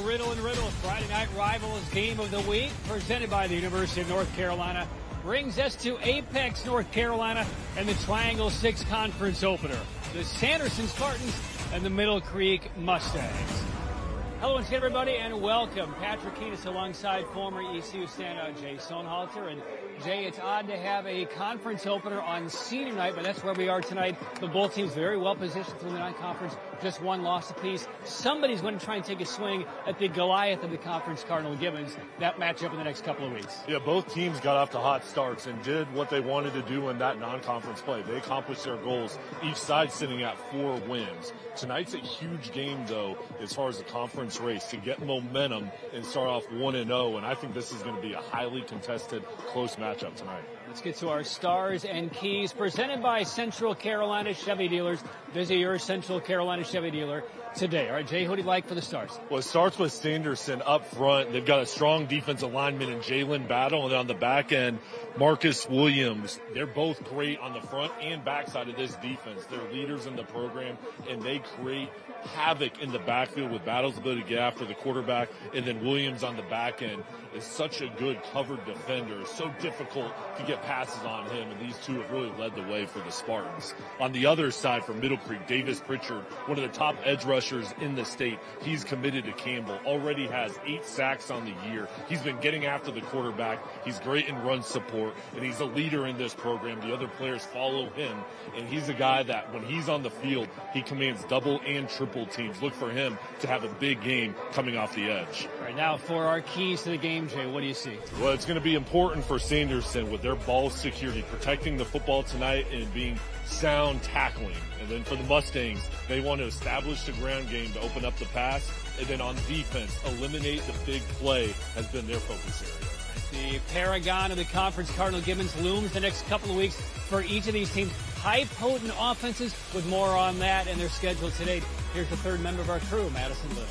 Riddle and Riddle, Friday Night Rivals Game of the Week, presented by the University of North Carolina, brings us to Apex, North Carolina, and the Triangle 6 Conference opener. The Sanderson Spartans and the Middle Creek Mustangs. Hello once again, everybody, and welcome. Patrick Keenis alongside former ECU standout Jay Sohnhalter. And Jay, it's odd to have a conference opener on senior night, but that's where we are tonight. But both teams very well positioned to win the non-conference, just one loss apiece. Somebody's going to try and take a swing at the Goliath of the conference, Cardinal Gibbons. That matchup in the next couple of weeks. Yeah, both teams got off to hot starts and did what they wanted to do in that non-conference play. They accomplished their goals, each side sitting at 4 wins. Tonight's a huge game, though, as far as the conference race, to get momentum and start off 1-0. And I think this is going to be a highly contested, close matchup tonight. Let's get to our stars and keys, presented by Central Carolina Chevy Dealers. Visit your Central Carolina Chevy dealer today. All right, Jay, who do you like for the stars? Well, it starts with Sanderson up front. They've got a strong defensive lineman in Jalen Battle, and then on the back end, Marcus Williams. They're both great on the front and back side of this defense. They're leaders in the program, and they create havoc in the backfield with Battle's ability to get after the quarterback, and then Williams on the back end is such a good covered defender. It's so difficult to get passes on him, and these two have really led the way for the Spartans. On the other side, for Middle Creek, Davis Pritchard, one of the top edge rushers in the state. He's committed to Campbell, already has 8 sacks on the year. He's been getting after the quarterback. He's great in run support, and he's a leader in this program. The other players follow him, and he's a guy that when he's on the field, he commands double and triple teams. Look for him to have a big game coming off the edge. All right, now for our keys to the game, Jay, what do you see? Well, it's going to be important for Sanderson with their ball security, protecting the football tonight and being sound tackling. And then for the Mustangs, they want to establish the ground game to open up the pass. And then on defense, eliminate the big play has been their focus area. The paragon of the conference, Cardinal Gibbons, looms the next couple of weeks for each of these teams. High potent offenses, with more on that and their schedule today. Here's the third member of our crew, Madison Little.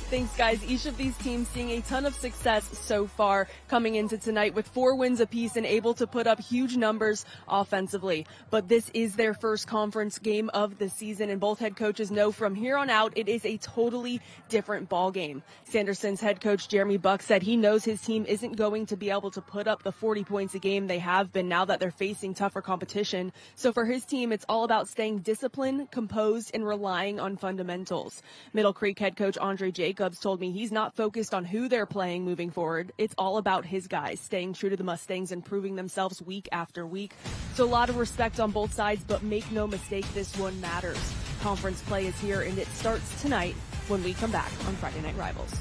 Thanks, guys. Each of these teams seeing a ton of success so far coming into tonight with 4 wins apiece and able to put up huge numbers offensively. But this is their first conference game of the season, and both head coaches know from here on out it is a totally different ball game. Sanderson's head coach Jeremy Buck said he knows his team isn't going to be able to put up the 40 points a game they have been now that they're facing tougher competition. So for his team, it's all about staying disciplined, composed, and relying on fundamentals. Middle Creek head coach Andre Jacobs told me he's not focused on who they're playing moving forward. It's all about his guys staying true to the Mustangs and proving themselves week after week. So a lot of respect on both sides, but make no mistake, this one matters. Conference play is here, and it starts tonight when we come back on Friday Night Rivals.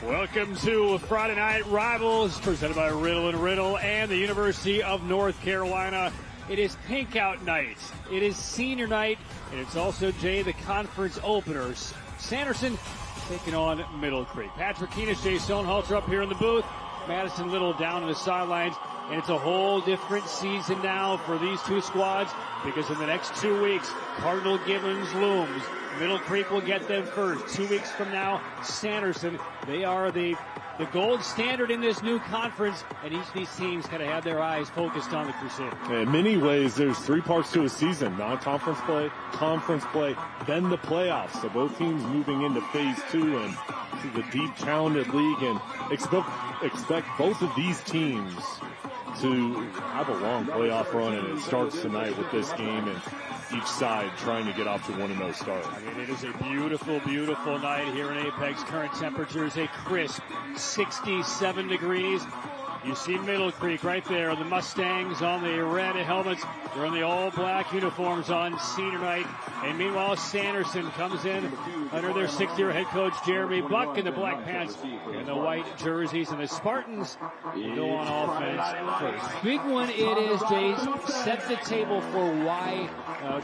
Welcome to Friday Night Rivals, presented by Riddle & Riddle and the University of North Carolina. It is pink out night. It is senior night, and it's also, Jay, the conference openers. Sanderson taking on Middle Creek. Patrick Keenis, Jay Stonehalter up here in the booth. Madison Little down on the sidelines. And it's a whole different season now for these two squads, because in the next 2 weeks, Cardinal Gibbons looms. Middle Creek will get them first. 2 weeks from now, Sanderson. They are the gold standard in this new conference, and each of these teams kind of have their eyes focused on the Crusaders. In many ways, there's 3 parts to a season: non-conference play, conference play, then the playoffs. So both teams moving into phase 2 and to the deep talented league, and expect both of these teams to have a long playoff run, and it starts tonight with this game and each side trying to get off to 1-0 start. I mean, it is a beautiful, beautiful night here in Apex. Current temperatures a crisp 67 degrees. You see Middle Creek right there, the Mustangs on the red helmets. They're in the all-black uniforms on senior night. And meanwhile, Sanderson comes in under their 6th-year head coach, Jeremy Buck, in the black pants and the white jerseys. And the Spartans will go on offense first. Big one it is, Jays. Set the table for why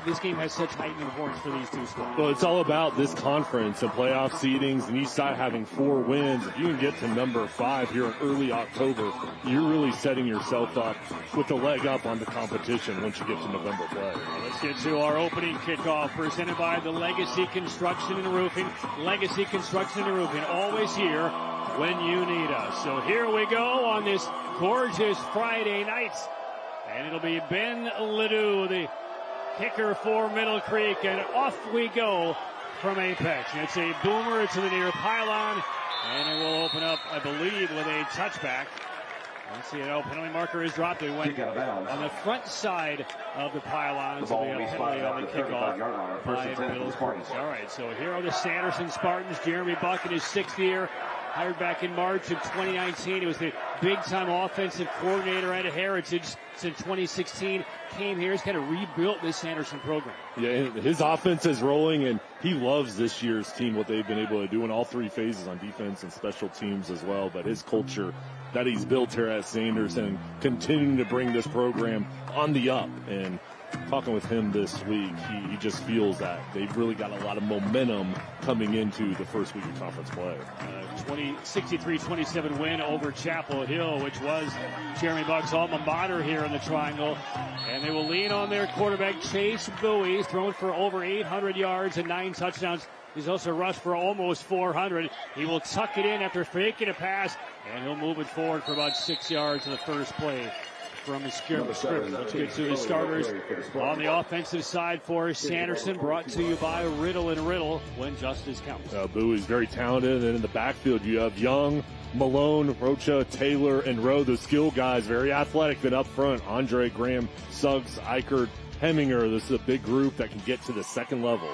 this game has such heightened importance for these two squads. Well, it's all about this conference and playoff seedings, and each side having 4 wins. If you can get to number 5 here in early October, you're really setting yourself up with a leg up on the competition once you get to November play. Let's get to our opening kickoff, presented by the Legacy Construction and Roofing. Legacy Construction and Roofing, always here when you need us. So here we go on this gorgeous Friday night. And it'll be Ben Ledoux, the kicker for Middle Creek, and off we go from Apex. And it's a boomer to the near pylon, and it will open up, I believe, with a touchback. Let's see, penalty marker is dropped. They went on the front side of the pylon, so they have penalty on the kickoff by Middle Creek. All right, so here are the Sanderson Spartans. Jeremy Buck in his 6th year, hired back in March of 2019. He was the big-time offensive coordinator at Heritage since 2016. Came here, he's kind of rebuilt this Sanderson program. Yeah, his offense is rolling, and he loves this year's team, what they've been able to do in all 3 phases on defense and special teams as well. But his culture that he's built here at Sanderson, continuing to bring this program on the up. And talking with him this week, he just feels that they've really got a lot of momentum coming into the first week of conference play. 63-27 win over Chapel Hill, which was Jeremy Buck's alma mater here in the Triangle. And they will lean on their quarterback, Chase Bowie. He's thrown for over 800 yards and 9 touchdowns. He's also rushed for almost 400. He will tuck it in after faking a pass, and he'll move it forward for about 6 yards in the first play from his scrimmage. Let's get to the starters on the offensive side for Sanderson, brought to you by Riddle & Riddle, when justice counts. Bowie's very talented, and in the backfield you have Young, Malone, Rocha, Taylor, and Rowe, the skill guys, very athletic. Then up front, Andre, Graham, Suggs, Eichert, Heminger. This is a big group that can get to the second level.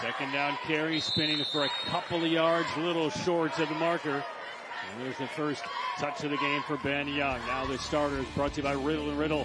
Second down carry, spinning for a couple of yards, little short of the marker. And there's the first touch of the game for Ben Young. Now the starters, brought to you by Riddle & Riddle.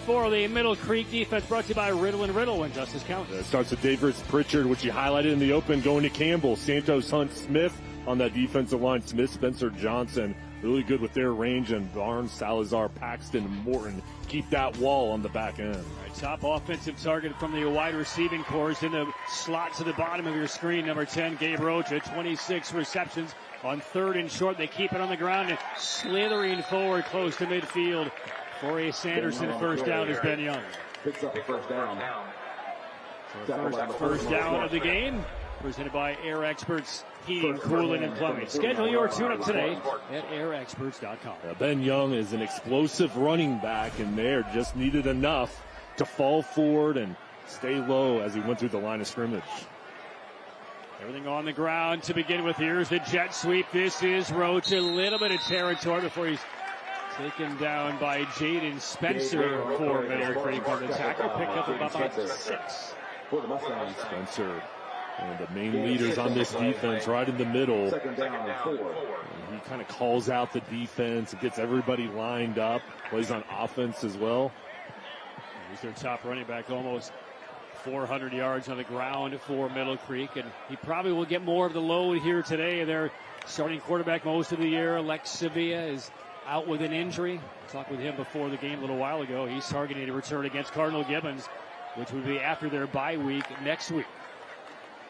For the Middle Creek defense, brought to you by Riddle & Riddle, when justice counts. It starts with Davis Pritchard, which he highlighted in the open, going to Campbell. Santos, Hunt, Smith on that defensive line. Smith, Spencer Johnson, really good with their range. And Barnes, Salazar, Paxton, Morton keep that wall on the back end. Top offensive target from the wide receiving corps in the slot to the bottom of your screen. Number 10, Gabe Rocha, 26 receptions on 3rd and short. They keep it on the ground and slithering forward close to midfield for a Sanderson first down is Ben Young. Picks up the first down. So first down of the game, presented by Air Experts Heating, Cooling, and Plumbing. Schedule your tune-up today at airexperts.com. Ben Young is an explosive running back, and there just needed enough to fall forward and stay low as he went through the line of scrimmage. Everything on the ground to begin with. Here's the jet sweep. This is Roach. A little bit of territory before he's taken down by Jaden Spencer for Middle Creek on the tackle. Pick up about 6. Spencer, one of the main leaders on this defense, right in the middle. He kind of calls out the defense and gets everybody lined up. Plays on offense as well. He's their top running back, almost 400 yards on the ground for Middle Creek, and he probably will get more of the load here today. They're starting quarterback most of the year. Lex Sevilla is out with an injury. Talked with him before the game a little while ago. He's targeting a return against Cardinal Gibbons, which would be after their bye week next week.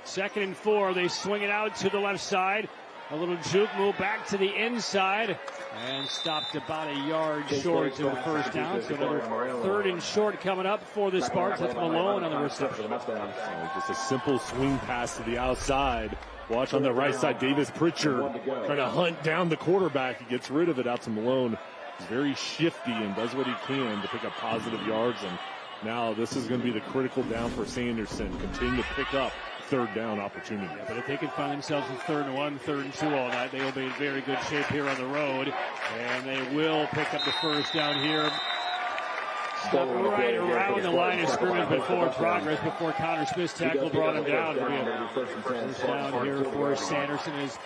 2nd and 4. They swing it out to the left side. A little juke move back to the inside and stopped about a yard short to the first down. So another 3rd and short coming up for the Spartans. That's Malone on the reception. Just a simple swing pass to the outside. Watch on the right side, Davis Pritchard trying to hunt down the quarterback. He gets rid of it out to Malone. He's very shifty and does what he can to pick up positive yards. And now this is going to be the critical down for Sanderson. Continue to pick up 3rd down opportunity. Yeah, but if they can find themselves in 3rd and 1, 3rd and 2 all night, they will be in very good shape here on the road. And they will pick up the first down here. Step right around the line of scrimmage before Connor Smith's tackle brought him down. It'll be a first down here for Sanderson as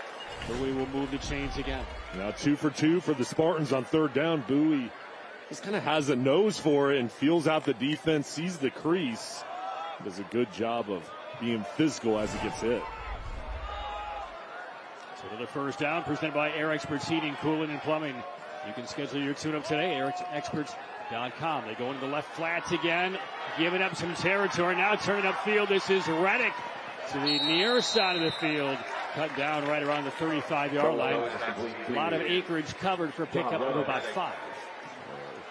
Bowie will move the chains again. Now 2 for 2 for the Spartans on 3rd down. Bowie just kind of has a nose for it and feels out the defense, sees the crease. Does a good job of being physical as he gets hit. So another first down presented by Air Experts Heating, Cooling, and Plumbing. You can schedule your tune-up today, airexperts.com. They go into the left flats again, giving up some territory. Now turning upfield, this is Reddick to the near side of the field. Cut down right around the 35-yard line. A lot of acreage covered for pickup of about 5.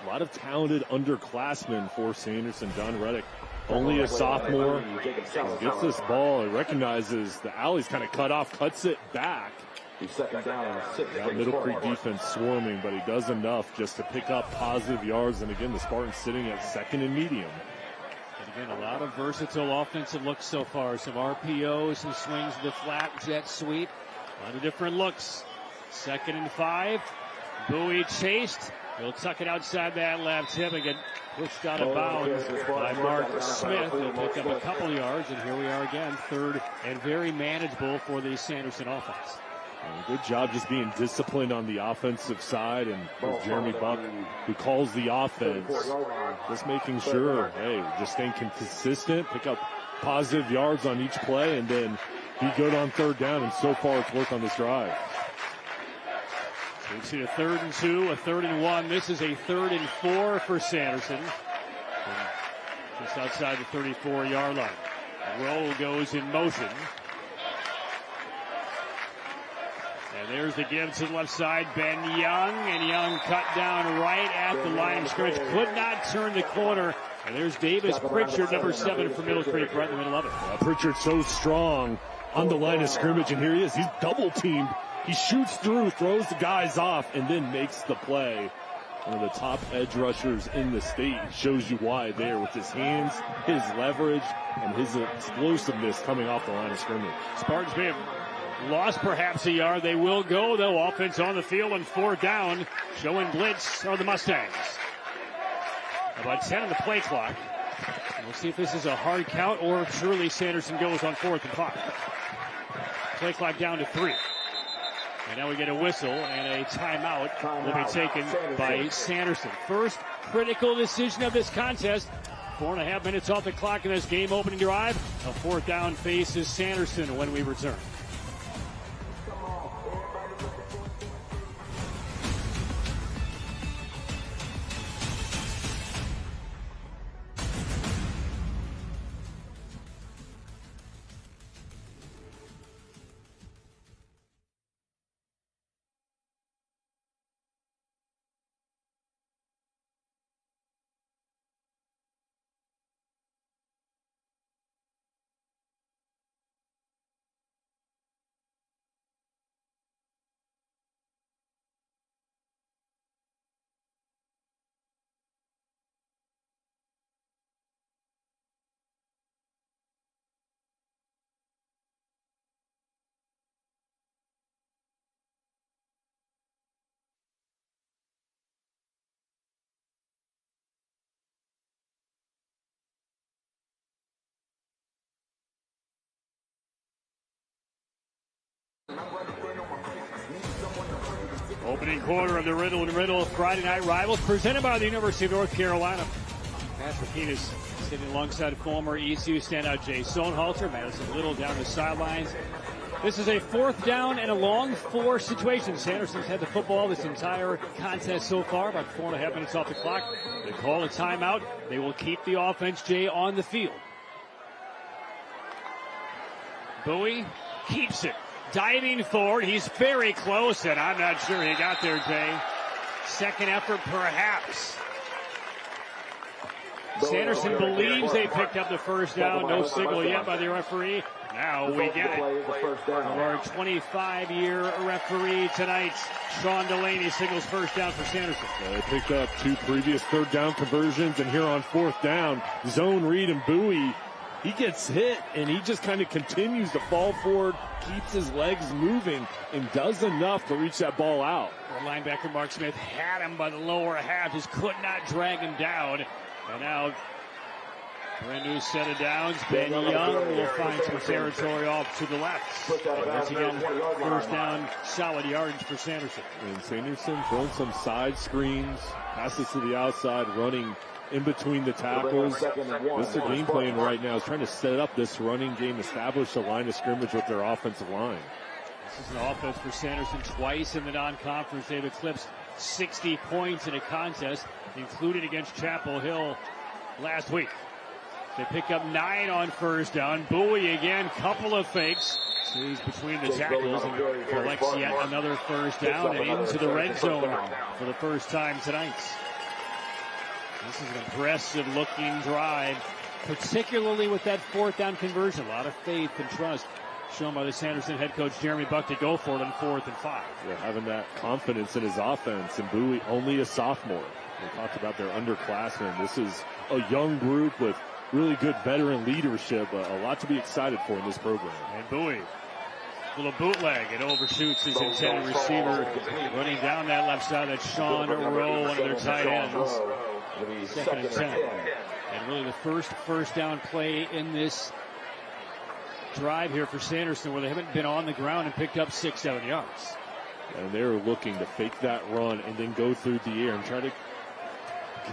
A lot of talented underclassmen for Sanderson. John Reddick, only a sophomore, gets this ball. He recognizes the alley's kind of cut off, cuts it back. That Middle Creek defense swarming, but he does enough just to pick up positive yards. And again, the Spartans sitting at 2nd and medium. And again, a lot of versatile offensive looks so far. Some RPOs, some swings to the flat, jet sweep. A lot of different looks. 2nd and 5. Bowie chased. He'll tuck it outside that left hip and get pushed out of bounds by Mark Smith. He'll pick up a couple yards, and here we are again, 3rd and very manageable for the Sanderson offense. Good job just being disciplined on the offensive side, and Jeremy Buck, who calls the offense, just making sure, hey, just staying consistent, pick up positive yards on each play, and then be good on 3rd down, and so far it's worked on this drive. We've seen a 3rd and 2, a 3rd and 1. This is a 3rd and 4 for Sanderson. Just outside the 34-yard line. Roll goes in motion. And there's the give to the left side. Ben Young, and Young cut down right at the line of scrimmage. Could not turn the corner. And there's Davis Pritchard, number 7 for Middle Creek, right in the middle of it. Pritchard so strong on the line of scrimmage, and here he is. He's double-teamed. He shoots through, throws the guys off, and then makes the play. One of the top edge rushers in the state. Shows you why there with his hands, his leverage, and his explosiveness coming off the line of scrimmage. Spartans may have lost perhaps a yard. They will go, though. Offense on the field on 4th down. Showing blitz are the Mustangs. About 10 on the play clock. We'll see if this is a hard count or if truly Sanderson goes on 4th and 5. Play clock down to 3. And now we get a whistle, and a timeout will be taken by Sanderson. First critical decision of this contest. 4.5 minutes off the clock in this game-opening drive. A 4th down faces Sanderson when we return. Opening quarter of the Riddle and Riddle Friday Night Rivals presented by the University of North Carolina. Patrick Heatis sitting alongside former ECU standout Jay Sohnhalter. Madison Little down the sidelines. This is a 4th down and a long 4 situation. Sanderson's had the football this entire contest so far, about 4.5 minutes off the clock. They call a timeout. They will keep the offense, Jay, on the field. Bowie keeps it. Diving forward. He's very close, and I'm not sure he got there, Jay. Second effort, perhaps. Sanderson believes they picked up the first down. No signal yet by the referee. Now we get it. Our 25-year referee tonight, Sean Delaney, signals first down for Sanderson. They picked up 2 previous 3rd down conversions, and here on 4th down, zone read and Bowie. He gets hit, and he just kind of continues to fall forward, keeps his legs moving, and does enough to reach that ball out. The linebacker Mark Smith had him by the lower half, just could not drag him down. And now, brand new set of downs. Ben Young will find some territory off to the left. And once again, first down, solid yardage for Sanderson. And Sanderson throwing some side screens, passes to the outside, running in between the tackles. This is their game plan right now, is trying to set up this running game, establish a line of scrimmage with their offensive line. This is an offense for Sanderson twice in the non-conference. They've eclipsed 60 points in a contest, including against Chapel Hill last week. They pick up 9 on first down. Bowie again, couple of fakes. Stays between the tackles and collects yet another first down and into the red zone for the first time tonight. This is an impressive looking drive, particularly with that 4th down conversion. A lot of faith and trust shown by the Sanderson head coach Jeremy Buck to go for it on 4th and 5. Yeah, having that confidence in his offense, and Bowie only a sophomore. We talked about their underclassmen. This is a young group with really good veteran leadership. A lot to be excited for in this program. And Bowie, little bootleg, it overshoots his intended receiver. Running down that left side, that's Sean Rowe, one of their tight ends. 2nd and 10. And really the first down play in this drive here for Sanderson, where they haven't been on the ground and picked up 6-7 yards. And they're looking to fake that run and then go through the air and try to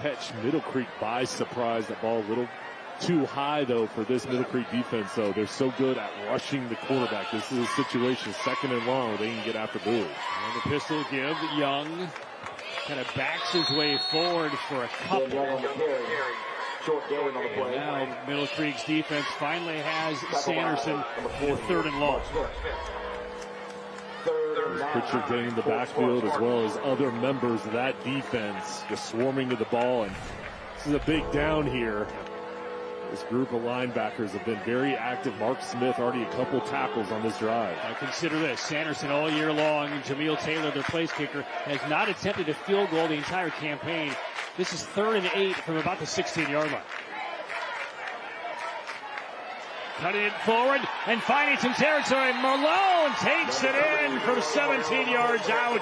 catch Middle Creek by surprise. That ball a little too high, though, for this Middle Creek defense. So they're so good at rushing the quarterback. This is a situation, 2nd and long, where they can get after Bowie. And the pistol give. Young kind of backs his way forward for a couple. And now Middle Creek's defense finally has Sanderson for 3rd and long. There's Pritchard getting in the backfield, as well as other members of that defense just swarming to the ball. And this is a big down here. This group of linebackers have been very active. Mark Smith already a couple tackles on this drive. Now consider this. Sanderson all year long, and Jameel Taylor, their place kicker, has not attempted a field goal the entire campaign. This is 3rd and 8 from about the 16-yard line. Cutting it forward and finding some territory. Malone takes it in from 17 yards out.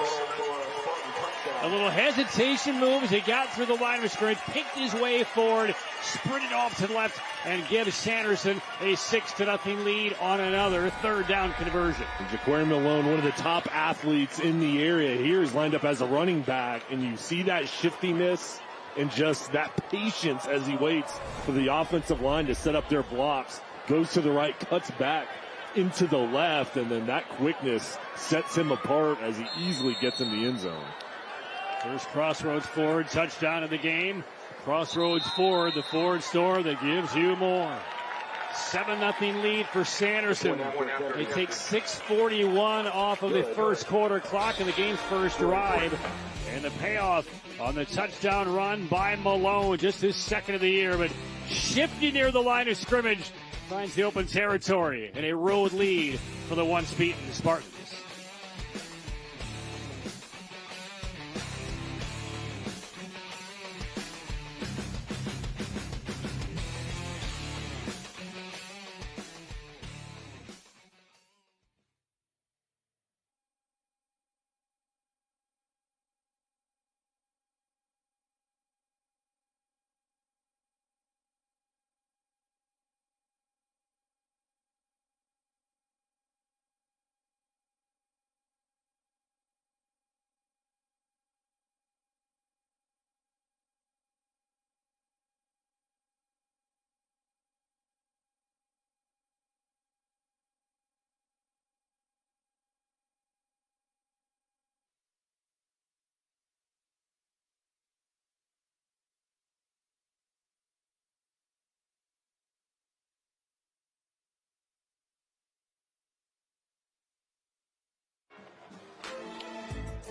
A little hesitation move as he got through the line of scrimmage, picked his way forward, sprinted off to the left, and gives Sanderson a 6-0 lead on another 3rd down conversion. Jaquarian Malone, one of the top athletes in the area here, is lined up as a running back, and you see that shiftiness and just that patience as he waits for the offensive line to set up their blocks. Goes to the right, cuts back into the left, and then that quickness sets him apart as he easily gets in the end zone. First Crossroads Ford touchdown of the game. Crossroads Ford, the Ford store that gives you more. 7-0 lead for Sanderson. They take 6:41 off of the first quarter clock in the game's first drive. And the payoff on the touchdown run by Malone, just his 2nd of the year, but shifty near the line of scrimmage, finds the open territory and a road lead for the once beaten Spartans.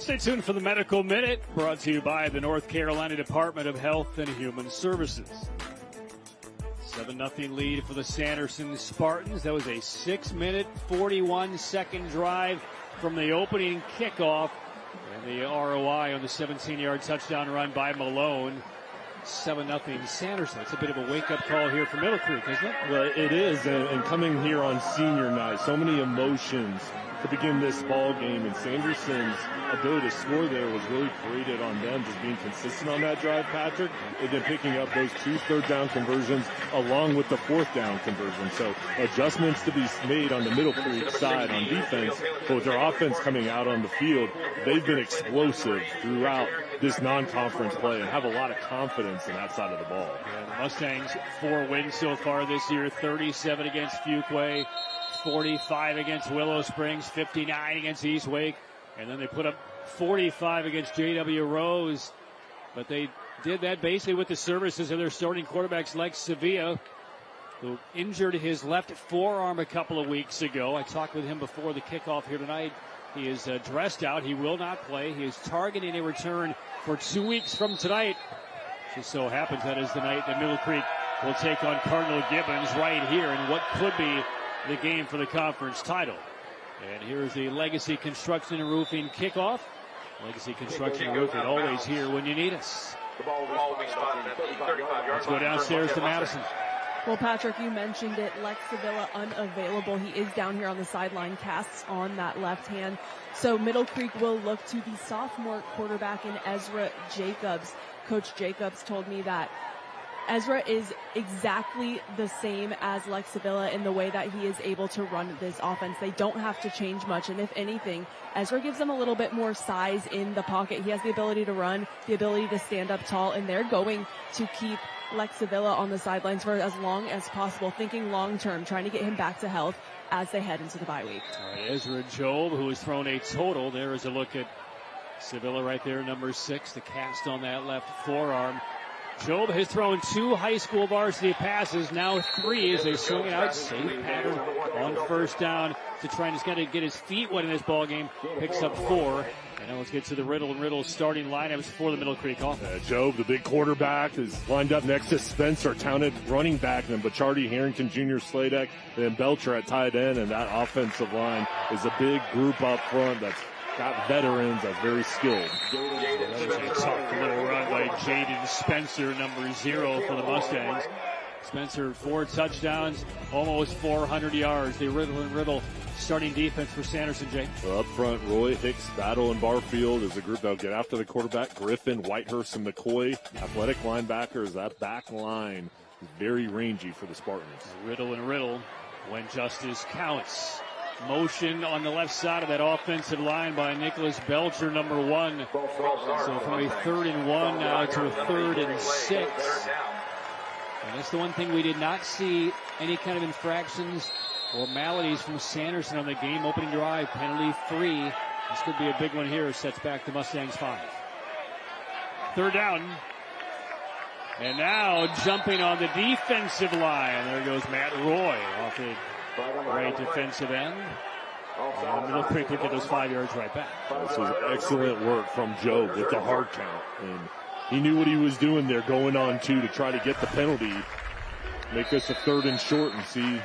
Stay tuned for the Medical Minute, brought to you by the North Carolina Department of Health and Human Services. 7-0 lead for the Sanderson Spartans. That was a 6-minute, 41-second drive from the opening kickoff. And the ROI on the 17-yard touchdown run by Malone. 7-0 Sanderson. It's a bit of a wake-up call here for Middle Creek, isn't it? Well, it is, and coming here on senior night, so many emotions to begin this ball game, and Sanderson's ability to score there was really created on them, just being consistent on that drive, Patrick, and then picking up those 2 third-down conversions along with the 4th-down conversion. So adjustments to be made on the Middle Creek side on defense, but with their offense coming out on the field, they've been explosive throughout this non-conference play and have a lot of confidence in that side of the ball. Yeah, the Mustangs 4 wins so far this year, 37 against Fuquay, 45 against Willow Springs, 59 against East Wake, and then they put up 45 against JW Rose. But they did that basically with the services of their starting quarterbacks, Lex Sevilla, who injured his left forearm a couple of weeks ago. I talked with him before the kickoff here tonight. He is dressed out. He will not play. He is targeting a return for 2 weeks from tonight. Just so happens that is the night that Middle Creek will take on Cardinal Gibbons right here in what could be the game for the conference title. And here's the Legacy Construction and Roofing kickoff. Legacy Construction and Roofing, always here when you need us. Let's go downstairs to Madison. Well, Patrick, you mentioned it. Lex Sevilla unavailable. He is down here on the sideline, casts on that left hand. So Middle Creek will look to the sophomore quarterback in Ezra Jacobs. Coach Jacobs told me that Ezra is exactly the same as Lex Sevilla in the way that he is able to run this offense. They don't have to change much, and if anything, Ezra gives them a little bit more size in the pocket. He has the ability to run, the ability to stand up tall, and they're going to keep Lex Sevilla on the sidelines for as long as possible, thinking long-term, trying to get him back to health as they head into the bye week. All right, Ezra Job, who has thrown a total. There is a look at Sevilla right there, number 6, the cast on that left forearm. Job has thrown 2 high school varsity passes, now 3 as they swing it out. Safe pattern on first down to try and just kind of get his feet wet in this ball game. Picks up 4. And now let's get to the Riddle and Riddle starting lineups for the Middle Creek offense. Job, the big quarterback, is lined up next to Spencer, talented running back, and then Bachardy, Harrington Jr., Sladek, and then Belcher at tight end. And that offensive line is a big group up front that's got veterans that's very skilled. That was a tough little run by Jaden Spencer, number 0 for the Mustangs. Spencer, 4 touchdowns, almost 400 yards. The Riddle and Riddle starting defense for Sanderson, Jake. So up front, Roy, Hicks, Battle, and Barfield is a group that will get after the quarterback. Griffin, Whitehurst, and McCoy, athletic linebackers. That back line is very rangy for the Spartans. Riddle and Riddle, when justice counts. Motion on the left side of that offensive line by Nicholas Belcher, number 1. So from a 3rd and 1 now to a 3rd and 6. And that's the one thing we did not see any kind of infractions or maladies from Sanderson on the game opening drive. Penalty 3. This could be a big one here. Sets back the Mustangs 5. 3rd down. And now jumping on the defensive line. There goes Matt Roy off the right defensive end. And Middle Creek will get those 5 yards right back. This was excellent work from Joe with the hard count. And he knew what he was doing there, going on 2 to try to get the penalty. Make this a 3rd and short, and see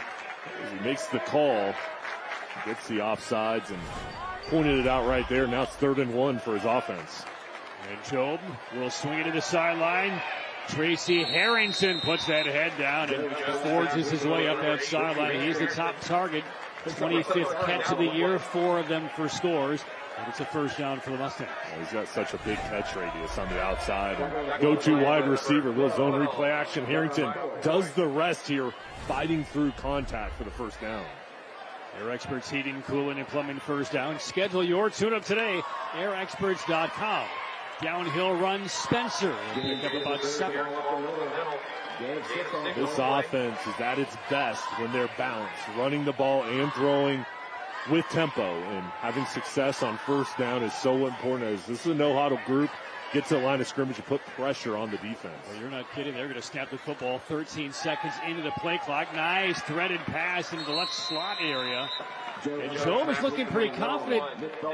as he makes the call, gets the offsides and pointed it out right there. Now it's 3rd and 1 for his offense. And Job will swing it to the sideline. Tracy Harrington puts that head down and forges his way up that sideline. He's the top target. 25th catch of the year, 4 of them for scores. And it's a 1st down for the Mustangs. He's got such a big catch radius on the outside. Go-to wide receiver, little zone replay action. Harrington does the rest here, fighting through contact for the 1st down. Air Experts Heating, Cooling, and Plumbing 1st down. Schedule your tune-up today, airexperts.com. Downhill run, Spencer. He'll pick up about 7. This offense is at its best when they're balanced, running the ball and throwing with tempo, and having success on 1st down is so important, as this is a no-huddle group. get to the line of scrimmage and put pressure on the defense. Well, you're not kidding. They're going to snap the football 13 seconds into the play clock. Nice threaded pass into the left slot area. And Job is looking pretty confident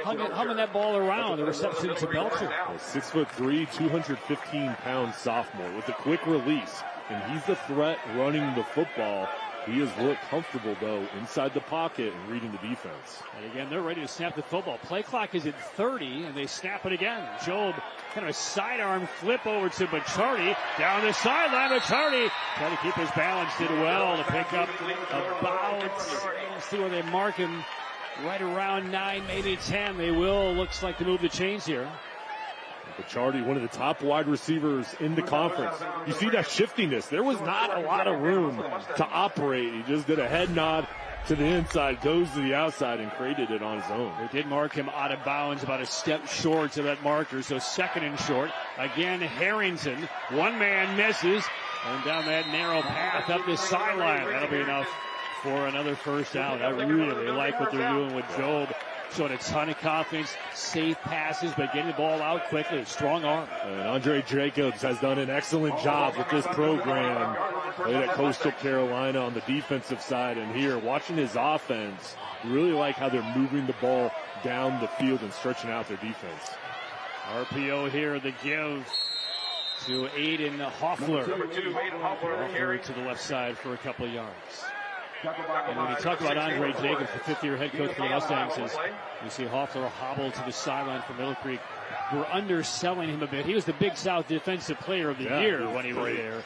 humming that ball around. The reception to Belcher. 6'3", 215-pound sophomore with a quick release. And he's the threat running the football. He has looked comfortable, though, inside the pocket and reading the defense. And again, they're ready to snap the football. Play clock is at 30, and they snap it again. Job, kind of a sidearm flip over to Bachardi. Down the sideline, Bachardi trying to keep his balance. Did well to pick up about, let's see where they mark him, right around 9, maybe 10. They will, looks like, to move the chains here. Bachardi, one of the top wide receivers in the conference. You see that shiftiness. There was not a lot of room to operate. He just did a head nod to the inside, goes to the outside, and created it on his own. They did mark him out of bounds, about a step short of that marker, so second and short. Again, Harrington, one man misses, and down that narrow path up the sideline. That'll be enough for another first down. I really like what they're doing with Job. Showing a ton of confidence, safe passes, but getting the ball out quickly. Strong arm. And Andre Jacobs has done an excellent job with this program. Played at Coastal Carolina on the defensive side, and here, watching his offense, you really like how they're moving the ball down the field and stretching out their defense. RPO here, the give to Aiden Hoffler. Hoffler to the left side for a couple of yards. And when you talk about Andre Jacobs, the fifth-year head coach for the Mustangs, you see Hoffler hobble to the sideline for Middle Creek. We're underselling him a bit. He was the Big South Defensive Player of the Year when he was there.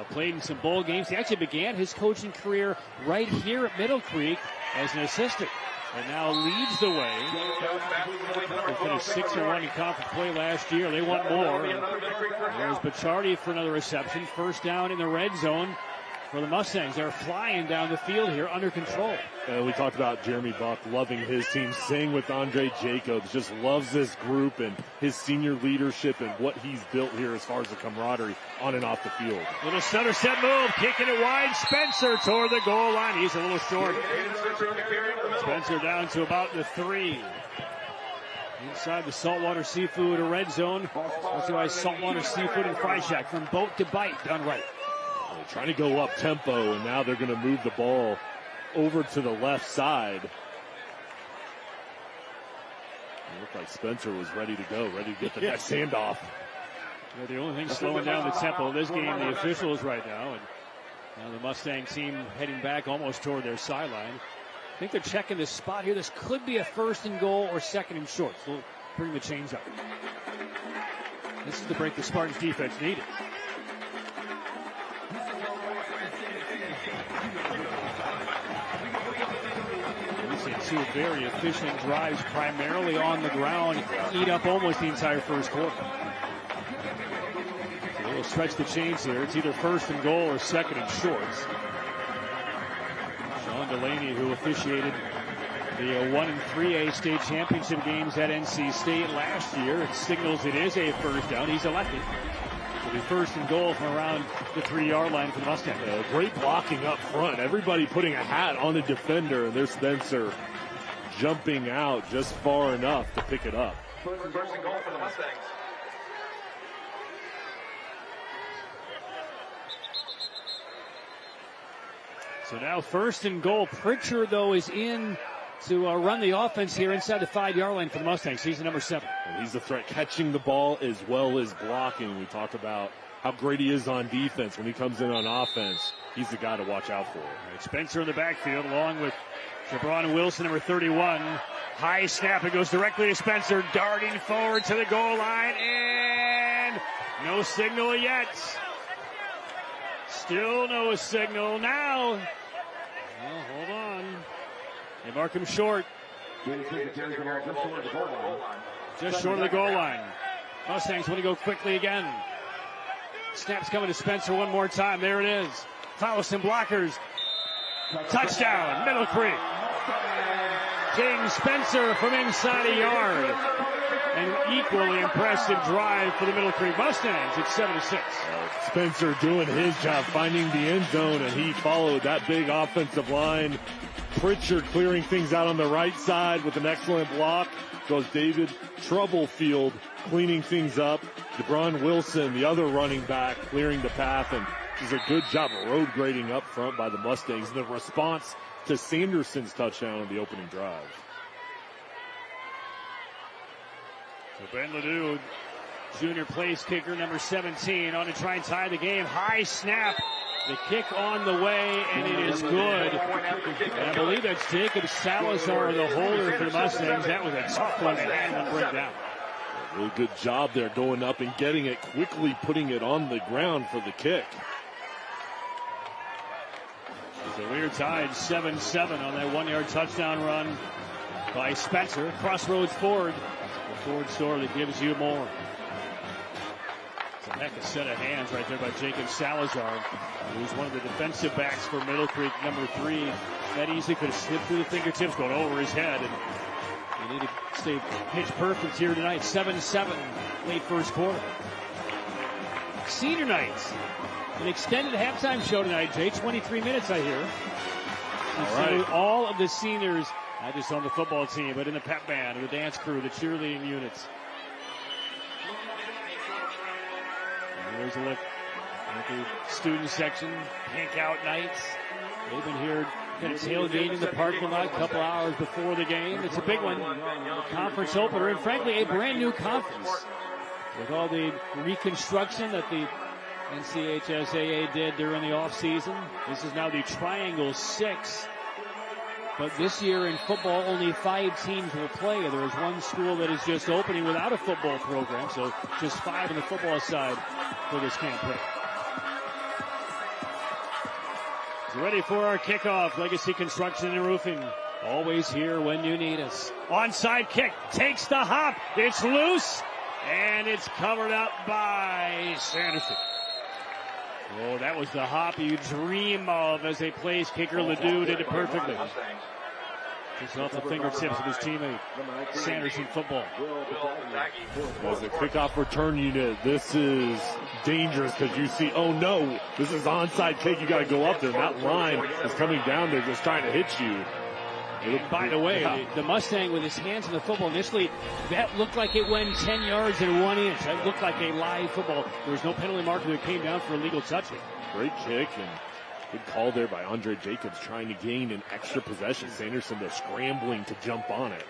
Played in some bowl games. He actually began his coaching career right here at Middle Creek as an assistant, and now leads the way. They finished 6-1 in conference play last year. They want more. There's Bachardi for another reception. First down in the red zone for the Mustangs. They're flying down the field here under control. We talked about Jeremy Buck loving his team. Same with Andre Jacobs. Just loves this group and his senior leadership and what he's built here as far as the camaraderie on and off the field. Little stutter step move, kicking it wide. Spencer toward the goal line. He's a little short. Spencer down to about the 3. Inside the Saltwater Seafood red zone. That's why Saltwater Seafood and Fry Shack from boat to bite done right. Trying to go up tempo, and now they're going to move the ball over to the left side. It looked like Spencer was ready to go, ready to get the next handoff. Yeah, the only thing slowing down the tempo of this game, the officials right now. And now the Mustang team heading back almost toward their sideline. I think they're checking this spot here. This could be a first and goal or second and short. So we'll bring the chains up. This is the break the Spartans defense needed. Two very efficient drives, primarily on the ground, eat up almost the entire first quarter. So they'll stretch the chains here. It's either first and goal or second and shorts. Sean Delaney, who officiated the 1 and 3A state championship games at NC State last year, it signals it is a first down. He's elected. It'll be first and goal from around the 3-yard line for the Mustangs. Great blocking up front. Everybody putting a hat on the defender, and there's Spencer jumping out just far enough to pick it up. First and goal for the Mustangs. So now first and goal. Pritchard, though, is in to run the offense here inside the 5-yard line for the Mustangs. He's the number 7. And he's the threat, catching the ball as well as blocking. We talked about how great he is on defense. When he comes in on offense, he's the guy to watch out for. Right, Spencer in the backfield along with Jabron Wilson, number 31. High snap. It goes directly to Spencer, darting forward to the goal line, and no signal yet. Still no signal now. Well, hold on. They mark him short. Just short of the goal line. Mustangs want to go quickly again. Snap's coming to Spencer one more time. There it is. Follows some blockers. Touchdown, Middle Creek. James Spencer from inside a yard. An equally impressive drive for the Middle Creek Mustangs. It's 7-6. Spencer doing his job, finding the end zone, and he followed that big offensive line. Pritchard clearing things out on the right side with an excellent block. Goes David Troublefield cleaning things up. DeBron Wilson, the other running back, clearing the path, and does a good job road grading up front by the Mustangs. The response to Sanderson's touchdown on the opening drive. So Ben Ledoux, junior place kicker, number 17, on to try and tie the game. High snap. The kick on the way, and it is good. And I believe that's Jacob Salazar, the holder for the Mustangs. That was a tough one to handle and bring down. Really good job there, going up and getting it quickly, putting it on the ground for the kick. So we're tied 7-7 on that 1-yard touchdown run by Spencer. Crossroads Ford, the Ford store that gives you more. It's a heck of a set of hands right there by Jacob Salazar, who's one of the defensive backs for Middle Creek, number 3. That easily could have slipped through the fingertips, going over his head. And you need to stay pitch perfect here tonight. 7-7, late first quarter. Senior night. An extended halftime show tonight, Jay. 23 minutes, I hear. All right. All of the seniors, not just on the football team, but in the pep band, the dance crew, the cheerleading units. And there's a look at the student section. Pink out nights. They've been here kind of tailgating in the parking lot a couple hours before the game. It's a big one. Conference opener, and frankly, a brand new conference. With all the reconstruction that the NCHSAA did during the offseason. This is now the Triangle 6. But this year in football, only 5 teams will play. There is one school that is just opening without a football program, so just 5 on the football side for this campaign. So ready for our kickoff. Legacy Construction and Roofing. Always here when you need us. Onside kick. Takes the hop. It's loose. And it's covered up by Sanderson. Oh, that was the hop you dream of as a place kicker. Ledoux did it perfectly. Just off the fingertips of his teammate. Sanderson football. As a kickoff return unit, this is dangerous because you see, oh no, this is onside kick. You got to go up there. That line is coming down there just trying to hit you. And by the way, the Mustang with his hands in the football, initially, that looked like it went 10 yards and 1 inch. That looked like a live football. There was no penalty marker that came down for illegal touching. Great kick and good call there by Andre Jacobs, trying to gain an extra possession. Sanderson, though, scrambling to jump on it.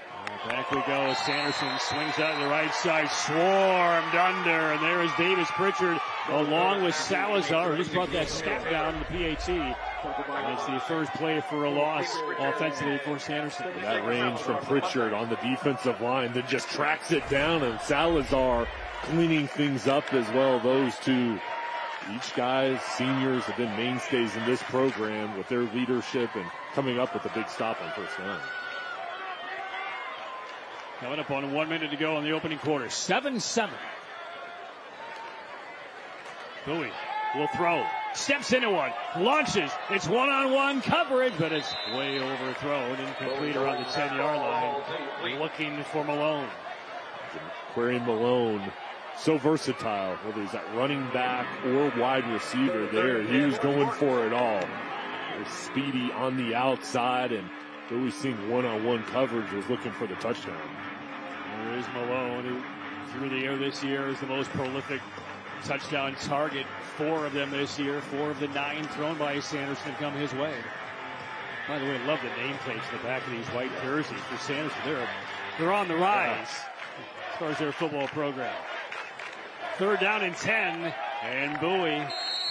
Back we go. Sanderson swings out to the right side, swarmed under, and there is Davis Pritchard along with Salazar, who just brought that snap down to the PAT. And it's the first play for a loss offensively for Sanderson. That range from Pritchard on the defensive line that just tracks it down, and Salazar cleaning things up as well. Those two, each guys, seniors, have been mainstays in this program with their leadership and coming up with a big stop on first down. Coming up on 1 minute to go in the opening quarter. 7-7. Bowie will throw. Steps into one. Launches. It's one-on-one coverage, but it's way overthrown. Incomplete around the 10-yard line. Looking for Malone. Quarian Malone, so versatile, whether he's at running back or wide receiver there. He was going for it all. They're speedy on the outside, and Bowie's seeing one-on-one coverage, was looking for the touchdown. There is Malone, who through the air this year is the most prolific touchdown target. 4 of them this year. 4 of the 9 thrown by Sanderson have come his way. By the way, I love the nameplates in the back of these white jerseys for Sanderson. They're on the rise as far as their football program. 3rd down and 10, and Bowie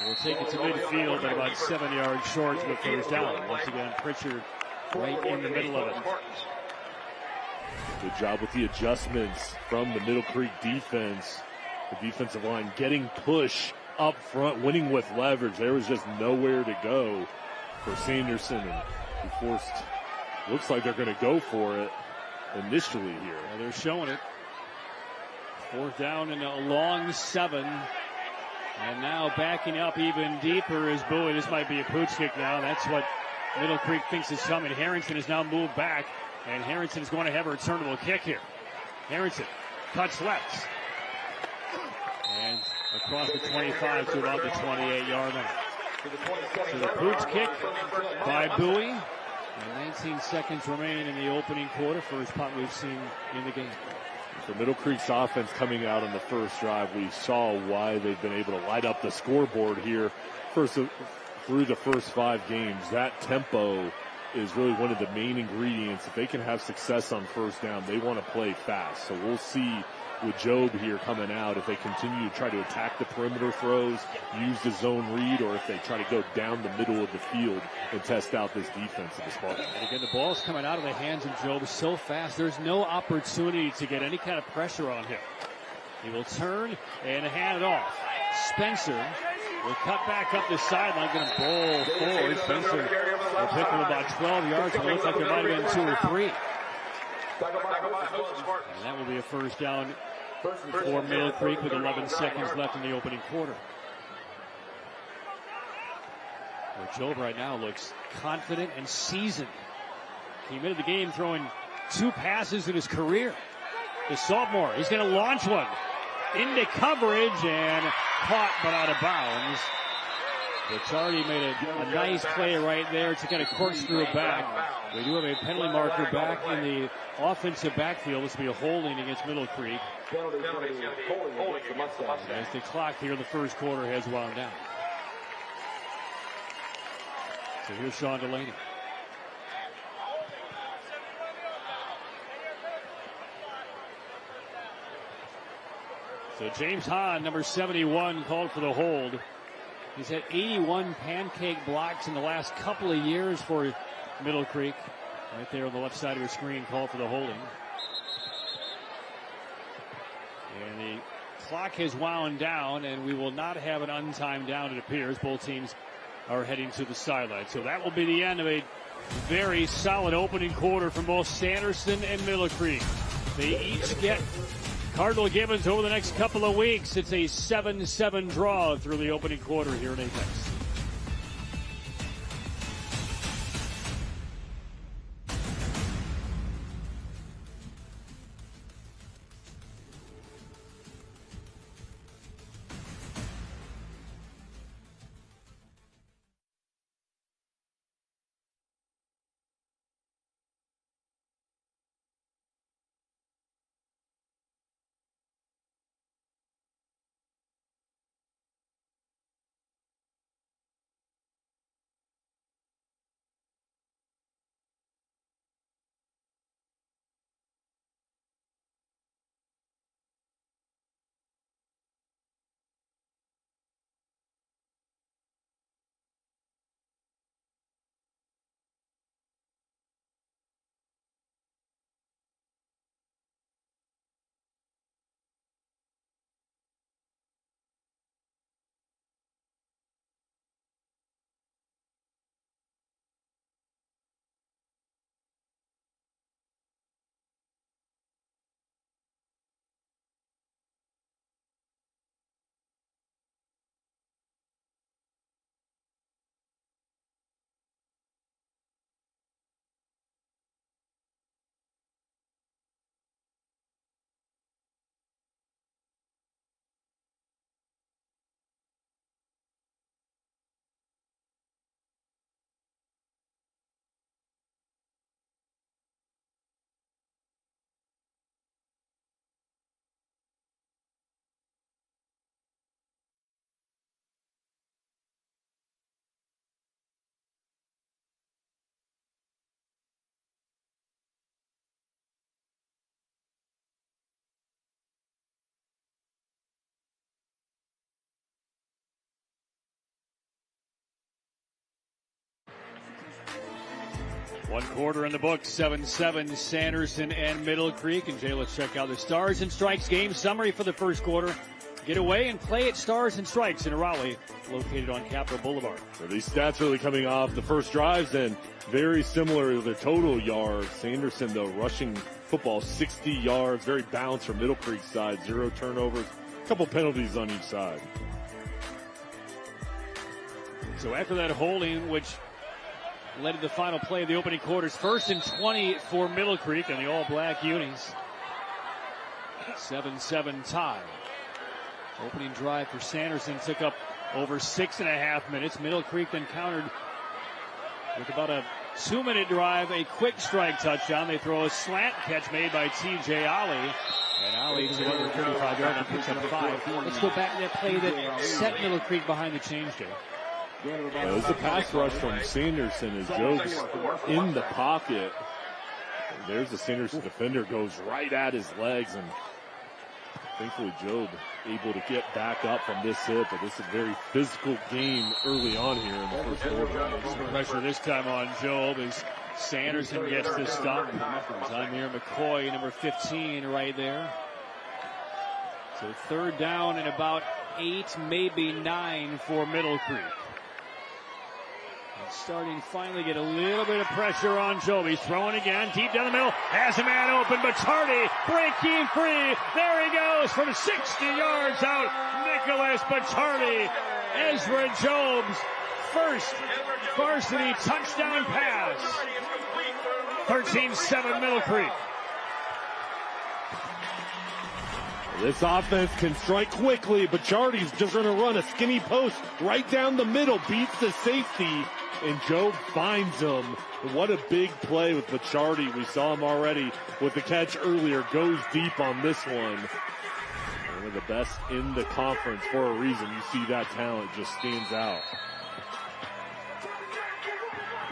will take it to midfield, but about 7 yards short to the first down. Once again, Pritchard right in the middle of it. Good job with the adjustments from the Middle Creek defense. The defensive line getting push up front, winning with leverage. There was just nowhere to go for Sanderson, and he forced, looks like they're going to go for it initially here. Well, they're showing it. 4th down and a long 7. And now backing up even deeper is Bowie. This might be a pooch kick now. That's what Middle Creek thinks is coming. Harrington has now moved back, and Harrington is going to have a returnable kick here. Harrington cuts left. And across the 25 to about the 28-yard line. So the pooch kick by Bowie. And 19 seconds remain in the opening quarter. First punt we've seen in the game. For Middle Creek's offense coming out on the first drive, we saw why they've been able to light up the scoreboard here through the first 5 games. That tempo is really one of the main ingredients. If they can have success on first down, they want to play fast. So we'll see with Job here coming out if they continue to try to attack the perimeter throws, use the zone read, or if they try to go down the middle of the field and test out this defense of the Spartans. And again, the ball's coming out of the hands of Job so fast, there's no opportunity to get any kind of pressure on him. He will turn and hand it off. Spencer will cut back up the sideline, going to bowl forward. Spencer will pick him about 12 yards. It looks like there might have been 2 or 3. And that will be a first down for Middle Creek with 11 seconds left in the opening quarter. Well, Job right now looks confident and seasoned. He entered the game throwing 2 passes in his career. The sophomore, he's going to launch one into coverage and caught but out of bounds. Ricciardi made a nice play right there to kind of corkscrew it back. We do have a penalty marker back in the offensive backfield. This will be a holding against Middle Creek. As the clock here in the first quarter has wound down. So here's Sean Delaney. So James Hahn, number 71, called for the hold. He's had 81 pancake blocks in the last couple of years for Middle Creek. Right there on the left side of your screen, called for the holding. And the clock has wound down, and we will not have an untimed down, it appears. Both teams are heading to the sideline. So that will be the end of a very solid opening quarter for both Sanderson and Middle Creek. They each get Cardinal Gibbons over the next couple of weeks. It's a 7-7 draw through the opening quarter here in Apex. One quarter in the book, 7-7, Sanderson and Middle Creek. And Jay, let's check out the Stars and Strikes game summary for the first quarter. Get away and play at Stars and Strikes in Raleigh, located on Capitol Boulevard. So these stats really coming off the first drives and very similar to the total yards. Sanderson, though, rushing football 60 yards, very balanced from Middle Creek's side, 0 turnovers, a couple penalties on each side. So after that holding, which led to the final play of the opening quarters, 1st and 20 for Middle Creek and the all-black unis. 7-7 tie. Opening drive for Sanderson took up over 6.5 minutes. Middle Creek then countered with about a 2-minute drive, a quick strike touchdown. They throw a slant catch made by T.J. Ollie, And Ali to the 35-yard and picks up 5. Let's go back to that play that set Middle Creek behind the change there. It was a pass rush from Sanderson as Job's in the pocket. There's the Sanderson defender, goes right at his legs, and thankfully Job able to get back up from this hit, but this is a very physical game early on here in the first quarter. Some pressure this time on Job as Sanderson gets the stop. Zamir McCoy, number 15, right there. So third down and about 8, maybe 9 for Middle Creek. And starting to finally get a little bit of pressure on Job. He's throwing again, deep down the middle, has a man open, but Bachardi breaking free. There he goes from 60 yards out. Nicholas Bachardi, Ezra Job's first varsity touchdown pass. 13-7 Middle Creek. This offense can strike quickly. Bachardi's just going to run a skinny post right down the middle, beats the safety, and Job finds him. What a big play with Bachardi. We saw him already with the catch earlier. Goes deep on this one. One of the best in the conference for a reason. You see that talent just stands out.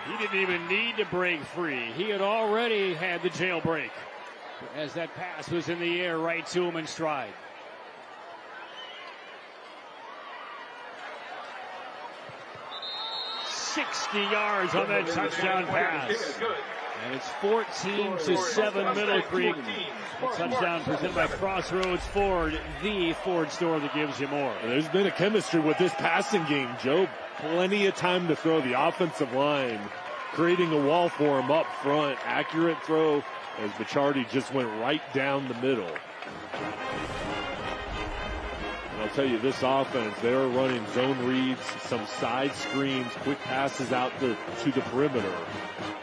He didn't even need to break free. He had already had the jailbreak as that pass was in the air right to him in stride. $60 yards on that touchdown pass. And it's 14-7 Middle Creek. The touchdown presented by Crossroads Ford, the Ford store that gives you more. And there's been a chemistry with this passing game. Job, plenty of time to throw. The offensive line creating a wall for him up front. Accurate throw as Bachardi just went right down the middle. And I'll tell you, this offense, they are running zone reads, some side screens, quick passes out to the perimeter.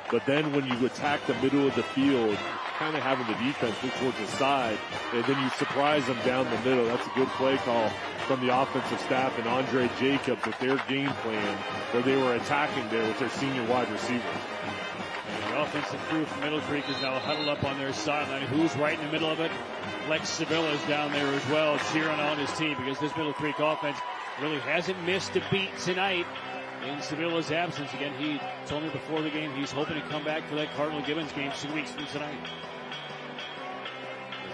But then when you attack the middle of the field, kind of having the defense look towards the side, and then you surprise them down the middle. That's a good play call from the offensive staff and Andre Jacobs with their game plan where they were attacking there with their senior wide receiver. And the offensive crew from Middle Creek is now huddled up on their sideline. Who's right in the middle of it? Lex Sevilla's down there as well, cheering on his team, because this Middle Creek offense really hasn't missed a beat tonight in Sevilla's absence. Again, he told me before the game he's hoping to come back for that Cardinal Gibbons game 2 weeks from tonight.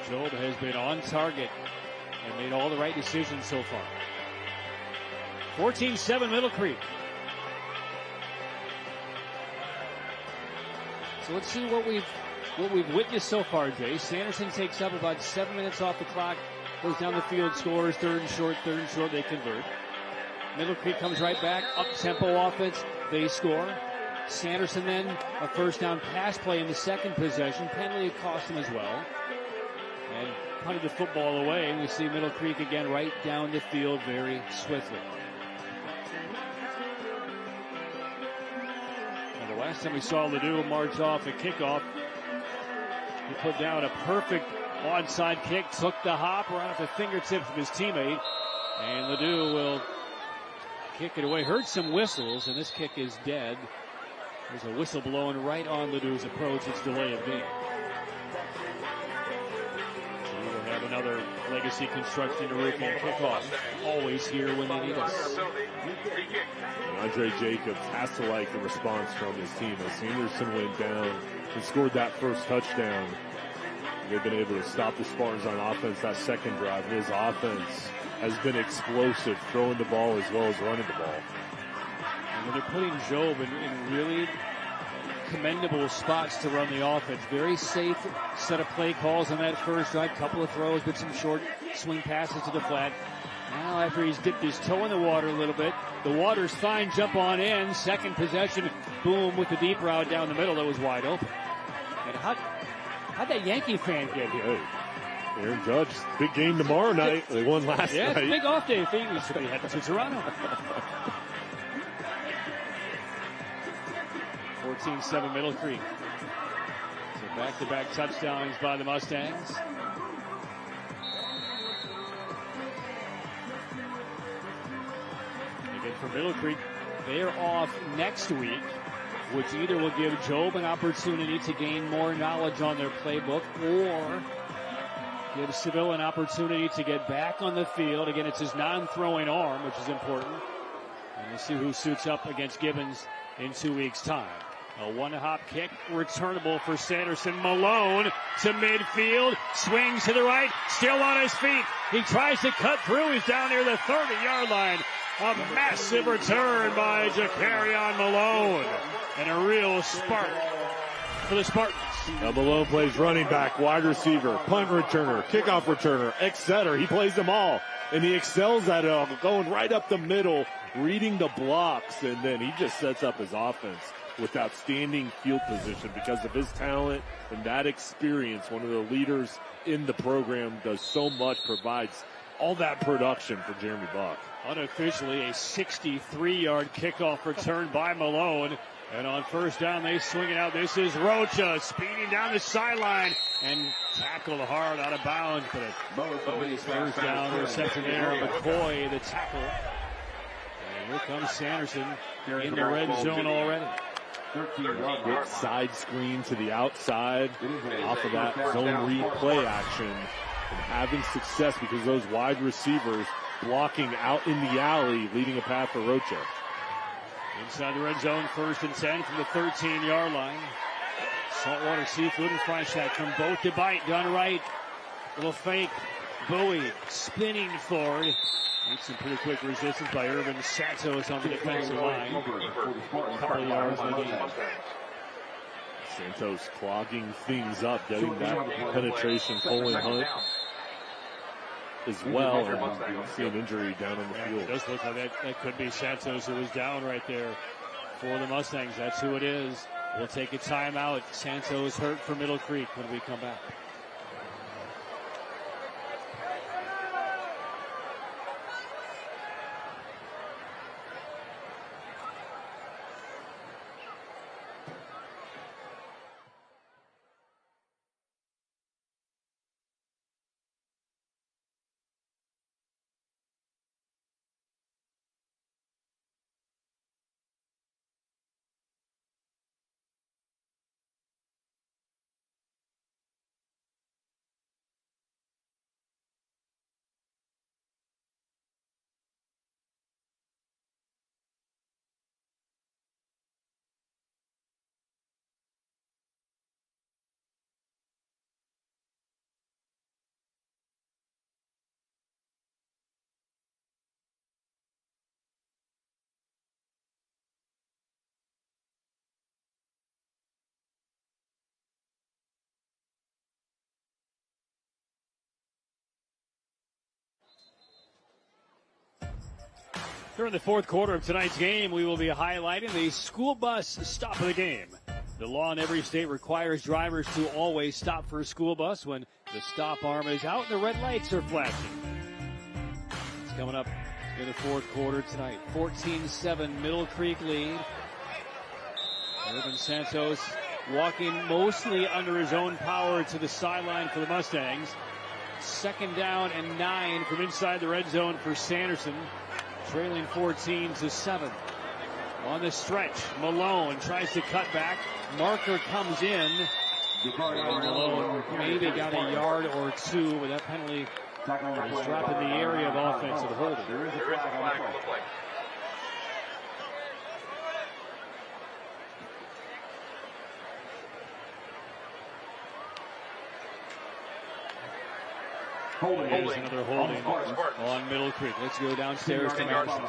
Job has been on target and made all the right decisions so far. 14-7 Middle Creek. So let's see what we've witnessed so far, Jay. Sanderson takes up about 7 minutes off the clock, goes down the field, scores, third and short, they convert. Middle Creek comes right back, up-tempo offense, they score. Sanderson then a first down pass play in the second possession. Penalty cost him as well. And punted the football away, and we see Middle Creek again right down the field very swiftly. And the last time we saw Ledoux march off at kickoff, he put down a perfect onside kick, took the hop right off the fingertips of his teammate, and Ledoux will kick it away. Heard some whistles, and this kick is dead. There's a whistle blowing right on Ledoux's approach. It's delay of game. Another legacy construction roofing kickoff. Always here when they need us. And Andre Jacobs has to like the response from his team. As Sanderson went down and scored that first touchdown, they've been able to stop the Spartans on offense that second drive. His offense has been explosive, throwing the ball as well as running the ball. And they're putting Job in really commendable spots to run the offense. Very safe set of play calls on that first drive. Couple of throws with some short swing passes to the flat. Now after he's dipped his toe in the water a little bit, the water's fine, jump on in. Second possession, boom, with the deep route down the middle that was wide open. And how'd that Yankee fan get here? Hey, Aaron Judge, big game tomorrow night. They won last night. Yeah, it's a big off day. We should have had to Toronto. 14-7 Middle Creek. So back-to-back touchdowns by the Mustangs. Again, for Middle Creek, they are off next week, which either will give Job an opportunity to gain more knowledge on their playbook or gives Seville an opportunity to get back on the field. Again, it's his non-throwing arm, which is important. And we'll see who suits up against Gibbons in 2 weeks' time. A one-hop kick, returnable for Sanderson. Malone to midfield, swings to the right, still on his feet. He tries to cut through. He's down near the 30-yard line. A massive return by Jakarion Malone. And a real spark for the Spartans. Now Malone plays running back, wide receiver, punt returner, kickoff returner, etc. He plays them all. And he excels at it, going right up the middle, reading the blocks, and then he just sets up his offense with outstanding field position because of his talent and that experience. One of the leaders in the program, does so much, provides all that production for Jeremy Buck. Unofficially a 63-yard kickoff return by Malone. And on first down, they swing it out. This is Rocha speeding down the sideline and tackled hard out of bounds. But a first down reception there. McCoy, the tackle. And here comes Sanderson in the red zone already. Quick side screen to the outside off of that zone read play action. And having success because those wide receivers blocking out in the alley, leading a path for Rocha. Inside the red zone, 1st and 10 from the 13-yard line. Saltwater Seafood and Fry Shack from both to bite, done right. Little fake. Bowie spinning forward. Makes some pretty quick resistance by Irvin Santos on the defensive line. A couple of yards in the game. Santos clogging things up, getting that penetration, pulling Hunt as well, and you see an injury down on the field. It does look like that could be Santos who was down right there for the Mustangs. That's who it is. We'll take a timeout. Santos hurt for Middle Creek when we come back. During the fourth quarter of tonight's game, we will be highlighting the school bus stop of the game. The law in every state requires drivers to always stop for a school bus when the stop arm is out and the red lights are flashing. It's coming up in the fourth quarter tonight. 14-7 Middle Creek lead. Irvin Santos walking mostly under his own power to the sideline for the Mustangs. 2nd down and 9 from inside the red zone for Sanderson. Trailing 14-7. On the stretch, Malone tries to cut back. Marker comes in. Malone maybe got a yard or two, but that penalty is dropped in the area of offensive holding. There is a flag on the play. There's another holding on Middle Creek. Let's go downstairs to Madison.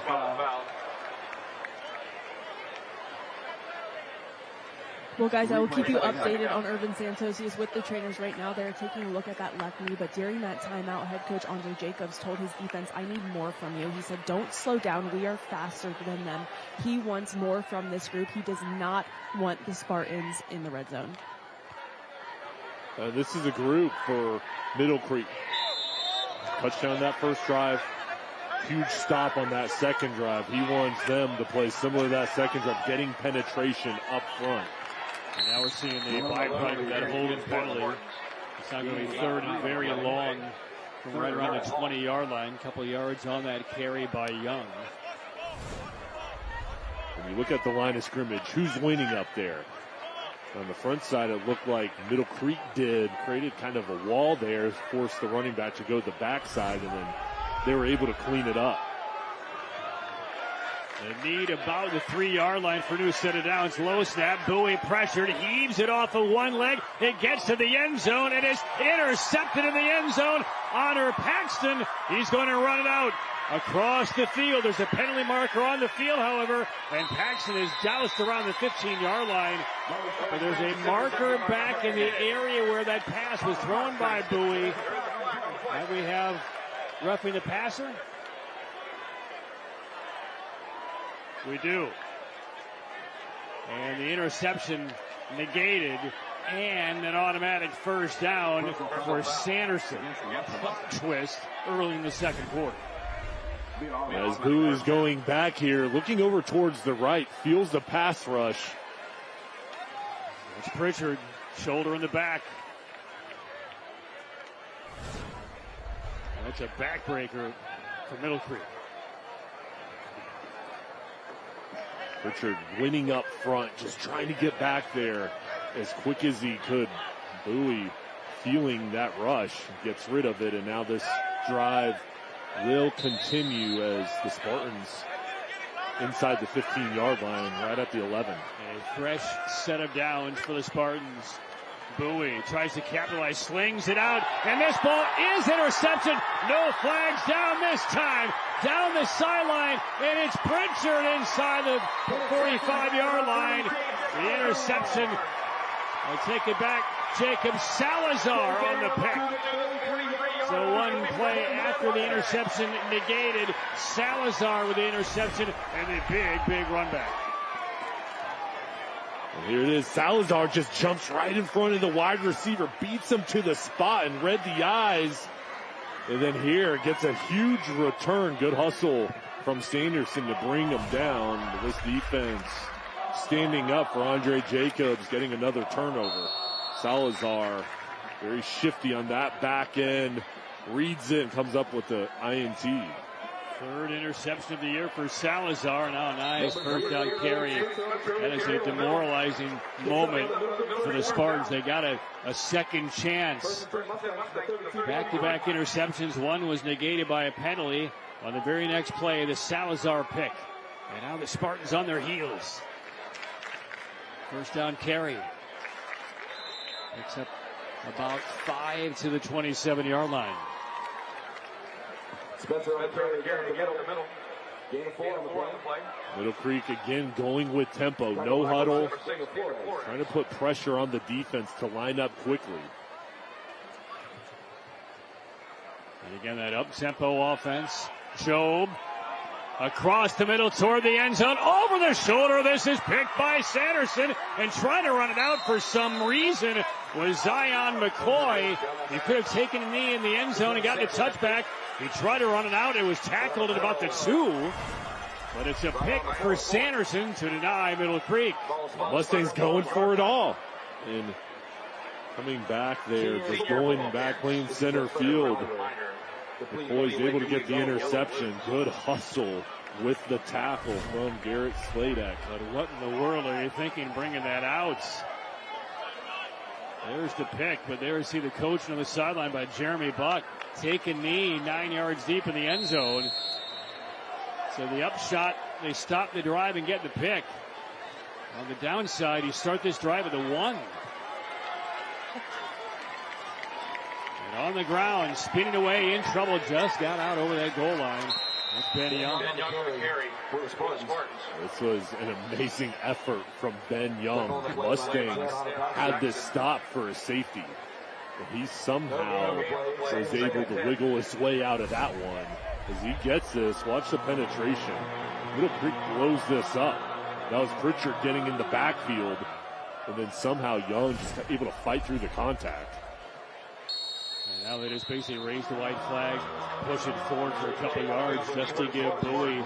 Well, guys, I will keep you updated on Irvin Santos. He is with the trainers right now. They're taking a look at that left knee, but during that timeout, head coach Andre Jacobs told his defense, I need more from you. He said, don't slow down. We are faster than them. He wants more from this group. He does not want the Spartans in the red zone. This is a group for Middle Creek. Touchdown that first drive. Huge stop on that second drive. He wants them to play similar to that second drive, getting penetration up front. And now we're seeing the byproduct of that holding penalty. It's not going to be 3rd and very long from right around the 20-yard line. A couple yards on that carry by Young. When you look at the line of scrimmage, who's winning up there? On the front side, it looked like Middle Creek created kind of a wall there, forced the running back to go to the backside, and then they were able to clean it up. The need about the 3-yard line for new set of downs. Low snap, Bowie pressured, heaves it off of one leg. It gets to the end zone. It is intercepted in the end zone. Honor Paxton. He's going to run it out across the field. There's a penalty marker on the field, however, and Paxton is doused around the 15-yard line. But there's a marker back in the area where that pass was thrown by Bowie. And we have roughing the passer. We do. And the interception negated, and an automatic first down for Sanderson. Twist early in the second quarter. As Boo is going back here, looking over towards the right, feels the pass rush. It's Pritchard, shoulder in the back. That's a backbreaker for Middle Creek. Pritchard winning up front, just trying to get back there as quick as he could. Bowie feeling that rush, gets rid of it, and now this drive will continue as the Spartans inside the 15-yard line, right at the 11. A fresh set of downs for the Spartans. Bowie tries to capitalize, slings it out, and this ball is intercepted. No flags down this time. Down the sideline, and it's Pritchard inside the 45-yard line. The interception. I'll take it back. Jacob Salazar on the pick. So one play after the interception negated. Salazar with the interception and a big run back. And here it is. Salazar just jumps right in front of the wide receiver, beats him to the spot and read the eyes. And then here gets a huge return. Good hustle from Sanderson to bring him down. This defense standing up for Andre Jacobs, getting another turnover. Salazar very shifty on that back end. Reads it and comes up with the INT. Third interception of the year for Salazar. Now nice first down carry. That is a demoralizing moment for the Spartans. They got a second chance. Back-to-back interceptions. One was negated by a penalty on the very next play, the Salazar pick. And now the Spartans on their heels. First down carry. Picks up about 5 to the 27-yard line. Spencer on the carry again to get over the middle. Gain of 4 on the play. Middle Creek again going with tempo. No huddle. Trying to put pressure on the defense to line up quickly. And again, that up-tempo offense. Job across the middle toward the end zone. Over the shoulder. This is picked by Sanderson. And trying to run it out for some reason was Zion McCoy. He could have taken a knee in the end zone and gotten a touchback. He tried to run it out. It was tackled at about the 2. But it's a pick for Sanderson to deny Middle Creek. Mustangs going for it all. And coming back there, just going back playing center field. McCoy's able to get the interception. Good hustle with the tackle from Garrett Sladek. But what in the world are you thinking bringing that out? There's the pick, but there you see the coach on the sideline by Jeremy Buck. Take a knee 9 yards deep in the end zone. So the upshot, they stop the drive and get the pick. On the downside, you start this drive at the 1. And on the ground, spinning away, in trouble, just got out over that goal line. That's Ben Young. Ben Young on the carry for the Spartans. This was an amazing effort from Ben Young. The Mustangs had this stop for a safety. But he somehow was able to wiggle his way out of that one. As he gets this, watch the penetration. Middle Creek blows this up. That was Pritchard getting in the backfield. And then somehow Young just able to fight through the contact. And now they just basically raise the white flag, push it forward for a couple yards just to give Bowie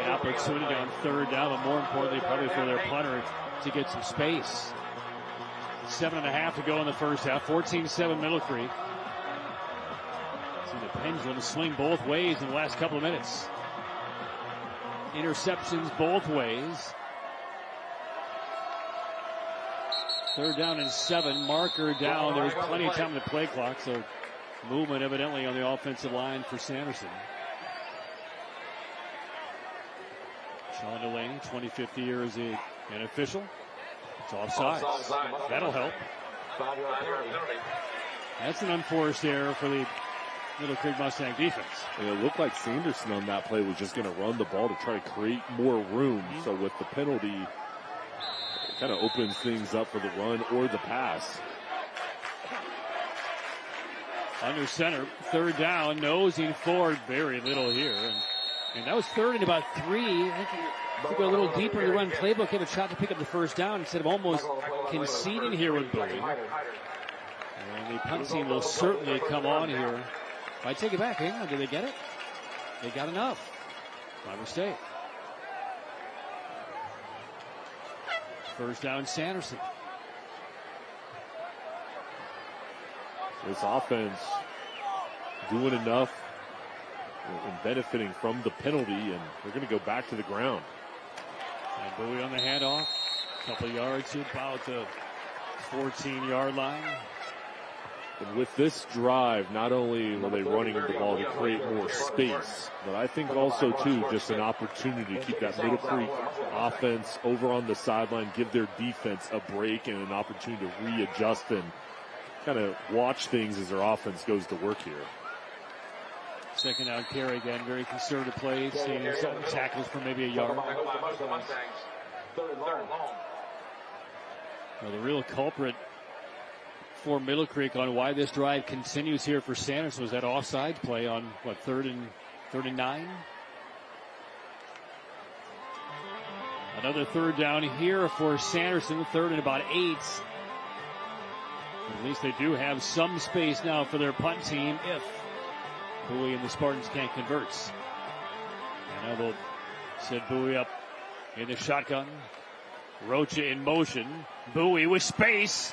an opportunity on third down, but more importantly, probably for their punter to get some space. 7.5 to go in the first half. 14-7 Middle Creek. See the pendulum swing both ways in the last couple of minutes. Interceptions both ways. 3rd down and 7. Marker down. There's plenty of time in the play clock, so movement evidently on the offensive line for Sanderson. Sean Delaney, 25th year as an official. It's offside. That'll help. That's an unforced error for the Middle Creek Mustang defense. And it looked like Sanderson on that play was just going to run the ball to try to create more room. So with the penalty, it kind of opens things up for the run or the pass. Under center, 3rd down, nosing forward, very little here. And that was 3rd and about 3. I think if we go a little deeper in the run playbook, have a shot to pick up the 1st down instead of almost conceding here with Bowie. And the punt team will certainly come on here. I take it back. Hang on, did they get it? They got enough. My mistake. 1st down, Sanderson. This offense doing enough and benefiting from the penalty, and they're going to go back to the ground. And Bowie on the handoff. A couple yards to about the 14-yard line. And with this drive, not only were they running the ball to create more space, but I think also, too, just an opportunity to keep that Middle Creek offense over on the sideline, give their defense a break and an opportunity to readjust and kind of watch things as their offense goes to work here. 2nd down carry again, very conservative plays, seeing some tackles for maybe a yard. Well, the real culprit for Middle Creek on why this drive continues here for Sanderson was that offside play on, what, 3rd and 9? Another 3rd down here for Sanderson, 3rd and about 8. At least they do have some space now for their punt team if Bowie and the Spartans can't convert. And now they'll set Bowie up in the shotgun. Rocha in motion. Bowie with space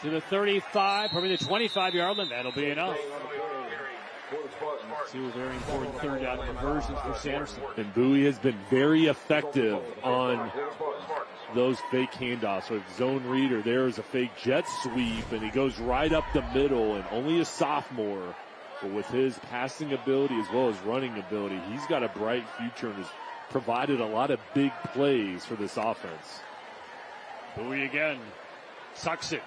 to the 35, probably the 25-yard line. That'll be enough. 2 very important 3rd down conversions for Sanderson. And Bowie has been very effective on those fake handoffs. So zone reader, there is a fake jet sweep, and he goes right up the middle, and only a sophomore. But with his passing ability as well as running ability, he's got a bright future and has provided a lot of big plays for this offense. Bowie again. Sucks it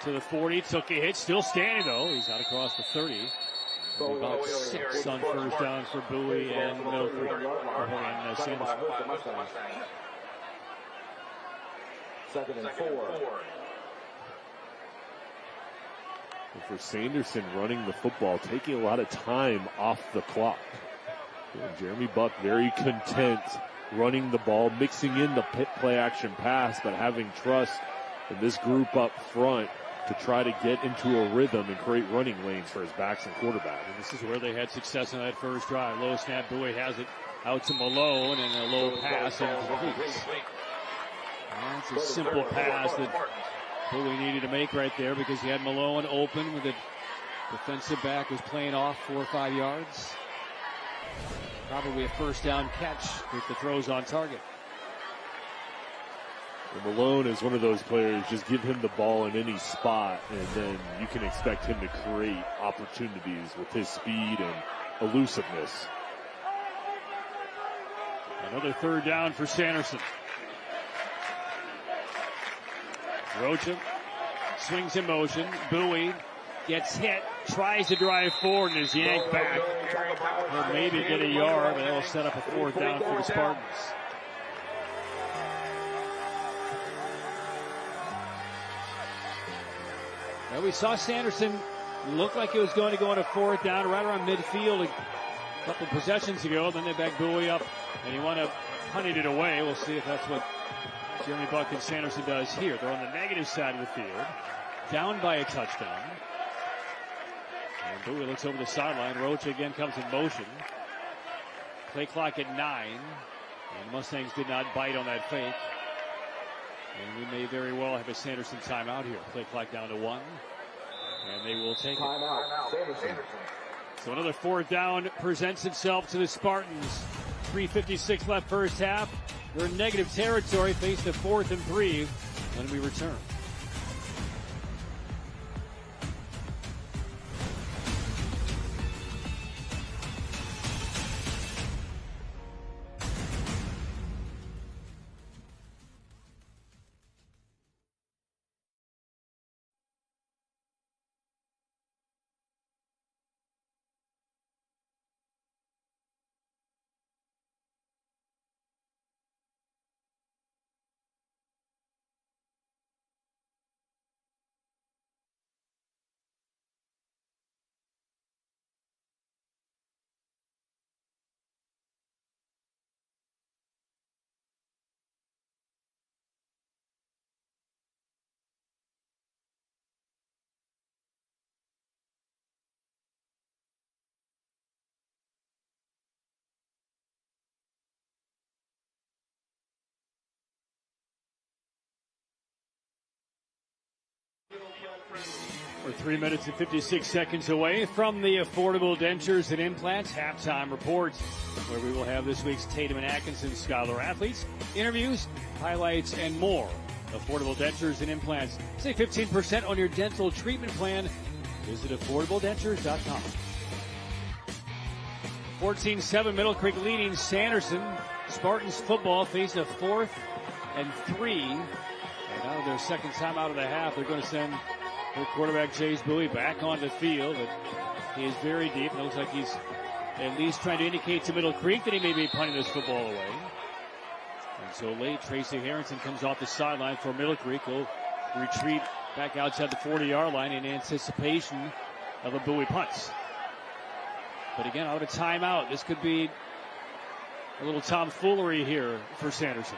to the 40. Took a hit. Still standing, though. He's out across the 30. About 6 on 1st down for Bowie and Middle Creek. And Sanderson. 2nd and 4. And for Sanderson running the football, taking a lot of time off the clock. And Jeremy Buck very content running the ball, mixing in the play action pass, but having trust in this group up front to try to get into a rhythm and create running lanes for his backs and quarterback. And this is where they had success on that 1st drive. Low snap, Bowie has it out to Malone, and a low pass and completes. That's a simple pass that Bowie needed to make right there because he had Malone open with the defensive back was playing off 4 or 5 yards. Probably a 1st down catch with the throws on target. And Malone is one of those players, just give him the ball in any spot, and then you can expect him to create opportunities with his speed and elusiveness. Another 3rd down for Sanderson. Rocha swings in motion. Bowie gets hit, tries to drive forward, and is yanked back. He'll maybe get a yard, but that'll set up a 4th down for the Spartans. Well, we saw Sanderson look like it was going to go on a 4th down right around midfield a couple possessions ago. Then they backed Bowie up, and he wound up punting it away. We'll see if that's what Jeremy Buck and Sanderson does here. They're on the negative side of the field, down by a touchdown. And Bowie looks over the sideline. Rocha again comes in motion. Play clock at 9. And the Mustangs did not bite on that fake. And we may very well have a Sanderson timeout here. Play clock down to 1. And they will take it. So another 4th down presents itself to the Spartans. 3:56 left 1st half. They're in negative territory, faced a 4th and 3. when we return. We're 3 minutes and 56 seconds away from the Affordable Dentures and Implants halftime report, where we will have this week's Tatum and Atkinson Scholar athletes, interviews, highlights, and more. Affordable Dentures and Implants. Save 15% on your dental treatment plan. Visit affordabledentures.com. 14-7 Middle Creek leading Sanderson. Spartans football face a 4th and 3. And now their second time out of the half, they're going to send their quarterback Chase Bowie back on the field. But he is very deep. It looks like he's at least trying to indicate to Middle Creek that he may be punting this football away. And so late, Tracy Harrington comes off the sideline for Middle Creek. He'll retreat back outside the 40-yard line in anticipation of a Bowie punt. But again, out of timeout. This could be a little tomfoolery here for Sanderson.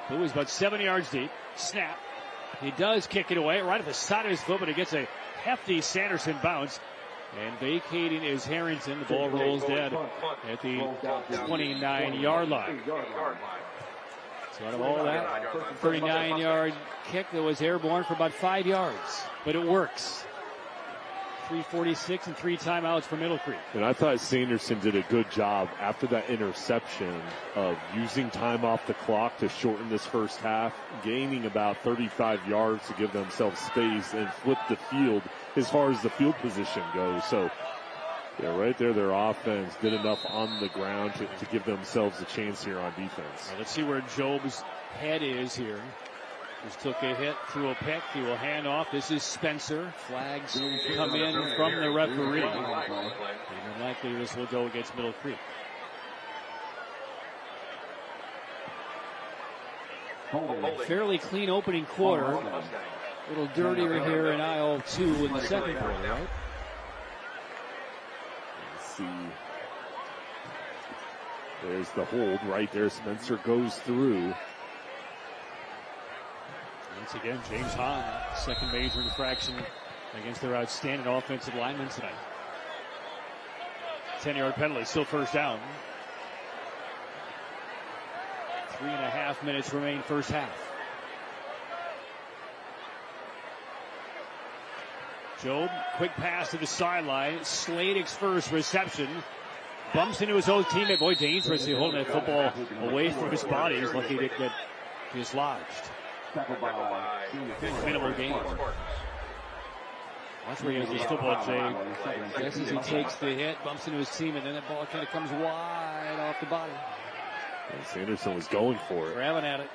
Bowie's about 7 yards deep. Snap. He does kick it away right at the side of his foot, but it gets a hefty Sanderson bounce. And vacating is Harrington. The ball rolls dead at the 29-yard line. So out of all that, 39-yard kick that was airborne for about 5 yards. But it works. 3:46 and 3 timeouts for Middle Creek. And I thought Sanderson did a good job after that interception of using time off the clock to shorten this first half, gaining about 35 yards to give themselves space and flip the field as far as the field position goes. So, yeah, right there, their offense did enough on the ground to give themselves a chance here on defense. Let's see where Job's head is here. Just took a hit, threw a pick. He will hand off. This is Spencer. Flags come in from the referee. And likely this will go against Middle Creek. Fairly clean opening quarter. A little dirtier here in aisle 2 in the second quarter, right? Let's see. There's the hold right there. Spencer goes through. Once again, James Hahn, second major infraction against their outstanding offensive linemen tonight. 10-yard penalty, still first down. 3.5 minutes remain first half. Job, quick pass to the sideline. Sladek's first reception. Bumps into his own teammate. Boy, dangerously holding that football away from his body. He's lucky to get dislodged. Minimal gain. Watch where he has his football, Jay. Just as he takes the hit, bumps into his team, and then that ball kind of comes wide off the body. And Sanderson was going for it. Grabbing at it.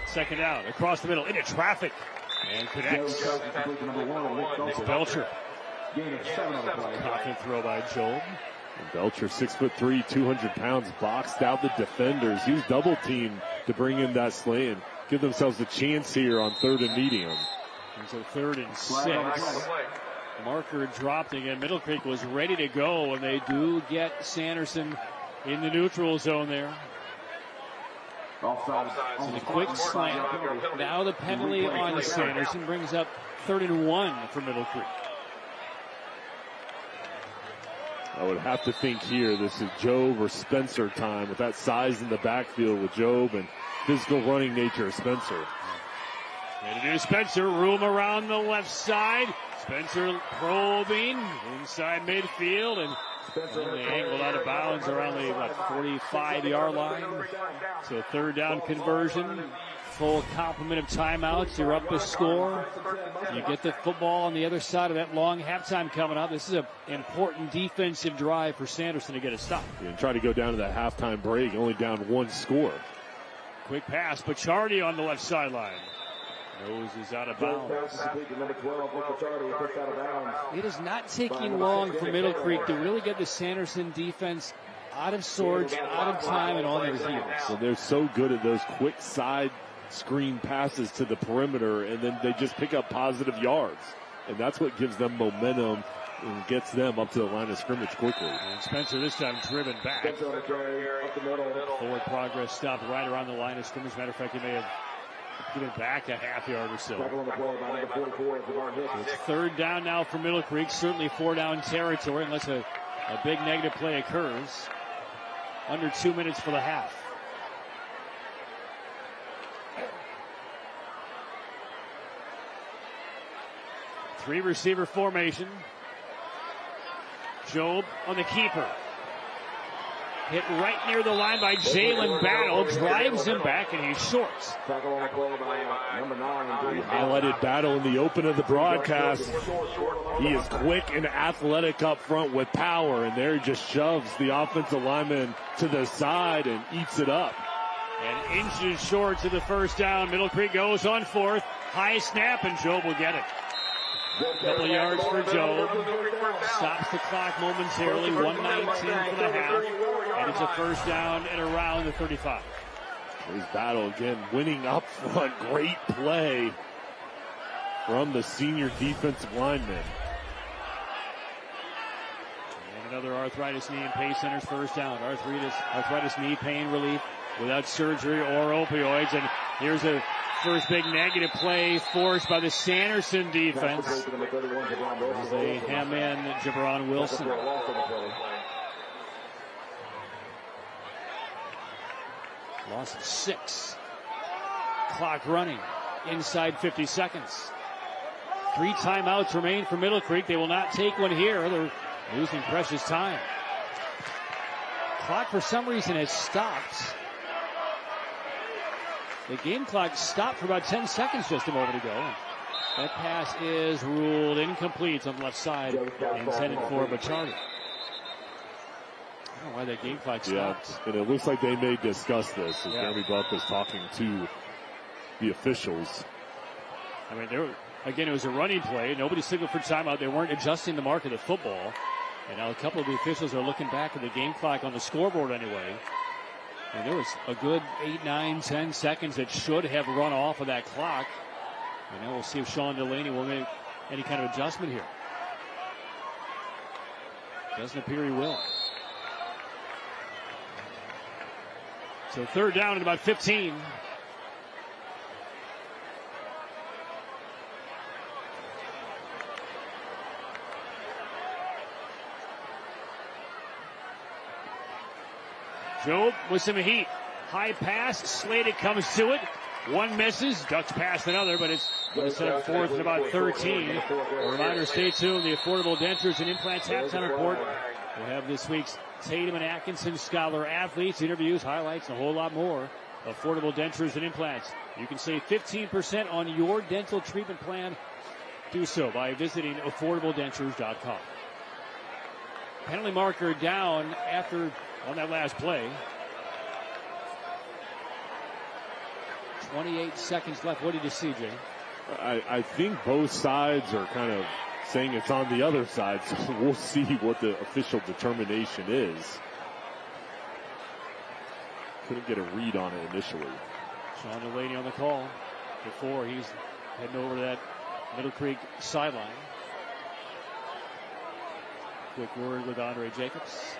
Second down, across the middle, into traffic. And connects. It's Belcher. Confident throw by Job. And Belcher, 6'3", 200 pounds, boxed out the defenders. He was double teamed to bring in that slant and give themselves a chance here on 3rd and medium. And so 3rd and 6. Marker dropped again. Middle Creek was ready to go, and they do get Sanderson in the neutral zone there. So the quick slant. Now the penalty on Sanderson brings up 3rd and 1 for Middle Creek. I would have to think here this is Job or Spencer time with that size in the backfield with Job and physical running nature of Spencer. Ready to do Spencer. Room around the left side. Spencer probing inside midfield and Finally angled out of bounds around the 45-yard line. So third down conversion. Full complement of timeouts. You're up the score. You get the football on the other side of that long halftime coming up. This is an important defensive drive for Sanderson to get a stop. Yeah, and try to go down to that halftime break, only down one score. Quick pass. Pachardi on the left sideline. Nose is out of bounds. It is not taking long for Middle Creek to really get the Sanderson defense out of sorts, out of time, and on their heels. And they're so good at those quick side screen passes to the perimeter, and then they just pick up positive yards. And that's what gives them momentum and gets them up to the line of scrimmage quickly. And Spencer this time driven back. Forward progress stopped right around the line of scrimmage. Matter of fact, he may have given back a half yard or so. It's third down now for Middle Creek. Certainly 4-down territory unless a big negative play occurs. Under 2 minutes for the half. Three receiver formation. Job on the keeper. Hit right near the line by Jalen Battle. Drives him back and he's short. We highlighted Battle in the open of the broadcast. He is quick and athletic up front with power, and there he just shoves the offensive lineman to the side and eats it up. And inches short to the first down. Middle Creek goes on fourth. High snap and Job will get it. Couple of yards for Job. Stops the clock momentarily. 1:19 for the half. And it's a first down at around the 35. Here's Battle again, winning up front. Great play from the senior defensive lineman. And another arthritis knee and pain center's first down. Arthritis knee pain relief without surgery or opioids. And here's a first big negative play forced by the Sanderson defense. As they hem in Jabron Wilson. Loss of 6. Clock running. Inside 50 seconds. 3 timeouts remain for Middle Creek. They will not take one here. They're losing precious time. Clock for some reason has stopped. The game clock stopped for about 10 seconds just a moment ago. That pass is ruled incomplete on the left side, intended for Bachardi. I don't know why that game clock stopped. Yeah, and it looks like they may discuss this as Jeremy Buck was talking to the officials. I mean, again, it was a running play. Nobody signaled for timeout. They weren't adjusting the mark of the football. And now a couple of the officials are looking back at the game clock on the scoreboard anyway. And there was a good 8, 9, 10 seconds that should have run off of that clock. And now we'll see if Sean Delaney will make any kind of adjustment here. Doesn't appear he will. So third down at about 15. Job with some heat. High pass. Slated comes to it. One misses. Ducks past another, but it's set up fourth and about 13. A reminder, stay tuned. The Affordable Dentures and Implants halftime report. We'll have this week's Tatum and Atkinson Scholar athletes, interviews, highlights, and a whole lot more. Affordable Dentures and Implants. You can save 15% on your dental treatment plan. Do so by visiting affordabledentures.com. Penalty marker down on that last play. 28 seconds left. What did you see, Jay? I think both sides are kind of saying it's on the other side, so we'll see what the official determination is. Couldn't get a read on it initially. Sean Delaney on the call before he's heading over to that Middle Creek sideline. Quick word with Andre Jacobs.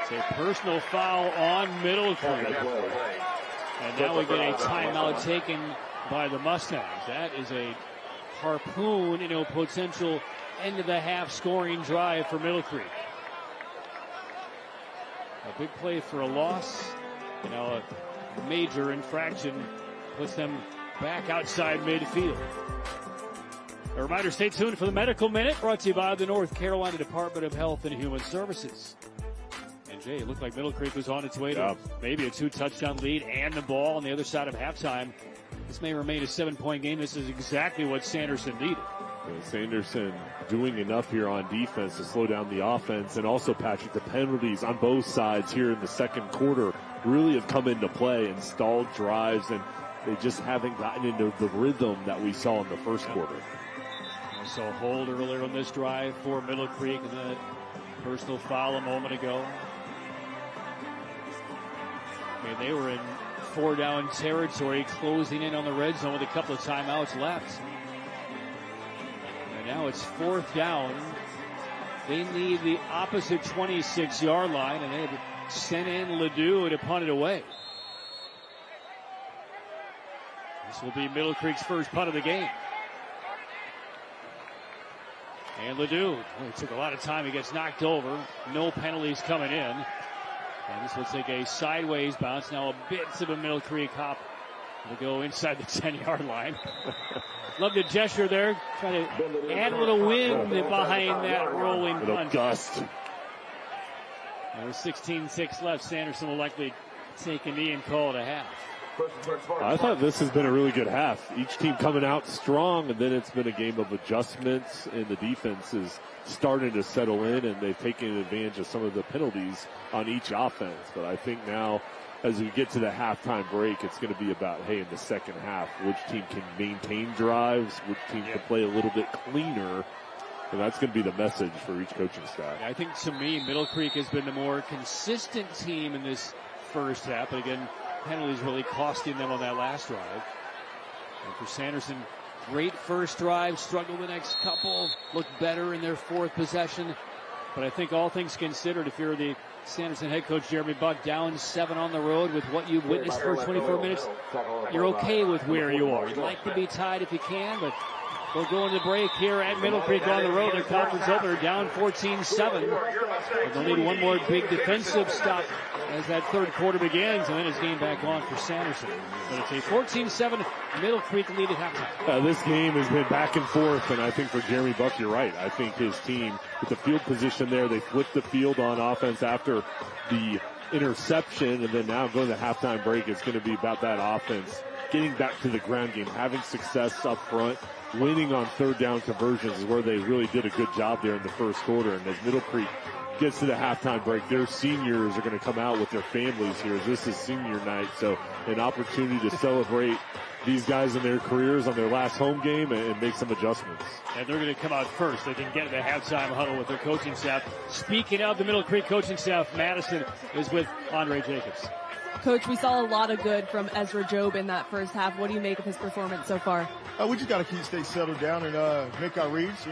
It's a personal foul on Middle Creek. And now we get a timeout taken by the Mustangs. That is a harpoon into a potential end of the half scoring drive for Middle Creek. A big play for a loss. A major infraction puts them back outside midfield. A reminder, stay tuned for the Medical Minute, brought to you by the North Carolina Department of Health and Human Services. And Jay, it looked like Middle Creek was on its way to maybe a 2-touchdown lead and the ball on the other side of halftime. This may remain a 7-point game. This is exactly what Sanderson needed. Sanderson doing enough here on defense to slow down the offense. And also, Patrick, the penalties on both sides here in the second quarter really have come into play and stalled drives, and they just haven't gotten into the rhythm that we saw in the first quarter. I saw a hold earlier on this drive for Middle Creek, and then a personal foul a moment ago. And they were in 4-down territory, closing in on the red zone with a couple of timeouts left. And now it's 4th down. They need the opposite 26-yard line, and they have sent in Ledoux to punt it away. This will be Middle Creek's first punt of the game. And Ledoux, it took a lot of time. He gets knocked over. No penalties coming in. And this will take a sideways bounce. Now a bit of a Middle Creek hop to go inside the 10-yard line. Love the gesture there. Trying to add a little wind behind that rolling punt. Gust. There's 16-6 left. Sanderson will likely take a knee and call it a half. I thought this has been a really good half. Each team coming out strong, and then it's been a game of adjustments, and the defense is starting to settle in, and they've taken advantage of some of the penalties on each offense. But I think now, as we get to the halftime break, it's going to be about, hey, in the second half, which team can maintain drives, which team can play a little bit cleaner. And that's going to be the message for each coaching staff. I think, to me, Middle Creek has been the more consistent team in this first half. But again, penalties really costing them on that last drive. And for Sanderson, great first drive, struggled the next couple, looked better in their 4th possession. But I think all things considered, if you're the Sanderson head coach Jeremy Buck, down 7 on the road with what you've witnessed for 24 minutes, you're okay with where you are. You'd like to be tied if you can, but we'll go into break here at Middle Creek on the road. Their conference opener down 14-7. They'll need one more big defensive stop as that third quarter begins, and then it's game back on for Sanderson. But it's a 14-7 Middle Creek lead at halftime. This game has been back and forth, and I think for Jeremy Buck, you're right. I think his team, with the field position there, they flipped the field on offense after the interception, and then now going to the halftime break, it's going to be about that offense getting back to the ground game, having success up front. Winning on 3rd down conversions is where they really did a good job there in the first quarter. And as Middle Creek gets to the halftime break, their seniors are going to come out with their families here. This is senior night, so an opportunity to celebrate these guys in their careers on their last home game and make some adjustments. And they're going to come out first. They can get to the halftime huddle with their coaching staff. Speaking of the Middle Creek coaching staff, Madison is with Andre Jacobs. Coach, we saw a lot of good from Ezra Job in that first half. What do you make of his performance so far? We just got to stay settled down and make our reads.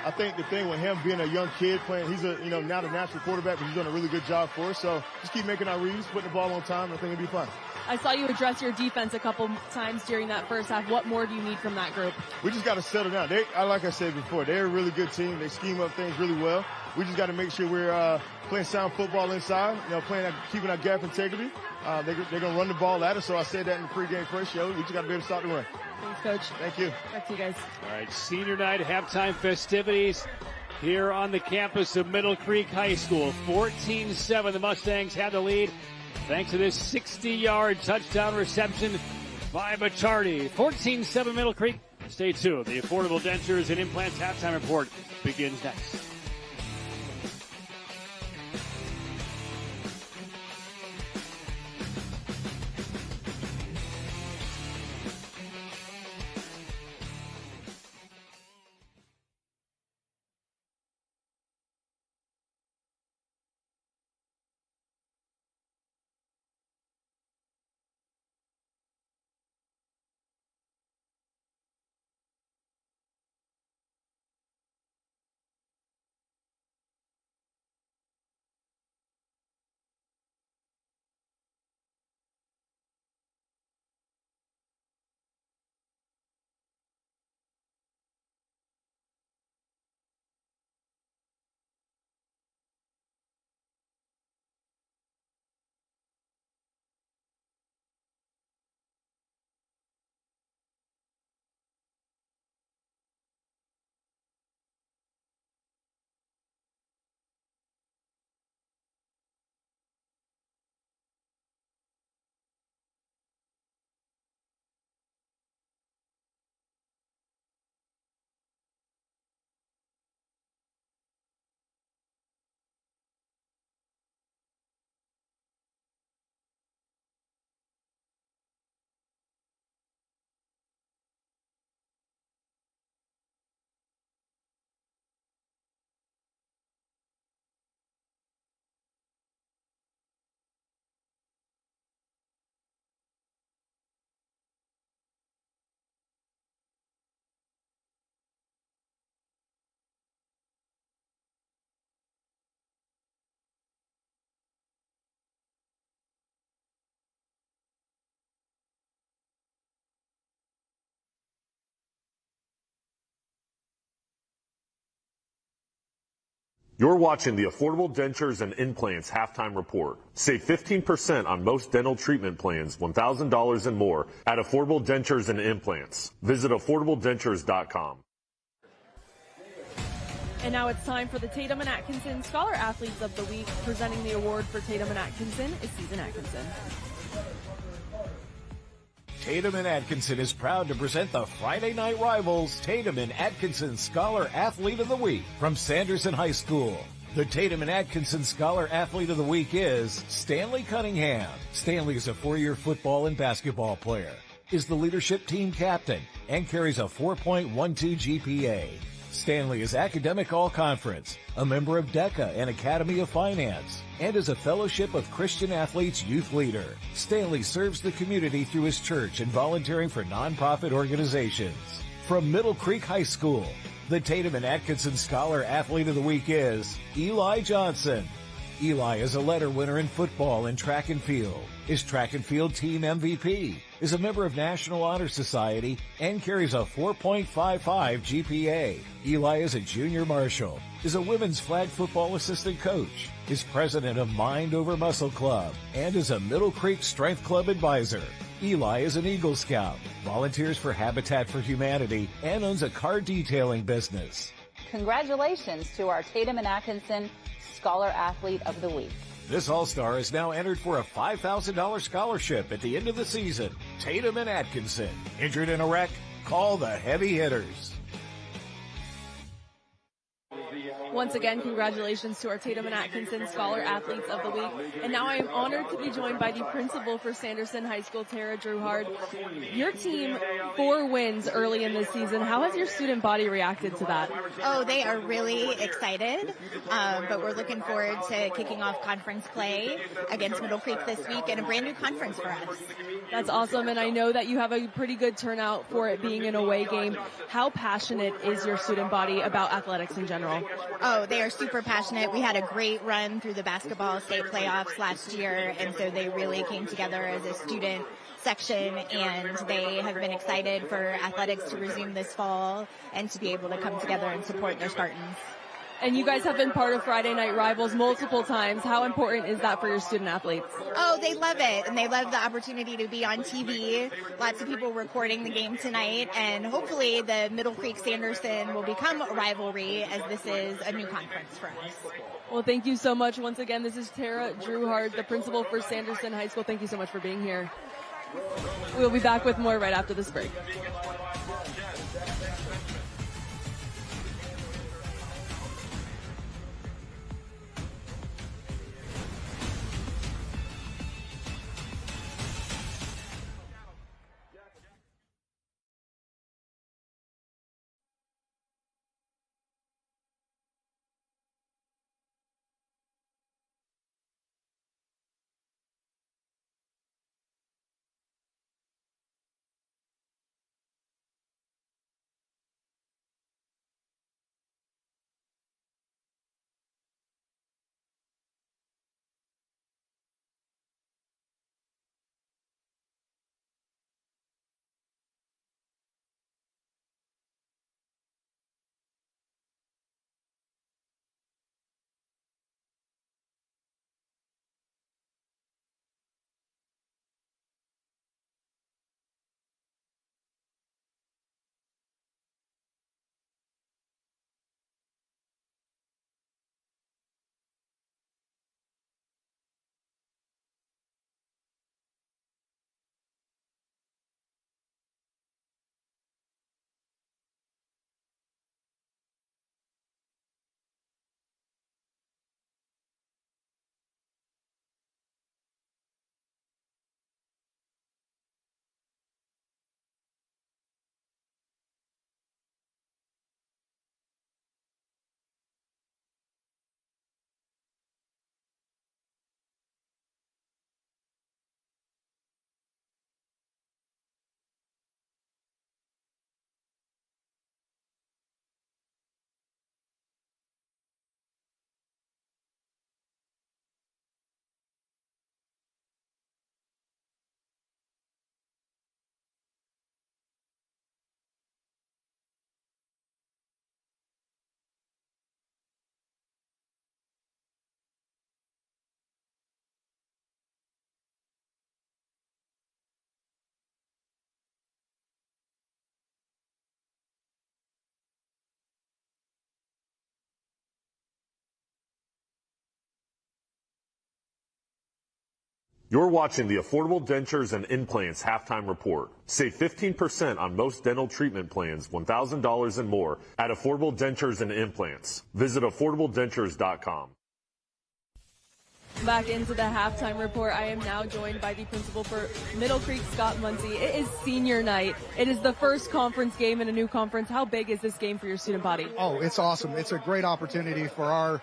I think the thing with him being a young kid playing, he's not a natural quarterback, but he's done a really good job for us. So just keep making our reads, putting the ball on time, and I think it'll be fun. I saw you address your defense a couple times during that first half. What more do you need from that group? We just got to settle down. Like I said before, they're a really good team. They scheme up things really well. We just got to make sure we're playing sound football inside, keeping our gap integrity. They're going to run the ball at us, so I said that in the pregame first show. We just got to be able to stop the run. Thanks, Coach. Thank you. Back to you guys. All right, senior night halftime festivities here on the campus of Middle Creek High School. 14-7, the Mustangs had the lead thanks to this 60-yard touchdown reception by Bachardi. 14-7 Middle Creek. Stay tuned. The Affordable Dentures and Implants halftime report begins next. You're watching the Affordable Dentures and Implants Halftime Report. Save 15% on most dental treatment plans, $1,000 and more at Affordable Dentures and Implants. Visit affordabledentures.com. And now it's time for the Tatum and Atkinson Scholar Athletes of the Week. Presenting the award for Tatum and Atkinson is Susan Atkinson. Tatum and Atkinson is proud to present the Friday Night Rivals Tatum and Atkinson Scholar Athlete of the Week from Sanderson High School. The Tatum and Atkinson Scholar Athlete of the Week is Stanley Cunningham. Stanley is a 4-year football and basketball player, is the leadership team captain, and carries a 4.12 GPA. Stanley is Academic All-Conference, a member of DECA and Academy of Finance, and is a Fellowship of Christian Athletes Youth Leader. Stanley serves the community through his church and volunteering for nonprofit organizations. From Middle Creek High School, the Tatum and Atkinson Scholar Athlete of the Week is Eli Johnson. Eli is a letter winner in football and track and field, is track and field team MVP, is a member of National Honor Society, and carries a 4.55 GPA. Eli is a junior marshal, is a women's flag football assistant coach, is president of Mind Over Muscle Club, and is a Middle Creek Strength Club advisor. Eli is an Eagle Scout, volunteers for Habitat for Humanity, and owns a car detailing business. Congratulations to our Tatum and Atkinson Scholar Athlete of the Week. This All-Star is now entered for a $5,000 scholarship at the end of the season. Tatum and Atkinson. Injured in a wreck? Call the heavy hitters. Once again, congratulations to our Tatum and Atkinson Scholar Athletes of the Week. And now I am honored to be joined by the principal for Sanderson High School, Tara Druhard. Your team, 4 wins early in this season. How has your student body reacted to that? Oh, they are really excited, but we're looking forward to kicking off conference play against Middle Creek this week and a brand new conference for us. That's awesome, and I know that you have a pretty good turnout for it being an away game. How passionate is your student body about athletics in general? Oh, they are super passionate. We had a great run through the basketball state playoffs last year, and so they really came together as a student section, and they have been excited for athletics to resume this fall and to be able to come together and support their Spartans. And you guys have been part of Friday Night Rivals multiple times. How important is that for your student athletes? Oh, they love it, and they love the opportunity to be on TV. Lots of people recording the game tonight, and hopefully the Middle Creek Sanderson will become a rivalry as this is a new conference for us. Well, thank you so much. Once again, this is Tara Druhard, the principal for Sanderson High School. Thank you so much for being here. We'll be back with more right after this break. You're watching the Affordable Dentures and Implants Halftime Report. Save 15% on most dental treatment plans, $1,000 and more, at Affordable Dentures and Implants. Visit affordabledentures.com. Back into the halftime report. I am now joined by the principal for Middle Creek, Scott Muncie. It is senior night. It is the first conference game in a new conference. How big is this game for your student body? Oh, it's awesome. It's a great opportunity for our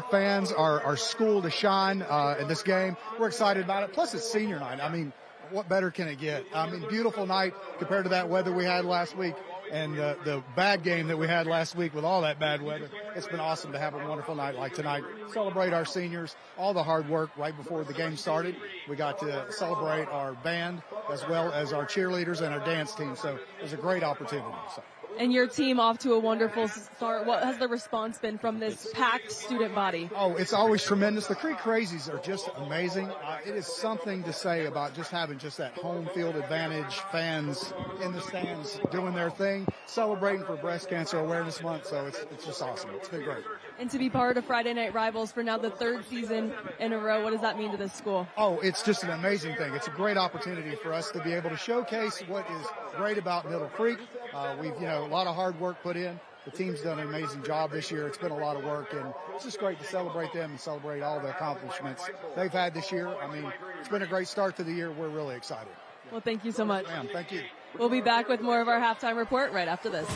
fans, our school to shine in this game. We're excited about it. Plus, it's senior night. I mean, what better can it get? I mean, beautiful night compared to that weather we had last week. And the bad game that we had last week with all that bad weather. It's been awesome to have a wonderful night like tonight. Celebrate our seniors, all the hard work right before the game started. We got to celebrate our band as well as our cheerleaders and our dance team. So it was a great opportunity. So. And your team off to a wonderful start. What has the response been from this packed student body? Oh, it's always tremendous. The Creek Crazies are just amazing. It is something to say about just having just that home field advantage, fans in the stands doing their thing, celebrating for Breast Cancer Awareness Month. So it's just awesome. It's been great. And to be part of Friday Night Rivals for now the third season in a row, what does that mean to this school? Oh, it's just an amazing thing. It's a great opportunity for us to be able to showcase what is great about Middle Creek. We've, a lot of hard work put in. The team's done an amazing job this year. It's been a lot of work, and it's just great to celebrate them and celebrate all the accomplishments they've had this year. I mean, it's been a great start to the year. We're really excited. Well, thank you so much. Ma'am, thank you. We'll be back with more of our halftime report right after this.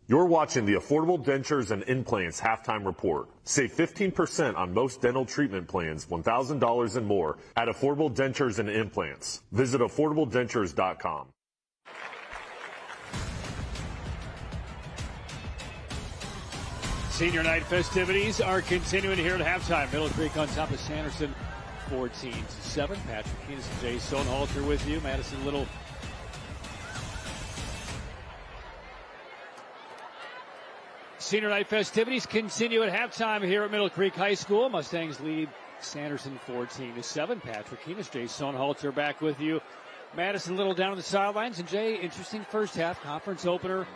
You're watching the Affordable Dentures and Implants Halftime Report. Save 15% on most dental treatment plans, $1,000 and more, at Affordable Dentures and Implants. Visit affordabledentures.com. Senior night festivities are continuing here at halftime. Middle Creek on top of Sanderson, 14-7. Patrick Keenis and Jay Stonehalter with you. Madison Little Senior night festivities continue at halftime here at Middle Creek High School. Mustangs lead Sanderson 14-7. Patrick Keenis, Jay Stonehalter back with you. Madison Little down on the sidelines. And Jay, interesting first half conference opener.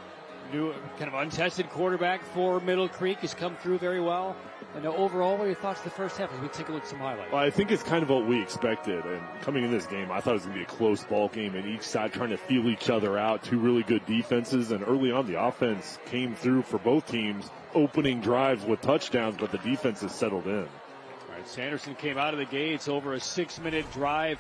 New kind of untested quarterback for Middle Creek has come through very well. And overall, what are your thoughts of the first half as we take a look at some highlights? Well, I think it's kind of what we expected. And coming in this game, I thought it was going to be a close ball game, and each side trying to feel each other out. Two really good defenses, and early on the offense came through for both teams, opening drives with touchdowns, but the defense has settled in. All right, Sanderson came out of the gates over a 6-minute drive,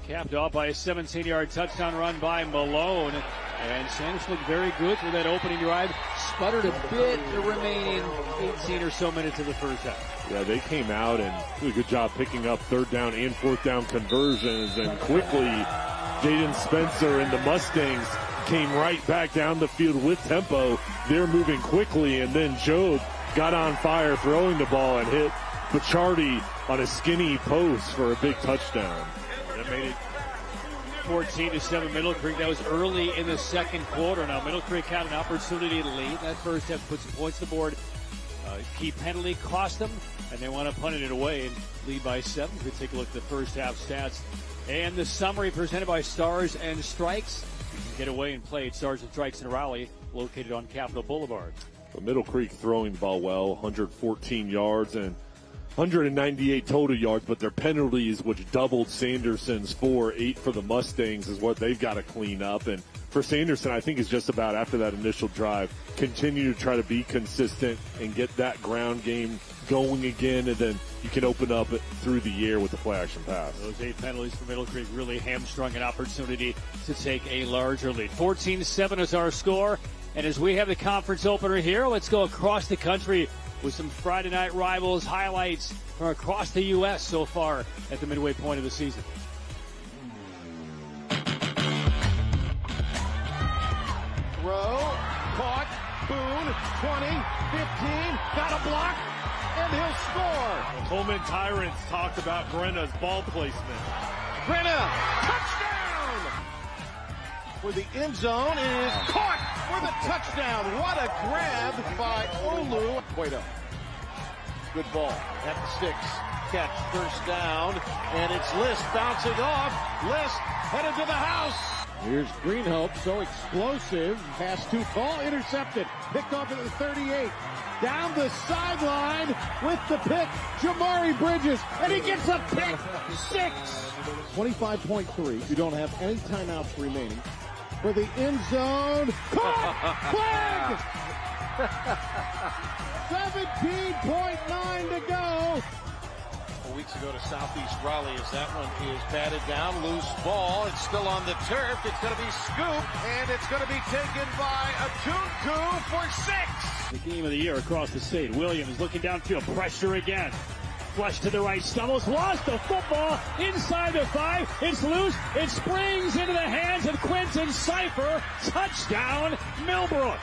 capped off by a 17-yard touchdown run by Malone. And Sanderson looked very good for that opening drive. Sputtered a bit the remaining 18 or so minutes of the first half. Yeah, they came out and did a good job picking up third down and fourth down conversions. And quickly, Jaden Spencer and the Mustangs came right back down the field with tempo. They're moving quickly, and then Job got on fire throwing the ball and hit Pachardi on a skinny post for a big touchdown. That made it 14-7 Middle Creek. That was early in the second quarter. Now Middle Creek had an opportunity to lead. That first half put some points to the board Key penalty cost them, and they want to punt it away and lead by 7. We take a look at the first half stats and the summary presented by Stars and Strikes. You can get away and play at Stars and Strikes in Raleigh, located on Capitol Boulevard. Well, Middle Creek throwing the ball well, 114 yards and 198 total yards, but their penalties, which doubled Sanderson's 8 for the Mustangs, is what they've got to clean up. And for Sanderson, I think it's just about after that initial drive, continue to try to be consistent and get that ground game going again, and then you can open up through the air with the play action pass. Those 8 penalties for Middle Creek really hamstrung an opportunity to take a larger lead. 14-7 is our score. And as we have the conference opener here, let's go across the country with some Friday Night Rivals highlights from across the U.S. so far at the midway point of the season. Rowe, caught, Boone, 20, 15, got a block, and he'll score. The Coleman Tyrants talked about Brenna's ball placement. Brenna, touchdown! For the end zone is caught for the touchdown. What a grab by Olu. Cueto. Good ball at the sticks. Catch, first down, and it's List bouncing off. List headed to the house. Here's Greenhope, so explosive. Pass too far, intercepted. Picked off at the 38. Down the sideline with the pick, Jamari Bridges, and he gets a pick 6. 25.3. You don't have any timeouts remaining. For the end zone, caught! Flag! 17.9 to go. Weeks ago to Southeast Raleigh as that one is batted down. Loose ball. It's still on the turf. It's going to be scooped, and it's going to be taken by Atunku for 6. The game of the year across the state. Williams looking downfield. Pressure again. Flush to the right. Stumbles. Lost the football inside the 5. It's loose. It springs into the hands of Quentin Cipher. Touchdown, Millbrook.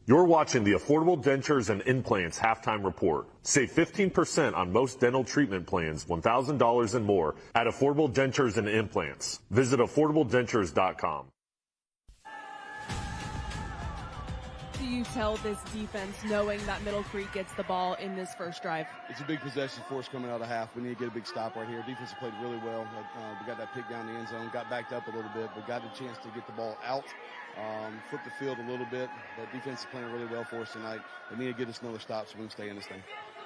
You're watching the Affordable Dentures and Implants Halftime Report. Save 15% on most dental treatment plans, $1,000 and more, at Affordable Dentures and Implants. Visit affordabledentures.com. Do you tell this defense knowing that Middle Creek gets the ball in this first drive? It's a big possession for us coming out of half. We need to get a big stop right here. Defense played really well. We got that pick down the end zone, got backed up a little bit, but got a chance to get the ball out. Flip the field a little bit, but defense is playing really well for us tonight. They need to get us another stop so we can stay in this thing.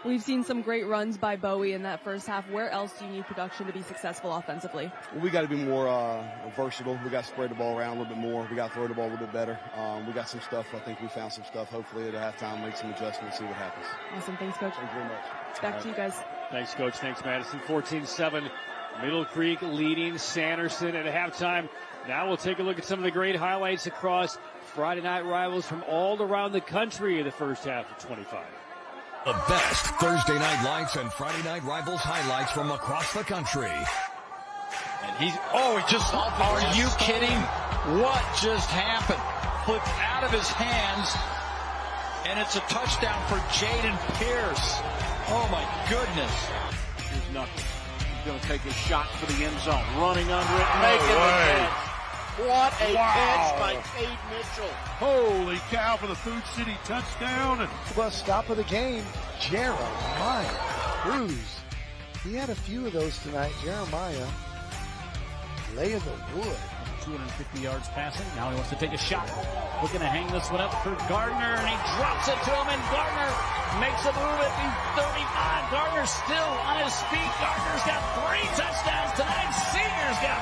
We've seen some great runs by Bowie in that first half. Where else do you need production to be successful offensively? Well, we got to be more versatile. We got to spread the ball around a little bit more. We got to throw the ball a little bit better. We got some stuff. I think we found some stuff. Hopefully at halftime, make some adjustments, see what happens. Awesome. Thanks, Coach. Thank you very much. Back to you guys. Thanks, Coach. Thanks, Madison. 14-7. Middle Creek leading Sanderson at halftime. Now we'll take a look at some of the great highlights across Friday night rivals from all around the country in the first half of 25. The best Thursday night lights and Friday night rivals highlights from across the country. And he just, are you kidding? What just happened? Flipped out of his hands, and it's a touchdown for Jaden Pierce. Oh my goodness. Here's Knuckles. He's going to take a shot for the end zone. Running under it, making the catch. What a catch by Cade Mitchell. Holy cow for the Food City touchdown. Well, stop of the game, Jeremiah Cruz. He had a few of those tonight. Jeremiah laying the wood. 250 yards passing. Now he wants to take a shot. Looking to hang this one up for Gardner, and he drops it to him, and Gardner makes a move at the 35. Gardner still on his feet. Gardner's got 3 touchdowns tonight. Senior's got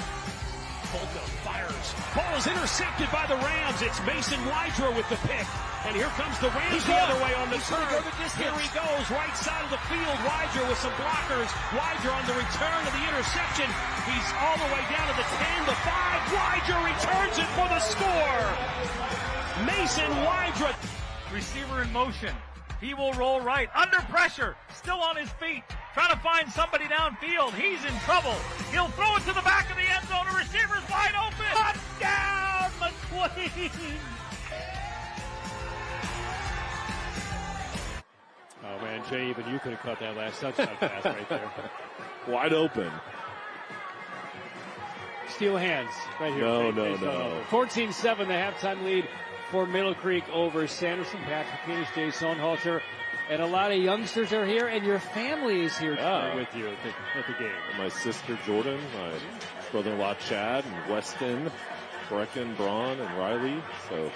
5. Polka fires. Ball is intercepted by the Rams. It's Mason Wydra with the pick. And here comes the Rams the other way on the turn. Here he goes, right side of the field. Wydra with some blockers. Wydra on the return of the interception. He's all the way down to the 10, the 5. Wydra returns it for the score. Mason Wydra. Receiver in motion. He will roll right. Under pressure. Still on his feet. Trying to find somebody downfield. He's in trouble. He'll throw it to the back of the end zone. The receiver's wide open. Touchdown, McQueen. Oh, man, Jay, even you could have caught that last touchdown pass right there. Wide open. Steel hands right here. No. 14-7, the halftime lead for Middle Creek over Sanderson. Patrick Peters, Jay Sohnhalter, and a lot of youngsters are here, and your family is here with you at the game. My sister Jordan, my brother-in-law Chad, and Weston, Brecken, Braun, and Riley. So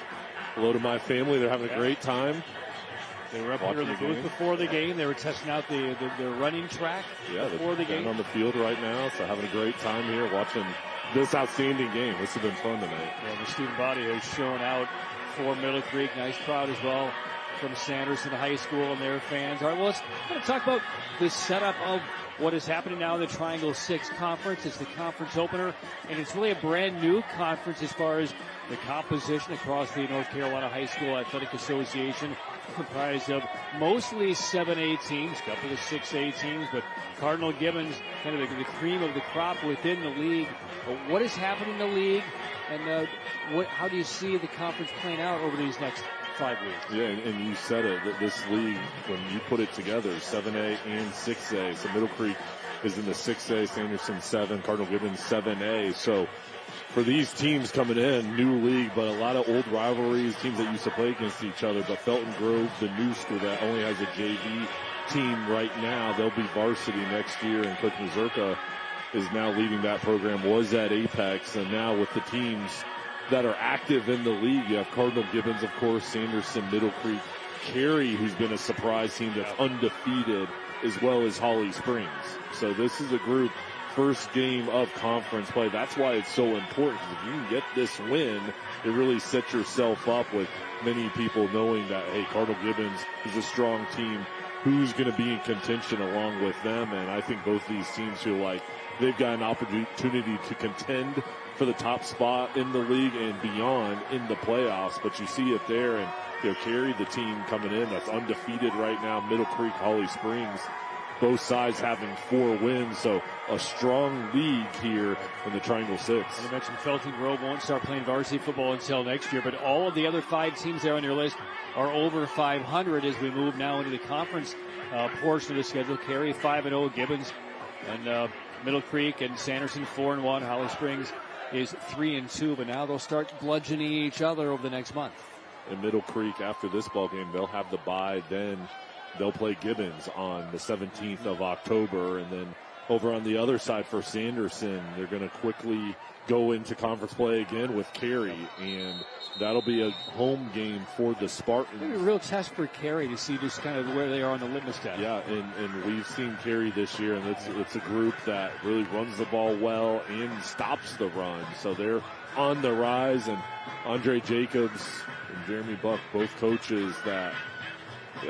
hello to my family. They're having a great time. They were up here in the booth before the game. They were testing out the running track before the game. On the field right now, so having a great time here watching this outstanding game. This has been fun tonight. Yeah, the student body has shown out for Middle Creek. Nice crowd as well from Sanderson High School and their fans. All right, well, let's kind of talk about the setup of what is happening now in the Triangle 6 Conference. It's the conference opener, and it's really a brand new conference as far as the composition across the North Carolina High School Athletic Association, comprised of mostly 7A teams, a couple of 6A teams, but Cardinal Gibbons, kind of the cream of the crop within the league. What is happening in the league, and how do you see the conference playing out over these next 5 weeks? Yeah, and you said it, that this league, when you put it together, 7A and 6A, so Middle Creek is in the 6A, Sanderson 7, Cardinal Gibbons 7A, so for these teams coming in, new league, but a lot of old rivalries, teams that used to play against each other. But Felton Grove, the new school that only has a JV team right now, they'll be varsity next year. And Coach Mazurka is now leading that program, was at Apex. And now with the teams that are active in the league, you have Cardinal Gibbons, of course, Sanderson, Middle Creek, Cary, who's been a surprise team that's undefeated, as well as Holly Springs. So this is a group. First game of conference play. That's why it's so important. If you can get this win, it really sets yourself up with many people knowing that, hey, Cardinal Gibbons is a strong team. Who's going to be in contention along with them? And I think both these teams feel like they've got an opportunity to contend for the top spot in the league and beyond in the playoffs. But you see it there, and Cary, the team coming in that's undefeated right now, Middle Creek, Holly Springs, both sides having 4 wins, so a strong league here in the Triangle 6. And I mentioned Felton Grove won't start playing varsity football until next year, but all of the other 5 teams there on your list are over 500 as we move now into the conference portion of the schedule. Cary 5-0, Gibbons and Middle Creek and Sanderson 4-1. Holly Springs is 3-2, but now they'll start bludgeoning each other over the next month. In Middle Creek, after this ball game, they'll have the bye. Then they'll play Gibbons on the 17th of October, and then over on the other side for Sanderson, they're going to quickly go into conference play again with Cary, and that'll be a home game for the Spartans. It's a real test for Cary to see just kind of where they are on the litmus test. Yeah, and we've seen Cary this year, and it's a group that really runs the ball well and stops the run. So they're on the rise, and Andre Jacobs and Jeremy Buck, both coaches that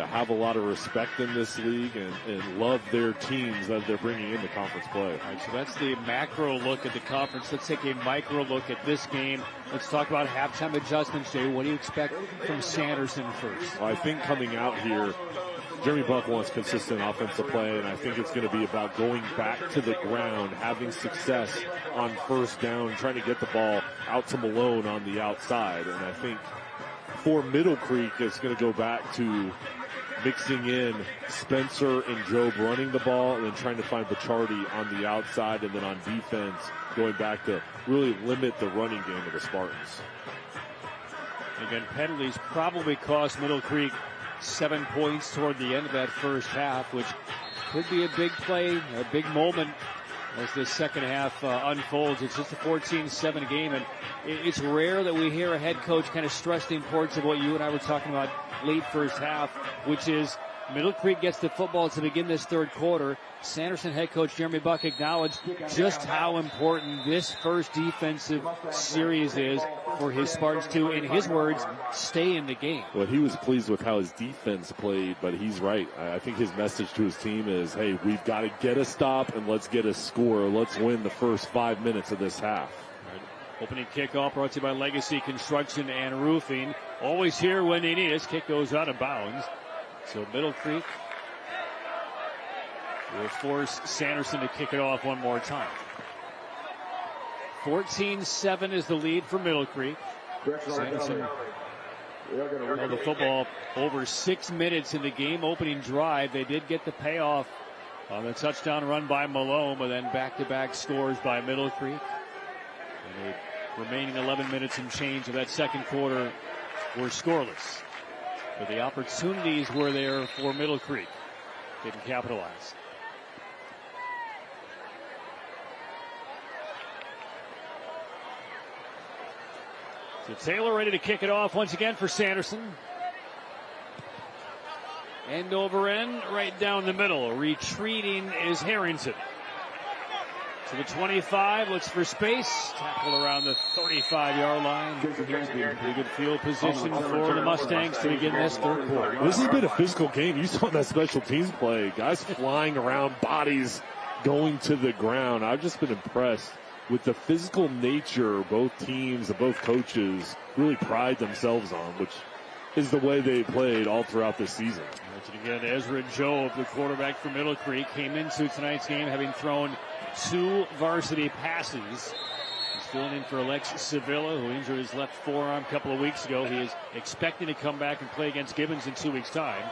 have a lot of respect in this league and love their teams that they're bringing into conference play. All right, so that's the macro look at the conference. Let's take a micro look at this game. Let's talk about halftime adjustments, Jay. What do you expect from Sanderson first? Well, I think coming out here, Jeremy Buck wants consistent offensive play, and I think it's going to be about going back to the ground, having success on first down, trying to get the ball out to Malone on the outside. And I think for Middle Creek, it's going to go back to mixing in Spencer and Job running the ball, and then trying to find Bachardi on the outside, and then on defense going back to really limit the running game of the Spartans. Again, penalties probably cost Middle Creek 7 points toward the end of that first half, which could be a big play, a big moment as the second half unfolds. It's just a 14-7 game, and it's rare that we hear a head coach kind of stress the importance of what you and I were talking about late first half, which is Middle Creek gets the football to begin this third quarter. Sanderson head coach Jeremy Buck acknowledged just how important this first defensive series is for his Spartans to, in his words, stay in the game. Well, he was pleased with how his defense played, but he's right. I think his message to his team is, hey, we've got to get a stop and let's get a score. Let's win the first 5 minutes of this half. Right. Opening kickoff brought to you by Legacy Construction and Roofing. Always here when they need us. Kick goes out of bounds. So Middle Creek will force Sanderson to kick it off one more time. 14-7 is the lead for Middle Creek. Sanderson held the football over 6 minutes in the game opening drive. They did get the payoff on the touchdown run by Malone, but then back-to-back scores by Middle Creek. And the remaining 11 minutes and change of that second quarter were scoreless. But the opportunities were there for Middle Creek. Didn't capitalize. So Taylor ready to kick it off once again for Sanderson. End over end, right down the middle. Retreating is Harrington. To the 25, looks for space. Tackled around the 35-yard line. Pretty good field position for the Mustangs to begin this third quarter. This has been a physical game. You saw that special teams play. Guys flying around, bodies going to the ground. I've just been impressed with the physical nature both teams and both coaches really pride themselves on, which is the way they played all throughout this season. Again, Ezra Jobe, the quarterback for Middle Creek, came into tonight's game having thrown 2 varsity passes. He's filling in for Alex Sevilla, who injured his left forearm a couple of weeks ago. He is expecting to come back and play against Gibbons in 2 weeks' time.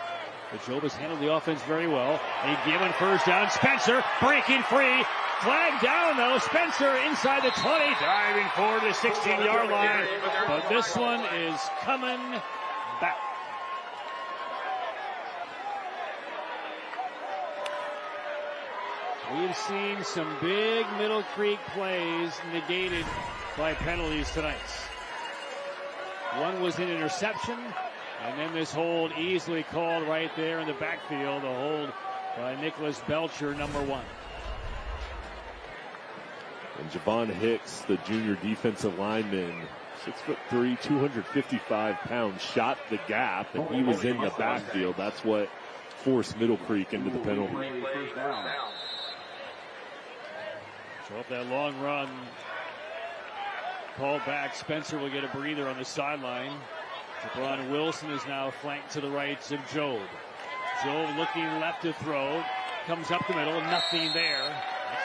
But Jobe has handled the offense very well. A given first down. Spencer breaking free. Flag down, though. Spencer inside the 20, diving forward to the 16-yard line. But this one is coming back. We've seen some big Middle Creek plays negated by penalties tonight. One was an interception, and then this hold easily called right there in the backfield, a hold by Nicholas Belcher, number 1. And Javon Hicks, the junior defensive lineman, 6'3", 255 pounds, shot the gap, and he was in the backfield. That's what forced Middle Creek into the penalty. So if that long run called back, Spencer will get a breather on the sideline. LeBron Wilson is now flanked to the right of Jobe. Jobe looking left to throw. Comes up the middle, nothing there.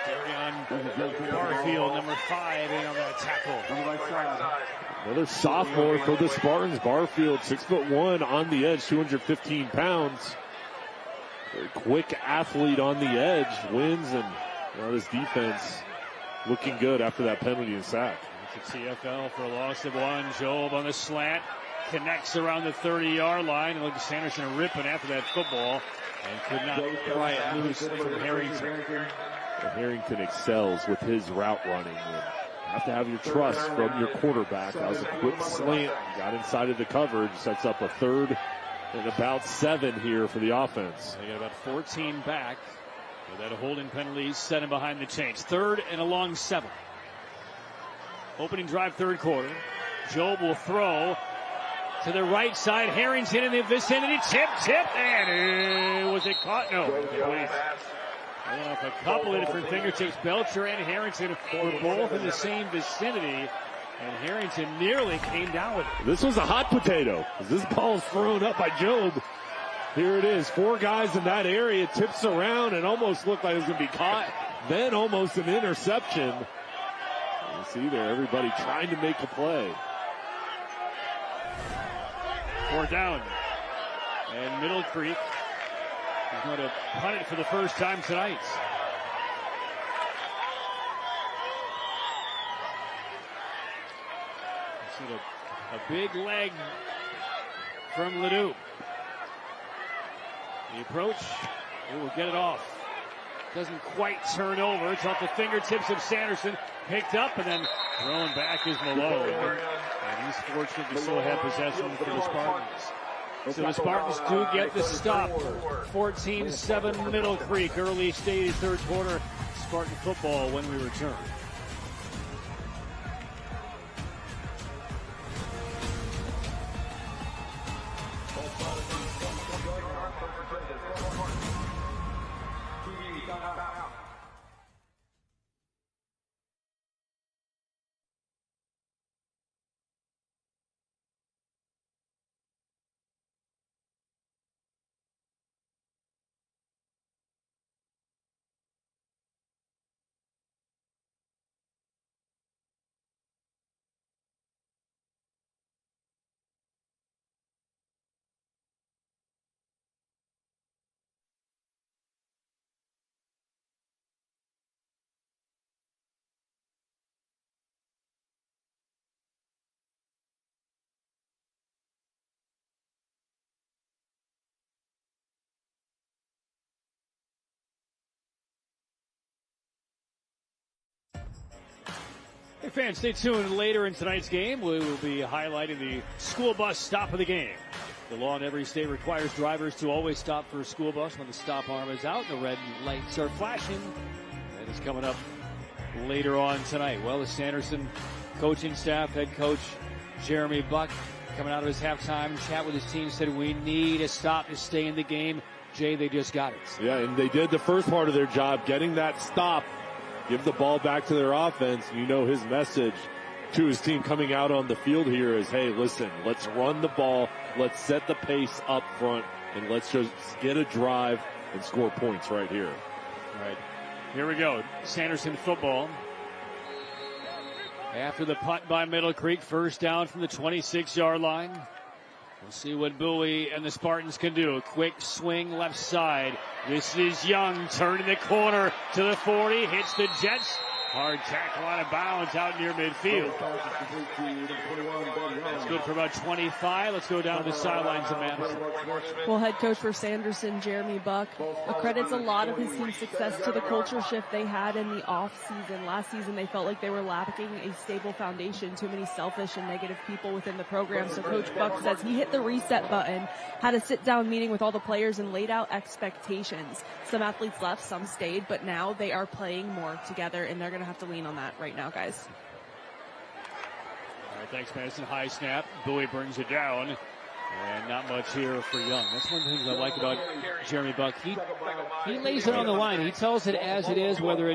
That's Darion Barfield, number 5, in on that tackle. Another sophomore for the Spartans. Barfield, 6'1", on the edge, 215 pounds. Very quick athlete on the edge, wins, and this defense looking good after that penalty and sack. It's a TFL for a loss of 1. Jobe on the slant, connects around the 30-yard line. And look at Sanderson ripping after that football and could not pry it loose from Harrington. Harrington excels with his route running. And you have to have your trust from your quarterback. That was a quick slant, got inside of the coverage, sets up a 3rd and about 7 here for the offense. They got about 14 back. With that holding penalty set him behind the chains. 3rd and a long 7. Opening drive, 3rd quarter. Job will throw to the right side. Harrington in the vicinity. Tip, and was it caught? No. I don't know if a couple of different fingertips. Belcher and Harrington were both in the same vicinity. And Harrington nearly came down with it. This was a hot potato. This ball is thrown up by Job. Here it is. 4 guys in that area. Tips around and almost looked like it was going to be caught. Then almost an interception. You see there, everybody trying to make a play. 4th down. And Middle Creek is going to punt it for the first time tonight. See a big leg from Ledoux. The approach, it will get it off. Doesn't quite turn over. It's off the fingertips of Sanderson. Picked up and then thrown back is Malone. And he's fortunate to still have possession for the Spartans. So the Spartans do get the stop. 14-7 Middle Creek. Early stage 3rd quarter. Spartan football when we return. Hey fans, stay tuned. Later in tonight's game, we will be highlighting the school bus stop of the game. The law in every state requires drivers to always stop for a school bus when the stop arm is out. The red lights are flashing. That is coming up later on tonight. Well, the Sanderson coaching staff, head coach Jeremy Buck, coming out of his halftime chat with his team, said we need a stop to stay in the game. Jay, they just got it. Yeah, and they did the first part of their job, getting that stop. Give the ball back to their offense. You know his message to his team coming out on the field here is, hey, listen, let's run the ball. Let's set the pace up front, and let's just get a drive and score points right here. All right, here we go. Sanderson football. After the punt by Middle Creek, 1st down from the 26-yard line. We'll see what Bowie and the Spartans can do. A quick swing left side. This is Young turning the corner to the 40. Hits the Jets. Hard tackle out of bounds out near midfield. That's good for about 25. Let's go down to the sidelines of Madison. Well, head coach for Sanderson, Jeremy Buck, accredits a lot of his team's success to the culture shift they had in the off season. Last season, they felt like they were lacking a stable foundation, too many selfish and negative people within the program. So Coach Buck says he hit the reset button, had a sit-down meeting with all the players and laid out expectations. Some athletes left, some stayed, but now they are playing more together, and they're going to have to lean on that right now, guys. All right, thanks, Madison. High snap. Bowie brings it down. And not much here for Young. That's one of the things I like about Jeremy Buck. He lays it on the line. He tells it as it is, whether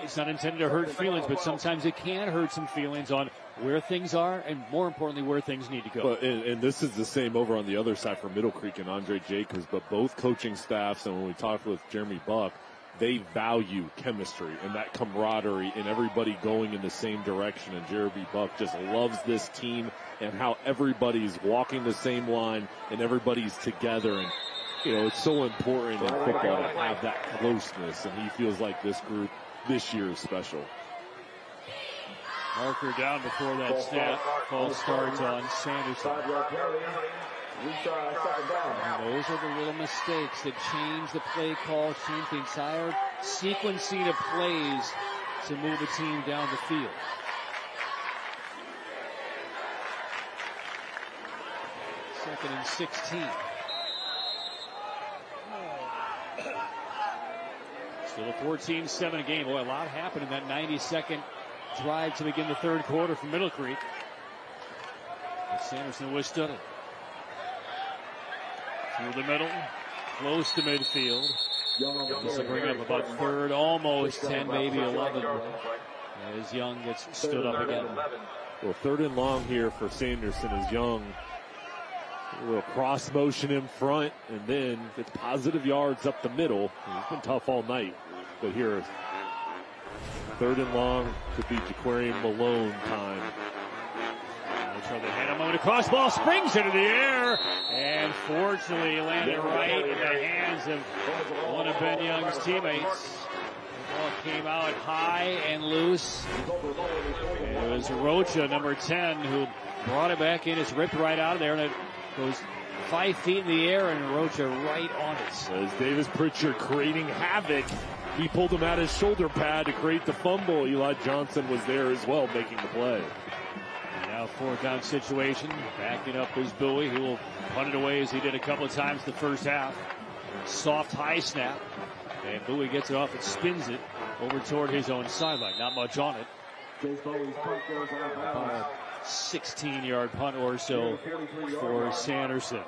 it's not intended to hurt feelings, but sometimes it can hurt some feelings on where things are and, more importantly, where things need to go. But, and this is the same over on the other side for Middle Creek and Andre Jacobs, but both coaching staffs, and when we talked with Jeremy Buck, they value chemistry and that camaraderie and everybody going in the same direction. And Jeremy Buck just loves this team and how everybody's walking the same line and everybody's together. And, you know, it's so important in football to have that closeness. And he feels like this group this year is special. Marker down before that snap. False start on Sanderson. And those are the little mistakes that change the play call, change the entire sequencing of plays to move the team down the field. Second and 16. Still a 14-7 game. Boy, a lot happened in that 90-second drive to begin the third quarter from Middle Creek. But Sanderson withstood it. Through the middle, close to midfield. This will bring up about third, almost 10, maybe 11. As Young gets stood up again. Well, third and long here for Sanderson as Young. A little cross motion in front, and then gets positive yards up the middle. It's been tough all night, but here, third and long could be Jaquarian Malone time. Try to hand him over to cross ball, springs into the air, and fortunately landed right in the hands of one of Ben Young's teammates. The ball came out high and loose. It was Rocha, number 10, who brought it back in. It's ripped right out of there, and it goes 5 feet in the air, and Rocha right on it. As Davis Pritchard creating havoc, he pulled him out his shoulder pad to create the fumble. Eli Johnson was there as well, making the play. Now fourth down situation. Backing up is Bowie, who will punt it away as he did a couple of times the first half. Soft high snap. And Bowie gets it off and spins it over toward his own sideline. Not much on it. About a 16-yard punt or so for Sanderson.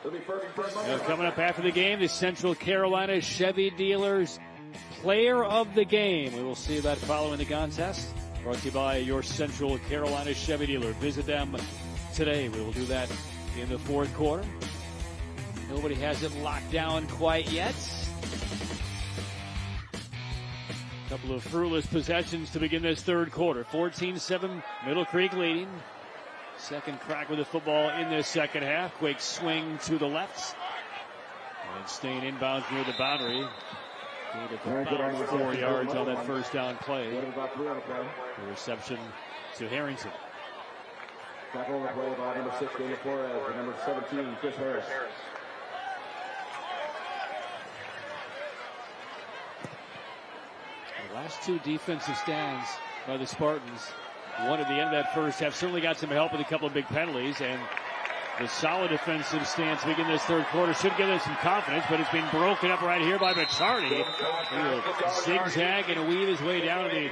Now coming up after the game, the Central Carolina Chevy Dealers Player of the Game. We will see that following the contest. Brought to you by your Central Carolina Chevy dealer. Visit them today. We will do that in the fourth quarter. Nobody has it locked down quite yet. A couple of fruitless possessions to begin this third quarter. 14-7, Middle Creek leading. Second crack with the football in this second half. Quick swing to the left. And staying inbounds near the boundary. About 4 yards on that first down play. The reception to Harrington. Tackle on the play by number 6, Daniel Flores, and number 17, Chris Harris. The last two defensive stands by the Spartans, one at the end of that first half, certainly got some help with a couple of big penalties, and the solid defensive stance to begin this third quarter should give them some confidence, but it's been broken up right here by Bacciardi. He will zigzag and weave his way down to the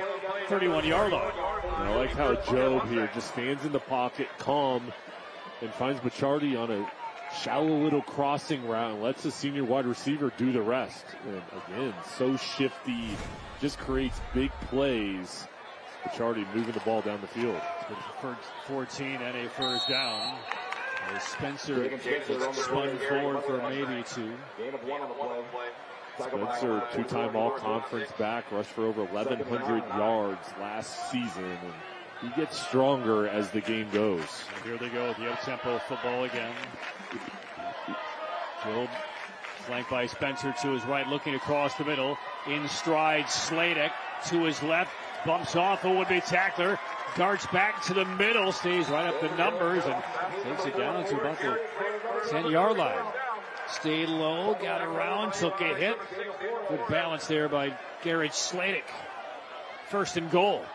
31-yard line. I like how Job here just stands in the pocket, calm, and finds Bacciardi on a shallow little crossing route and lets the senior wide receiver do the rest. And again, so shifty, just creates big plays. Bacciardi moving the ball down the field. First 14 and a first down. As Spencer gets spun forward for maybe two. Spencer, two-time all-conference back, rushed for over 1,100 yards last season. And he gets stronger as the game goes. And here they go with the up-tempo football again. Job flanked by Spencer to his right, looking across the middle. In stride, Sladek to his left. Bumps off a would-be tackler. Darts back to the middle, stays right up the numbers, and takes it down to about the 10-yard line. Stayed low, got around, took a hit. Good balance there by Garrett Sladek. First and goal.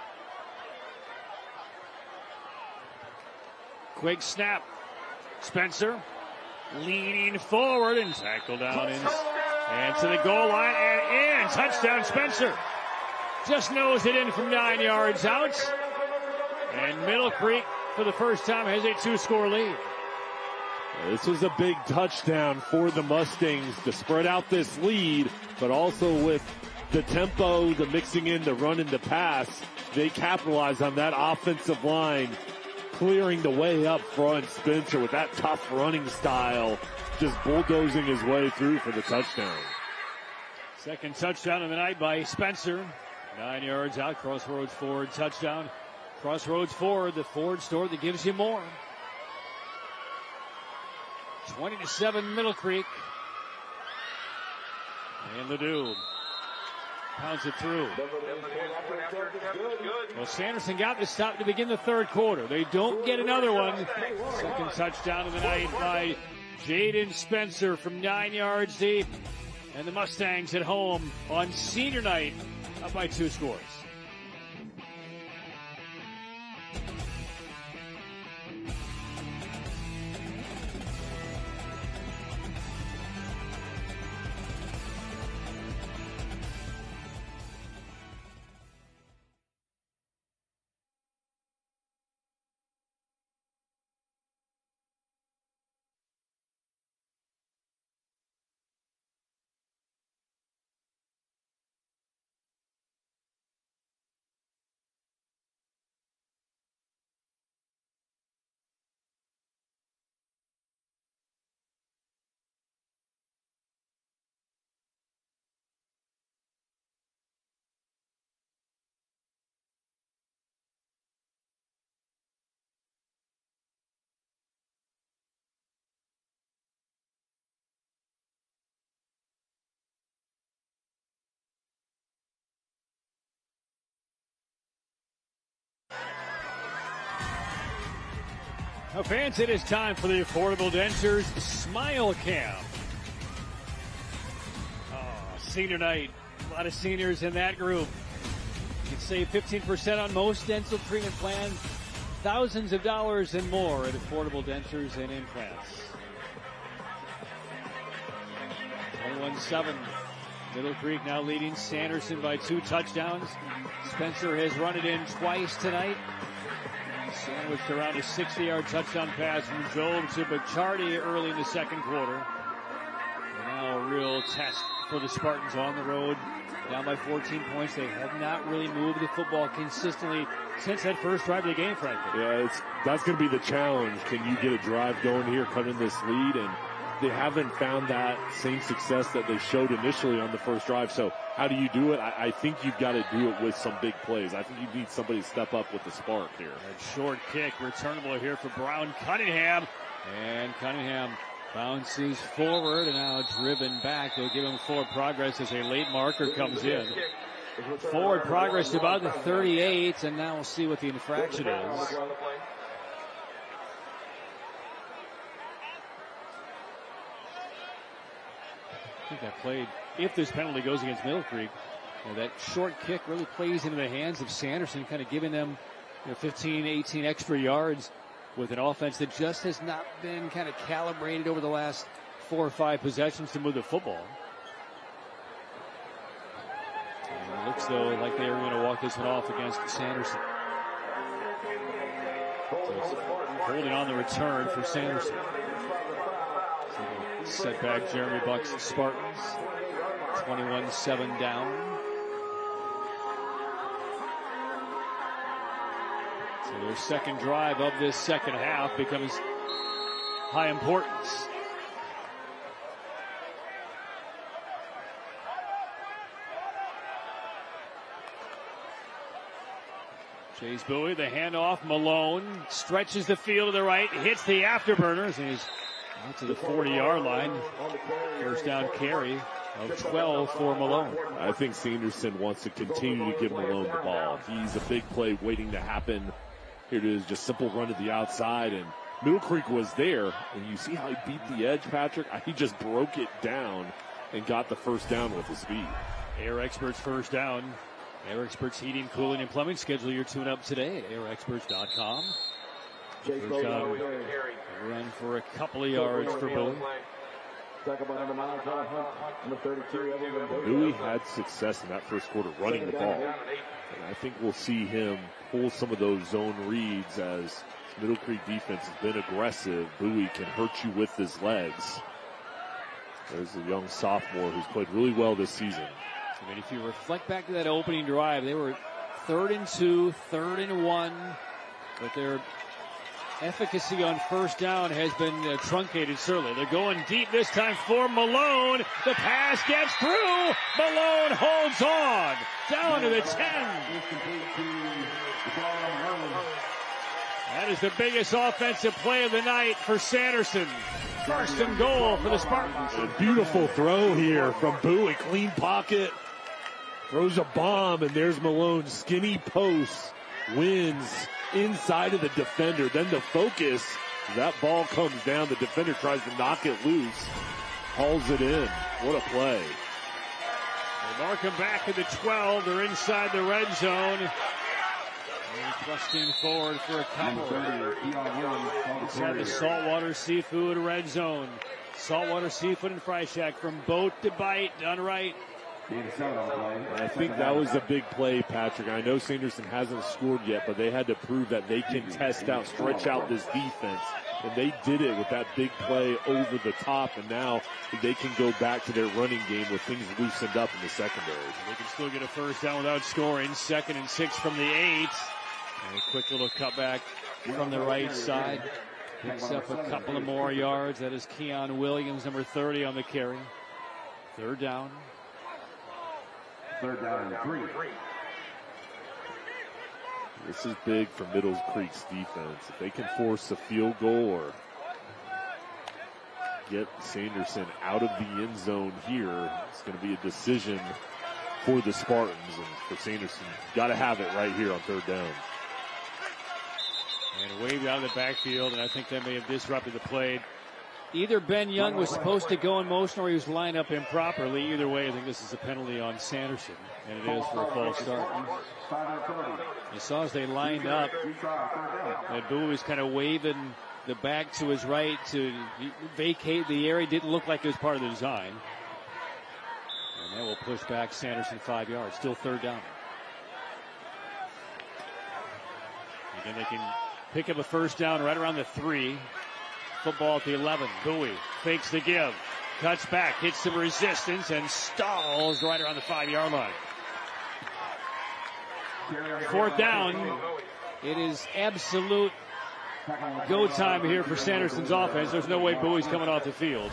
Quick snap. Spencer leaning forward and tackled down in, and to the goal line and in. Touchdown, Spencer. Just knows it in from 9 yards out. And Middle Creek, for the first time, has a 2-score lead. This was a big touchdown for the Mustangs to spread out this lead, but also with the tempo, the mixing in, the run and the pass, they capitalize on that offensive line, clearing the way up front. Spencer with that tough running style, just bulldozing his way through for the touchdown. Second touchdown of the night by Spencer. 9 yards out, Crossroads Ford touchdown. Crossroads Ford, the Ford store that gives you more. 20-7 Middle Creek. And Ledoux pounds it through. Well, Sanderson got the stop to begin the third quarter. They don't get another one. Second touchdown of the night by Jaden Spencer from 9 yards deep. And the Mustangs at home on senior night, up by 2 scores. Now, fans, it is time for the Affordable Dentures Smile Camp. Oh, senior night. A lot of seniors in that group. You can save 15% on most dental treatment plans. Thousands of dollars and more at Affordable Dentures and Implants. 21-7. Middle Creek now leading Sanderson by 2 touchdowns. Spencer has run it in twice tonight. Sandwiched around a 60-yard touchdown pass from Job to Bachardi early in the second quarter. And now a real test for the Spartans on the road. Down by 14 points. They have not really moved the football consistently since that first drive of the game, frankly. Yeah, that's going to be the challenge. Can you get a drive going here, cut in this lead? And they haven't found that same success that they showed initially on the first drive. So how do you do it? I think you've got to do it with some big plays. I think you need somebody to step up with the spark here. A short kick returnable here for Brown Cunningham. And Cunningham bounces forward and now driven back. They'll give him forward progress as a late marker comes in. Forward progress to about the 38, and now we'll see what the infraction is. I think that played, if this penalty goes against Middle Creek, that short kick really plays into the hands of Sanderson, kind of giving them 15, 18 extra yards with an offense that just has not been kind of calibrated over the last 4 or 5 possessions to move the football. And it looks, though, like they are going to walk this one off against Sanderson. So holding on the return for Sanderson. Set back Jeremy Buck's Spartans. 21-7 down. So their second drive of this second half becomes high importance. Chase Bowie, the handoff. Malone stretches the field to the right, hits the afterburners, and he's out to the 40-yard line. First down carry of 12 for Malone. I think Sanderson wants to continue to give Malone the ball. He's a big play waiting to happen. Here it is, just simple run to the outside, and Middle Creek was there, and you see how he beat the edge, Patrick? He just broke it down and got the first down with his speed. Air Experts first down. Air Experts Heating, Cooling, and Plumbing. Schedule your tune-up today at airexperts.com. First down, run for a couple of yards for Bowie. Bowie had success in that first quarter running the ball. And I think we'll see him pull some of those zone reads as Middle Creek defense has been aggressive. Bowie can hurt you with his legs. There's a young sophomore who's played really well this season. I mean, if you reflect back to that opening drive, they were 3rd and 2, 3rd and 1, but their efficacy on first down has been truncated, certainly. They're going deep this time for Malone. The pass gets through. Malone holds on. Down to the 10. That is the biggest offensive play of the night for Sanderson. First and goal for the Spartans. A beautiful throw here from Bowie. Clean pocket. Throws a bomb, and there's Malone. Skinny post. Wins inside of the defender. Then the focus. That ball comes down. The defender tries to knock it loose. hauls it in. What a play. They mark him back at the 12. They're inside the red zone. And thrusting forward for a couple. Inside the Saltwater Seafood red zone. Saltwater Seafood and Fry Shack from boat to bite, done right. I think that was a big play, Patrick. I know Sanderson hasn't scored yet, but they had to prove that they can test out, stretch out this defense. And they did it with that big play over the top, and now they can go back to their running game with things loosened up in the secondary. They can still get a first down without scoring. 2nd and 6 from the 8. And a quick little cutback from the right side. Picks up a couple of more yards. That is Keon Williams, number 30 on the carry. 3rd down. 3rd down and 3. This is big for Middle Creek's defense. If they can force a field goal or get Sanderson out of the end zone here, it's going to be a decision for the Spartans. And for Sanderson, got to have it right here on 3rd down. And waved out of the backfield, and I think that may have disrupted the play. Either Ben Young was supposed to go in motion or he was lined up improperly. Either way, I think this is a penalty on Sanderson, and it is for a false start. You saw as they lined up that Bowie was kind of waving the back to his right to vacate the area. Didn't look like it was part of the design. And that will push back Sanderson 5 yards. Still 3rd down. Again, they can pick up a first down right around the 3. Football at the 11. Bowie fakes the give. Cuts back. Hits some resistance and stalls right around the 5-yard line. 4th down. It is absolute go time here for Sanderson's offense. There's no way Bowie's coming off the field.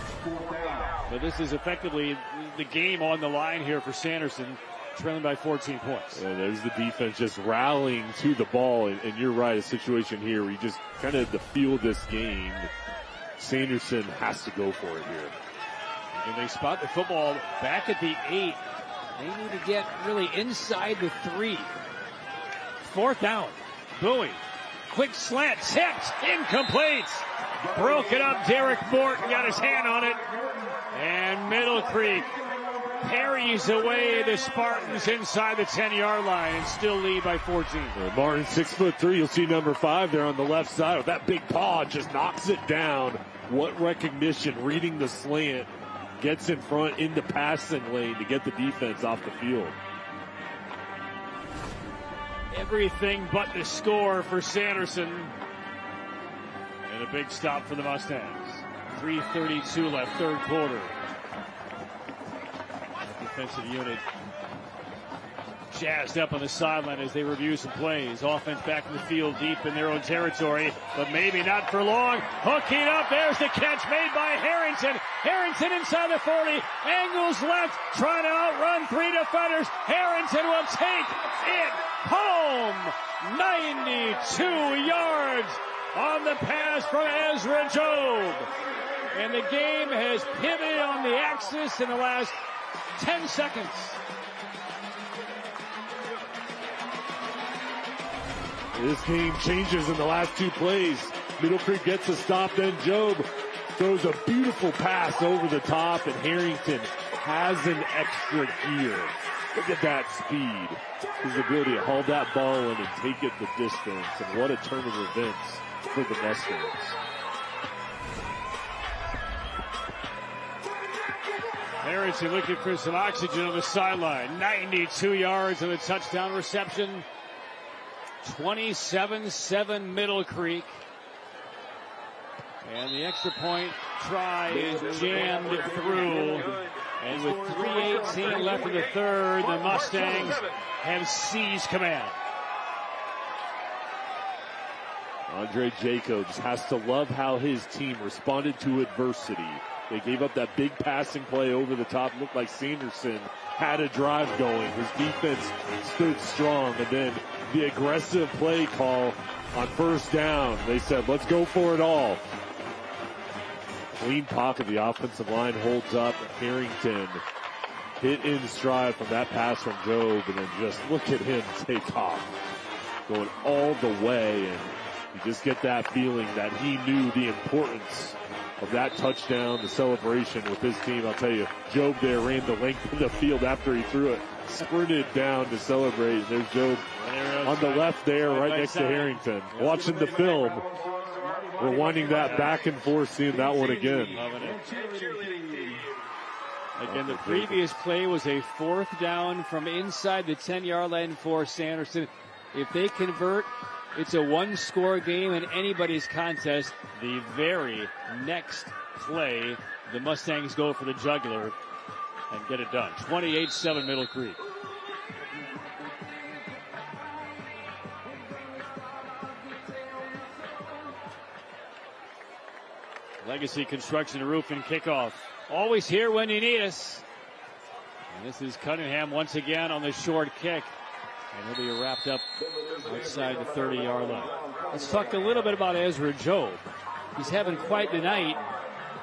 But this is effectively the game on the line here for Sanderson, trailing by 14 points. And there's the defense just rallying to the ball. And you're right, a situation here where you just kind of to feel this game. Sanderson has to go for it here. And they spot the football back at the 8. They need to get really inside the 3. 4th down. Bowie. Quick slant. Tipped. Incomplete. Broken up. Derek Morton got his hand on it. And Middle Creek parries away the Spartans inside the 10-yard line and still lead by 14. Martin, 6'3". You'll see number 5 there on the left side with that big paw, just knocks it down. What recognition, reading the slant, gets in front in the passing lane to get the defense off the field. Everything but the score for Sanderson. And a big stop for the Mustangs. 3:32 left, 3rd quarter. Defensive unit jazzed up on the sideline as they review some plays. Offense back in the field deep in their own territory, but maybe not for long. Hooking up, there's the catch made by Harrington. Harrington inside the 40, angles left, trying to outrun 3 defenders. Harrington will take it home. 92 yards on the pass from Ezra Job. And the game has pivoted on the axis in the last 10 seconds. This game changes in the last 2 plays. Middle Creek gets a stop, then Job throws a beautiful pass over the top, and Harrington has an extra gear. Look at that speed. His ability to haul that ball in and take it the distance, and what a turn of events for the Mustangs. Harrington looking for some oxygen on the sideline. 92 yards on the touchdown reception. 27-7 Middle Creek. And the extra point try is jammed through. And with 3:18 left in the 3rd, the Mustangs have seized command. Andre Jacobs has to love how his team responded to adversity. They gave up that big passing play over the top. Looked like Sanderson had a drive going. His defense stood strong. And then the aggressive play call on 1st down. They said, let's go for it all. Clean pocket. The offensive line holds up. Harrington hit in stride from that pass from Job. And then just look at him take off. Going all the way. And You just get that feeling that he knew the importance of that touchdown, the celebration with his team. I'll tell you, Job there ran the length of the field after he threw it, sprinted down to celebrate. There's Job on the left there, right next to Harrington. Watching the film, rewinding that back and forth, seeing that one again. Again, the previous play was a 4th down from inside the 10-yard line for Sanderson. If they convert, it's a one-score game and anybody's contest. The very next play, the Mustangs go for the jugular and get it done. 28-7 Middle Creek. Legacy Construction Roofing kickoff. Always here when you need us. And this is Cunningham once again on the short kick. And he'll be wrapped up outside the 30-yard line. Let's talk a little bit about Ezra Job. He's having quite the night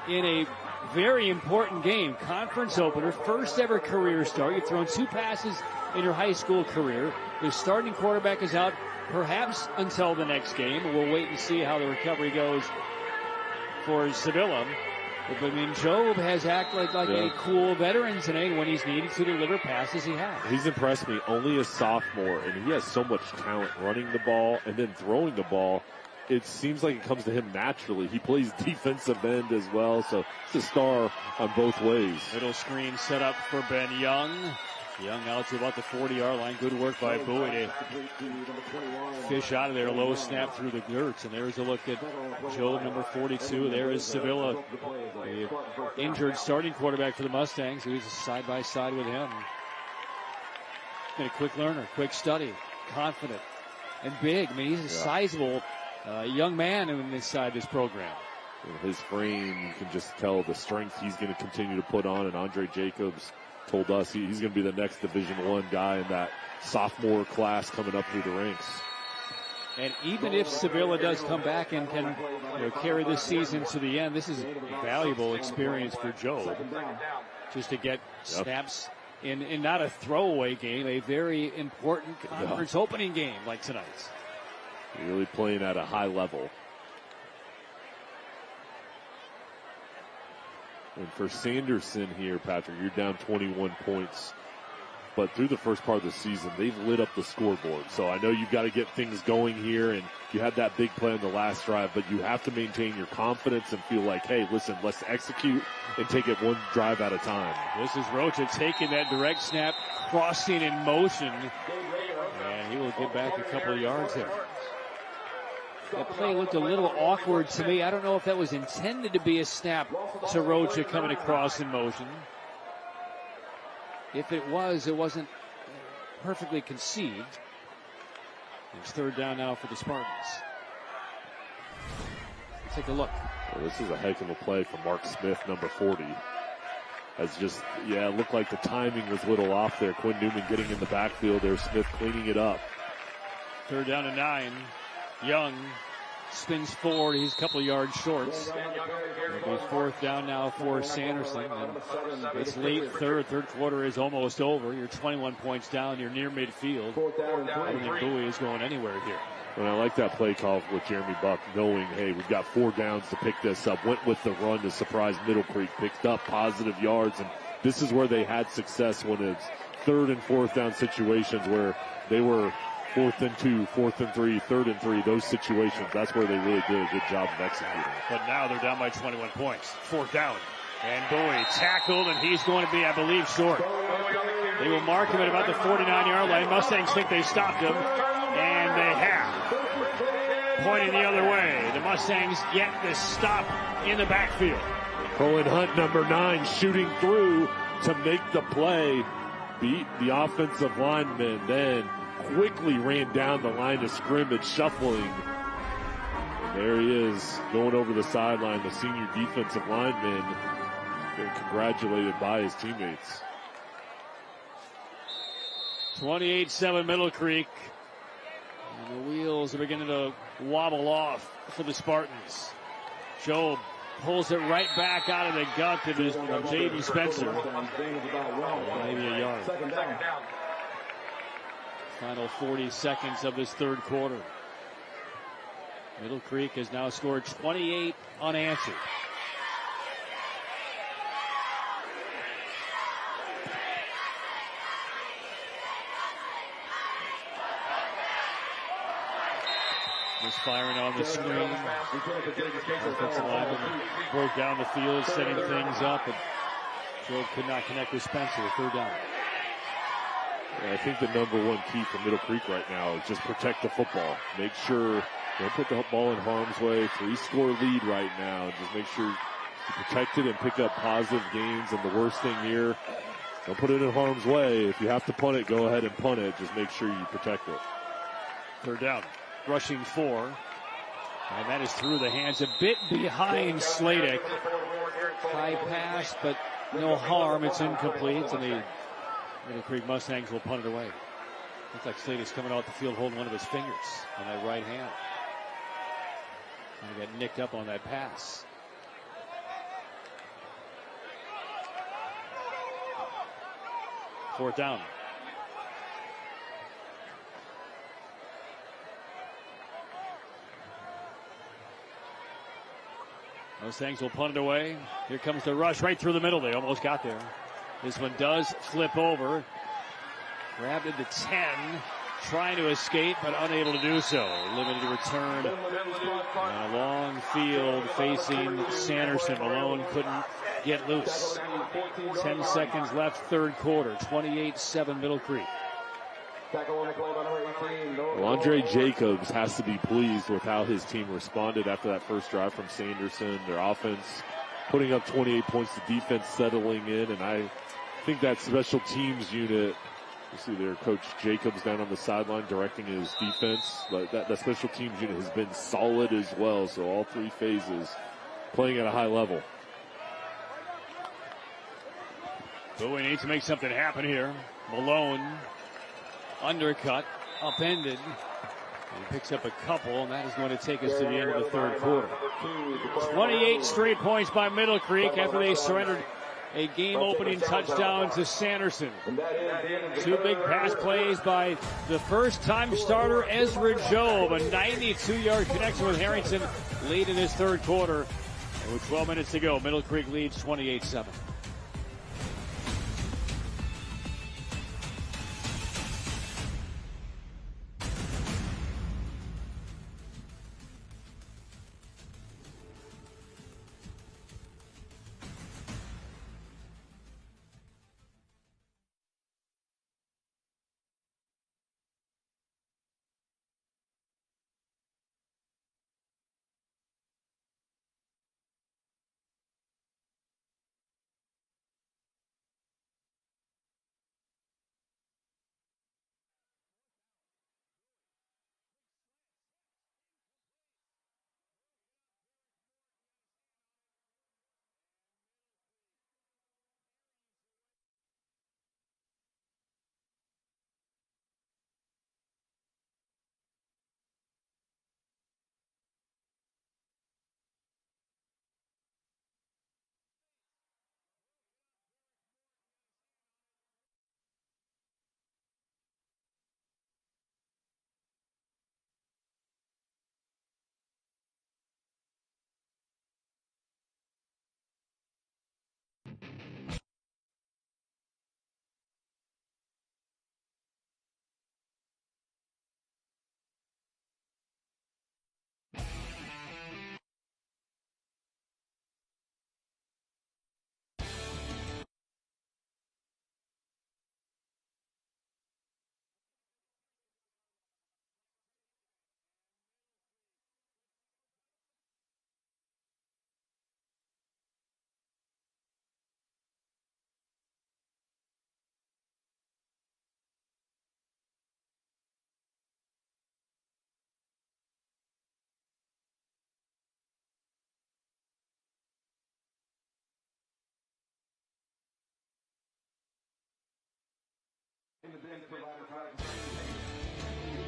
in a very important game. Conference opener, first ever career start. You've thrown 2 passes in your high school career. The starting quarterback is out perhaps until the next game. We'll wait and see how the recovery goes for Sevilla. But I mean, Job has acted like a cool veteran tonight when he's needed to deliver passes. He has. He's impressed me. Only a sophomore, and he has so much talent running the ball and then throwing the ball. It seems like it comes to him naturally. He plays defensive end as well, so he's a star on both ways. Middle screen set up for Ben Young. Young out to about the 40-yard line. Good work by Bowie to fish out of there. Low snap through the dirt. And there's a look at Job, number 42. There is Sevilla, the injured starting quarterback for the Mustangs, who's side by side with him. Been a quick learner, quick study, confident, and big. I mean, he's a sizable young man inside this program. His frame, you can just tell the strength he's going to continue to put on. And Andre Jacobs told us he's going to be the next Division I guy in that sophomore class coming up through the ranks. And even if Sevilla does come back and can carry this season to the end, this is valuable experience for Job. Just to get snaps in not a throwaway game, a very important conference opening game like tonight's. Really playing at a high level. And for Sanderson here, Patrick, you're down 21 points. But through the first part of the season, they've lit up the scoreboard. So I know you've got to get things going here, and you had that big play on the last drive, but you have to maintain your confidence and feel like, hey, listen, let's execute and take it one drive at a time. This is Rocha taking that direct snap, crossing in motion, and he will get back a couple of yards there. That play looked a little awkward to me. I don't know if that was intended to be a snap to Rocha coming across in motion. If it was, it wasn't perfectly conceived. It's 3rd down now for the Spartans. Let's take a look. Well, this is a heck of a play from Mark Smith, number 40. It looked like the timing was a little off there. Quinn Newman getting in the backfield there. Smith cleaning it up. 3rd down and 9. Young spins forward. He's a couple of yards short. It'll be 4th down now for Sanderson. And it's late third quarter is almost over. You're 21 points down. You're near midfield. I don't think Bowie is going anywhere here. And I like that play call with Jeremy Buck, knowing, hey, we've got 4 downs to pick this up. Went with the run to surprise Middle Creek. Picked up positive yards. And this is where they had success when it's 3rd and 4th down situations where they were 4th and 2, 4th and 3, 3rd and 3, those situations, that's where they really did a good job of executing. But now they're down by 21 points. 4th down. And Bowie tackled, and he's going to be, I believe, short. They will mark him at about the 49-yard line. Mustangs think they stopped him, and they have. Pointing the other way. The Mustangs get the stop in the backfield. Cohen Hunt, number 9, shooting through to make the play. Beat the offensive lineman, then quickly ran down the line of scrimmage, shuffling. And there he is, going over the sideline, the senior defensive lineman, getting congratulated by his teammates. 28-7 Middle Creek. And the wheels are beginning to wobble off for the Spartans. Job pulls it right back out of the gut of J.D. Spencer. Maybe a yard. Final 40 seconds of this 3rd quarter. Middle Creek has now scored 28 unanswered. Firing on the screen. Offensive lineman broke down the field, setting things up, and Joe could not connect with Spencer. Third down. I think the number one key for Middle Creek right now is just protect the football. Make sure don't put the ball in harm's way. 3-score lead right now. Just make sure you protect it and pick up positive gains. And the worst thing here, don't put it in harm's way. If you have to punt it, go ahead and punt it. Just make sure you protect it. Third down. Rushing 4. And that is through the hands, a bit behind Sladek. High pass, but no harm. It's incomplete, and the Middle Creek Mustangs will punt it away. Looks like Sladek's coming off the field holding one of his fingers on that right hand. And he got nicked up on that pass. Fourth down. Mustangs will punt it away. Here comes the rush right through the middle. They almost got there. This one does flip over. Grabbed into 10. Trying to escape, but unable to do so. Limited return. And a long field facing Sanderson. Malone couldn't get loose. 10 seconds left, third quarter. 28-7 Middle Creek. Well, Andre Jacobs has to be pleased with how his team responded after that first drive from Sanderson. Their offense putting up 28 points, the defense settling in, and I think that special teams unit, you see their coach Jacobs down on the sideline directing his defense, but that special teams unit has been solid as well, so all three phases playing at a high level. But we need to make something happen here. Malone. Undercut, upended. He picks up a couple, and that is going to take us to the end of the third quarter. 28 straight points by Middle Creek after they surrendered a game-opening touchdown to Sanderson. Two big pass plays by the first-time starter Ezra Jobe. A 92-yard connection with Harrington late in this third quarter. And with 12 minutes to go, Middle Creek leads 28-7.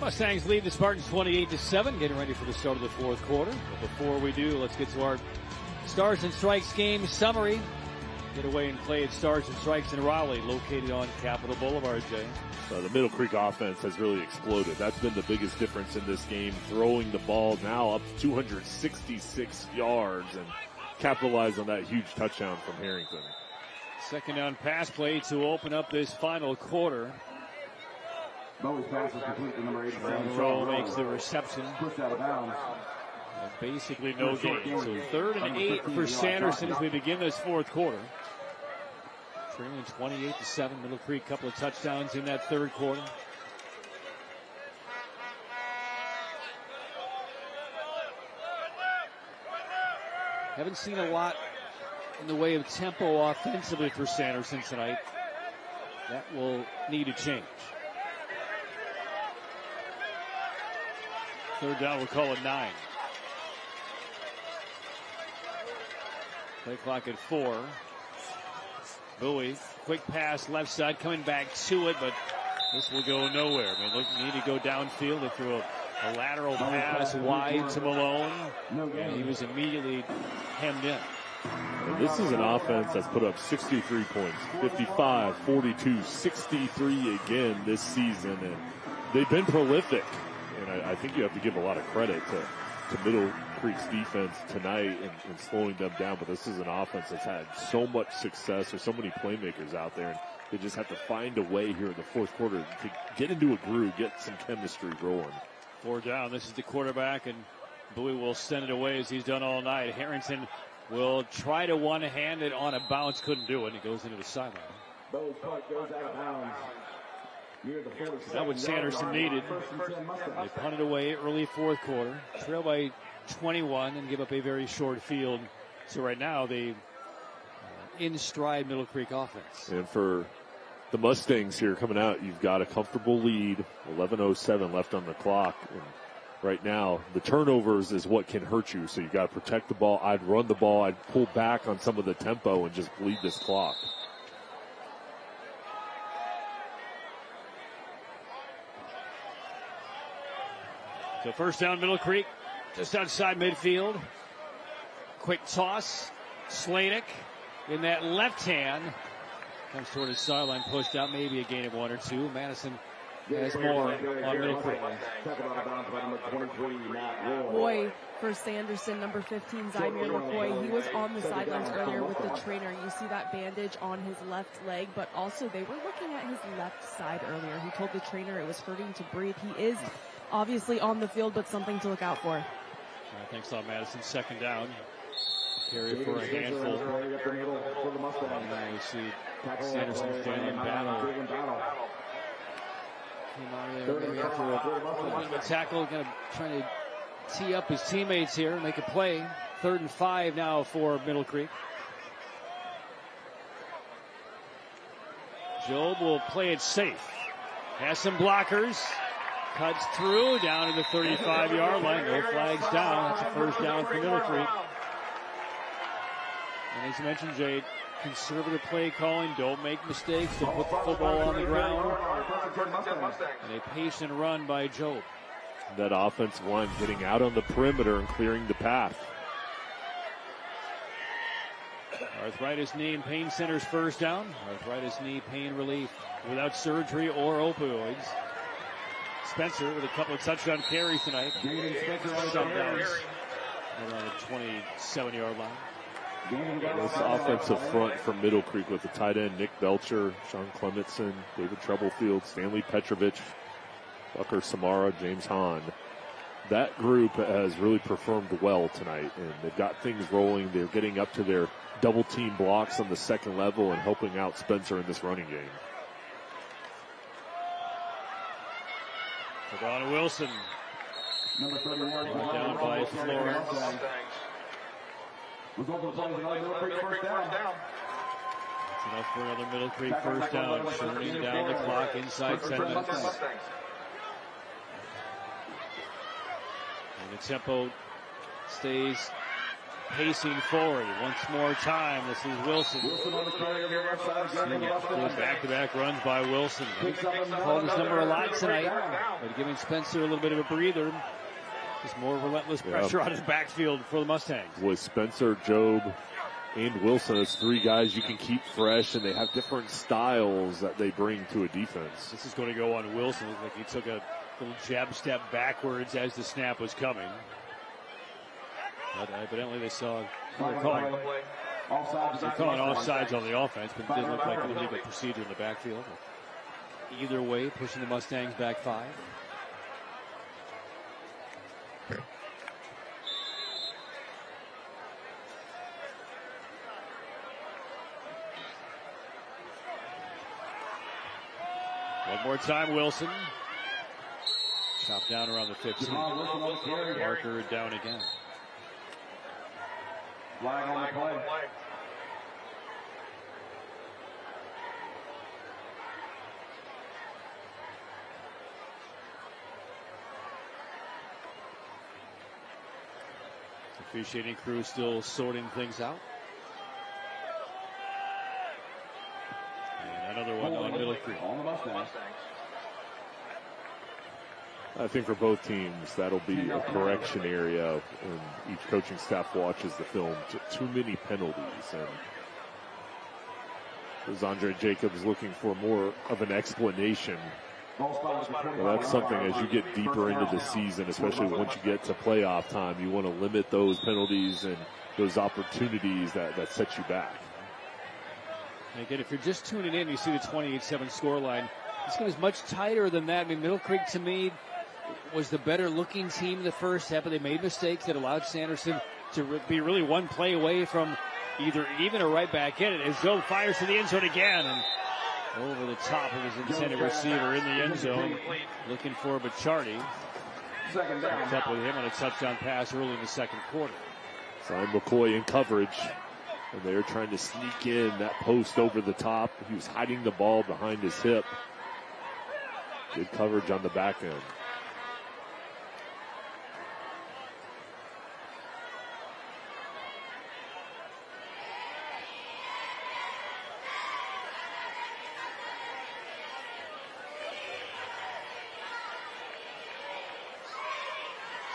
Mustangs lead the Spartans 28-7, getting ready for the start of the fourth quarter. But before we do, let's get to our Stars and Strikes game summary. Get away and play at Stars and Strikes in Raleigh, located on Capitol Boulevard, Jay. The Middle Creek offense has really exploded. That's been the biggest difference in this game, throwing the ball now up to 266 yards and capitalize on that huge touchdown from Harrington. Second down pass play to open up this final quarter. Bowie's pass is complete to number 87. Rowe makes the reception. Pushed out of bounds. Basically no gain. So 3rd and 8 for Sanderson as we begin this fourth quarter. Trailing 28-7. Middle Creek, couple of touchdowns in that third quarter. Haven't seen a lot in the way of tempo offensively for Sanderson tonight. That will need a change. Third down, we'll call it 9. Play clock at 4. Bowie, quick pass left side, coming back to it, but this will go nowhere. I mean, need to go downfield. They threw a lateral pass wide to Malone, and he was immediately hemmed in. And this is an offense that's put up 63 points, 55, 42, 63 again this season, and they've been prolific. And I think you have to give a lot of credit to Middle Creek's defense tonight and slowing them down. But this is an offense that's had so much success. There's so many playmakers out there, and they just have to find a way here in the fourth quarter to get into a groove, get some chemistry rolling. 4 down. This is the quarterback, and Bowie will send it away as he's done all night. Harrington will try to one-hand it on a bounce. Couldn't do it. It goes into the sideline. Bowie's punt goes out of bounds. That's what Sanderson needed. They punted away early fourth quarter, trail by 21, and give up a very short field. So right now they in stride Middle Creek offense. And for the Mustangs here coming out, you've got a comfortable lead, 11:07 left on the clock. And right now, the turnovers is what can hurt you. So you got to protect the ball. I'd run the ball. I'd pull back on some of the tempo and just bleed this clock. So first down, Middle Creek, just outside midfield. Quick toss. Slanik in that left hand. Comes toward his sideline, pushed out, maybe a gain of 1 or 2. Madison has more on Middle Creek. Boy, for Sanderson, number 15, Zymier McCoy, he was on the sidelines earlier with the trainer. You see that bandage on his left leg, but also they were looking at his left side earlier. He told the trainer it was hurting to breathe. He is obviously on the field, but something to look out for. Thanks a lot, Madison. Second down. Carry for a handful. And then we see Sanderson standing in battle. Came out there maybe after a tackle, kind of trying to tee up his teammates here, make a play. 3rd and 5 now for Middle Creek. Job will play it safe. Has some blockers. Cuts through, down to the 35-yard line. No flags down. That's a first down for Middle Creek. And as you mentioned, Jay, conservative play calling. Don't make mistakes. Don't put the football on the ground. And a patient run by Job. That offensive line getting out on the perimeter and clearing the path. Arthritis knee and pain center's first down. Arthritis knee pain relief without surgery or opioids. Spencer with a couple of touchdown carries tonight. Shutdowns around the 27-yard line. This offensive front from Middle Creek with the tight end Nick Belcher, Sean Clementson, David Treblefield, Stanley Petrovich, Bucker Samara, James Hahn. That group has really performed well tonight, and they've got things rolling. They're getting up to their double team blocks on the second level and helping out Spencer in this running game. Don Wilson. Number 31. Down by Florence. It's enough for another Middle Creek first down. Shortening down the clock inside 10 minutes. And the tempo stays pacing forward. Once more time. This is Wilson. Back-to-back runs by Wilson. Called his number a lot tonight, but giving Spencer a little bit of a breather. Just more relentless pressure on his backfield for the Mustangs. With Spencer, Job, and Wilson as three guys you can keep fresh, and they have different styles that they bring to a defense. This is going to go on Wilson. Looks like he took a little jab step backwards as the snap was coming. But evidently they saw calling offsides on the offense, but it did look like an illegal procedure in the backfield. Either way, pushing the Mustangs back 5. One more time, Wilson. Chopped down around the 15. Parker down again. Flag on the play. Officiating crew still sorting things out. And another one on Middle Creek. On the Mustangs. I think for both teams, that'll be a correction area, and each coaching staff watches the film. Too many penalties, and is Andre Jacobs looking for more of an explanation? Well, that's something as you get deeper into the season, especially once you get to playoff time, you want to limit those penalties and those opportunities that set you back. And again, if you're just tuning in, you see the 28-7 scoreline. This game is much tighter than that. I mean, Middle Creek, to me, was the better looking team in the first half, but they made mistakes that allowed Sanderson to be really one play away from either even or right back in it. As Joe fires to the end zone again, and over the top of his intended receiver in the end zone, looking for Bachardi. Kept up with him on a touchdown pass early in the second quarter. Simon McCoy in coverage, and they're trying to sneak in that post over the top. He was hiding the ball behind his hip. Good coverage on the back end.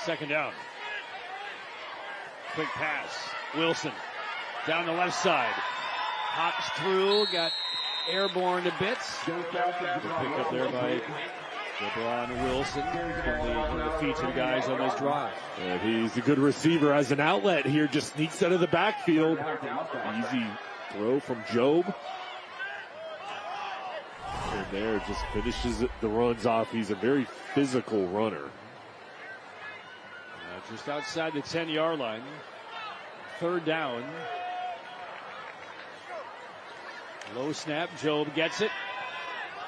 Second down. Quick pass. Wilson down the left side. Hops through. Got airborne to bits. Good pick up there by LeBron Wilson. One of the featured guys on this drive. And he's a good receiver as an outlet here. Just sneaks out of the backfield. Easy throw from Job. And there just finishes the runs off. He's a very physical runner. Just outside the 10-yard line. Third down. Low snap. Job gets it.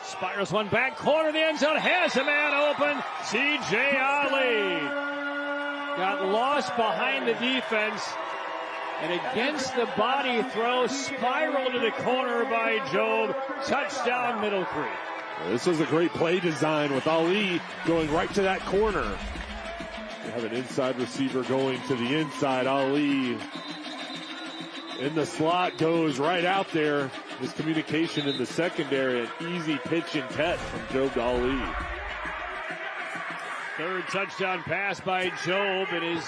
Spirals one back. Corner the end zone. Has a man open. C.J. Ali. Got lost behind the defense. And against the body throw. Spiraled to the corner by Job. Touchdown, Middle Creek. Well, this was a great play design with Ali going right to that corner. You have an inside receiver going to the inside. Ali in the slot goes right out there. This communication in the secondary, an easy pitch and catch from Job to Ali. Third touchdown pass by Job in his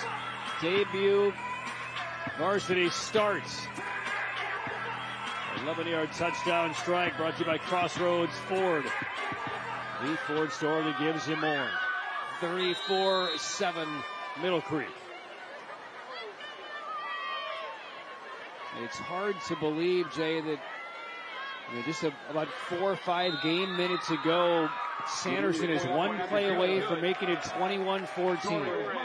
debut varsity starts. 11-yard touchdown strike brought to you by Crossroads Ford. The Ford store that gives you more. 34-7 Middle Creek. It's hard to believe, Jay, that just about 4 or 5 game minutes ago, Sanderson is one play away from making it 21-14.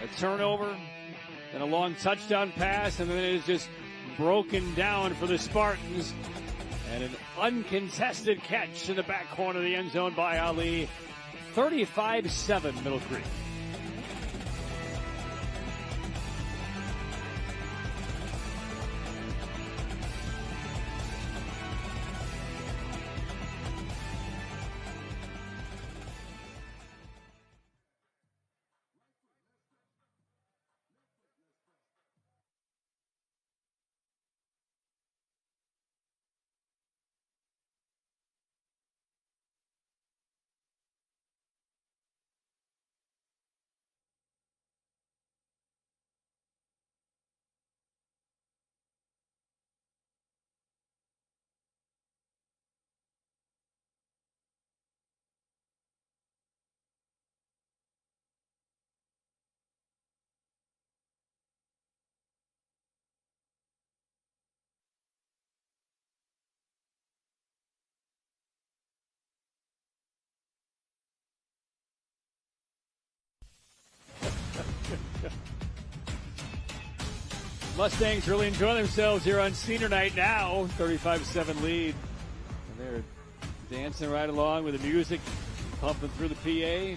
A turnover, and a long touchdown pass, and then it is just broken down for the Spartans. And an uncontested catch in the back corner of the end zone by Ali. 35-7 Middle Creek. Mustangs really enjoying themselves here on senior night now. 35-7 lead. And they're dancing right along with the music pumping through the PA.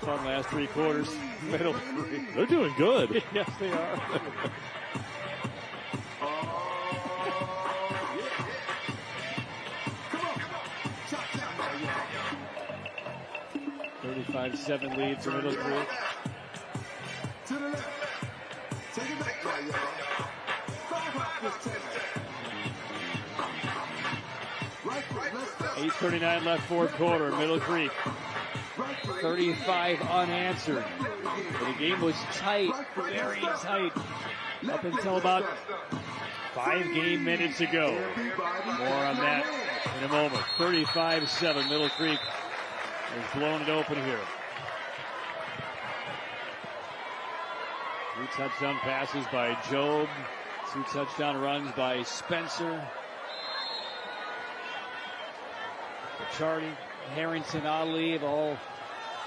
Fun last three quarters. Middle three. They're doing good. Yes, they are. 35-7 lead for Middle Creek. To the left. Take it back. 8:39 left, fourth quarter. Middle Creek. 35 unanswered. And the game was tight, very tight, up until about 5 game minutes ago. More on that in a moment. 35-7. Middle Creek has blown it open here. 3 touchdown passes by Job. 2 touchdown runs by Spencer. Charlie, Harrington, Ali have all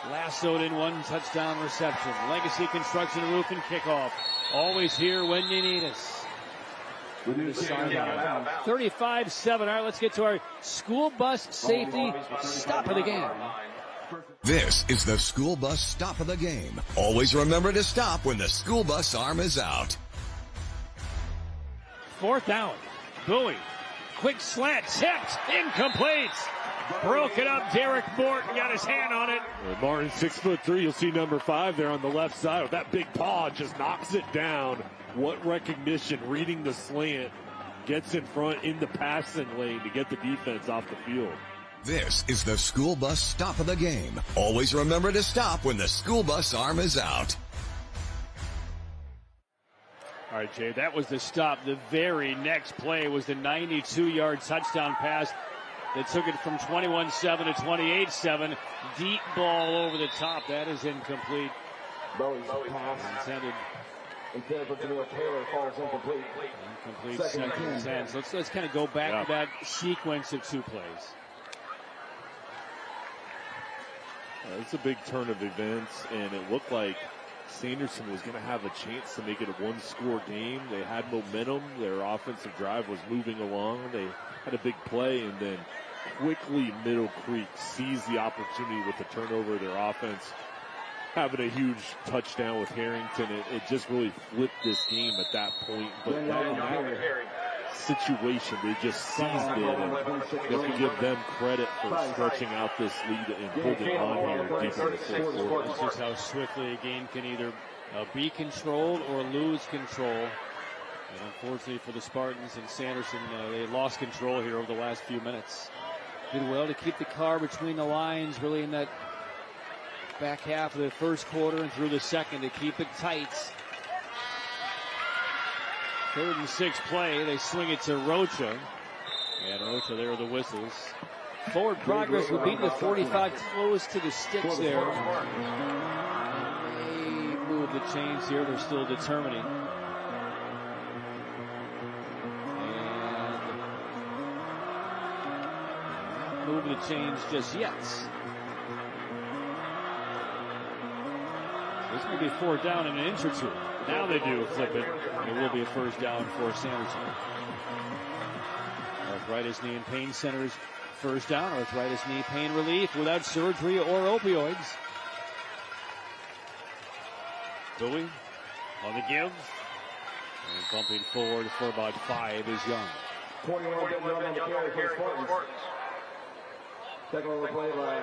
lassoed in 1 touchdown reception. Legacy Construction Roof and Kickoff. Always here when you need us. 35-7. All right, let's get to our school bus safety stop of the game. This is the school bus stop of the game. Always remember to stop when the school bus arm is out. 4th down. Bowie. Quick slant. Tipped. Incomplete. Broke it up. Derek Morton got his hand on it. Martin, 6'3". You'll see number 5 there on the left side. With that big paw, just knocks it down. What recognition, reading the slant, gets in front in the passing lane to get the defense off the field. This is the school bus stop of the game. Always remember to stop when the school bus arm is out. All right, Jay, that was the stop. The very next play was the 92-yard touchdown pass that took it from 21-7 to 28-7. Deep ball over the top. That is incomplete. Bowie's pass intended for Jamil Taylor falls incomplete. Incomplete, second and 10. So let's kind of go back to that sequence of 2 plays. It's a big turn of events, and it looked like Sanderson was going to have a chance to make it a 1-score game. They had momentum. Their offensive drive was moving along. They had a big play, and then quickly Middle Creek seized the opportunity with the turnover of their offense, having a huge touchdown with Harrington. It just really flipped this game at that point. But in that situation, they just seized it, and you have to give them credit for stretching out this lead and holding on here deep in the fourth quarter. It's just how swiftly a game can either be controlled or lose control. And unfortunately for the Spartans and Sanderson, they lost control here over the last few minutes. Did well to keep the car between the lines, really in that back half of the first quarter and through the second to keep it tight. 3rd and 6 play. They swing it to Rocha. And Rocha, there are the whistles. Forward progress would be the 45, close to the sticks there. They move the chains here. They're still determining. And move the chains just yet. This may be 4th down in an inch or 2. Now they do flip it. It will be a 1st down for Sanderson. Arthritis Knee and Pain Center's 1st down. Arthritis knee pain relief without surgery or opioids. Bowie on the give. And bumping forward for about 5 is Young. 21 getting on the carry for the Spartans. Second on the play by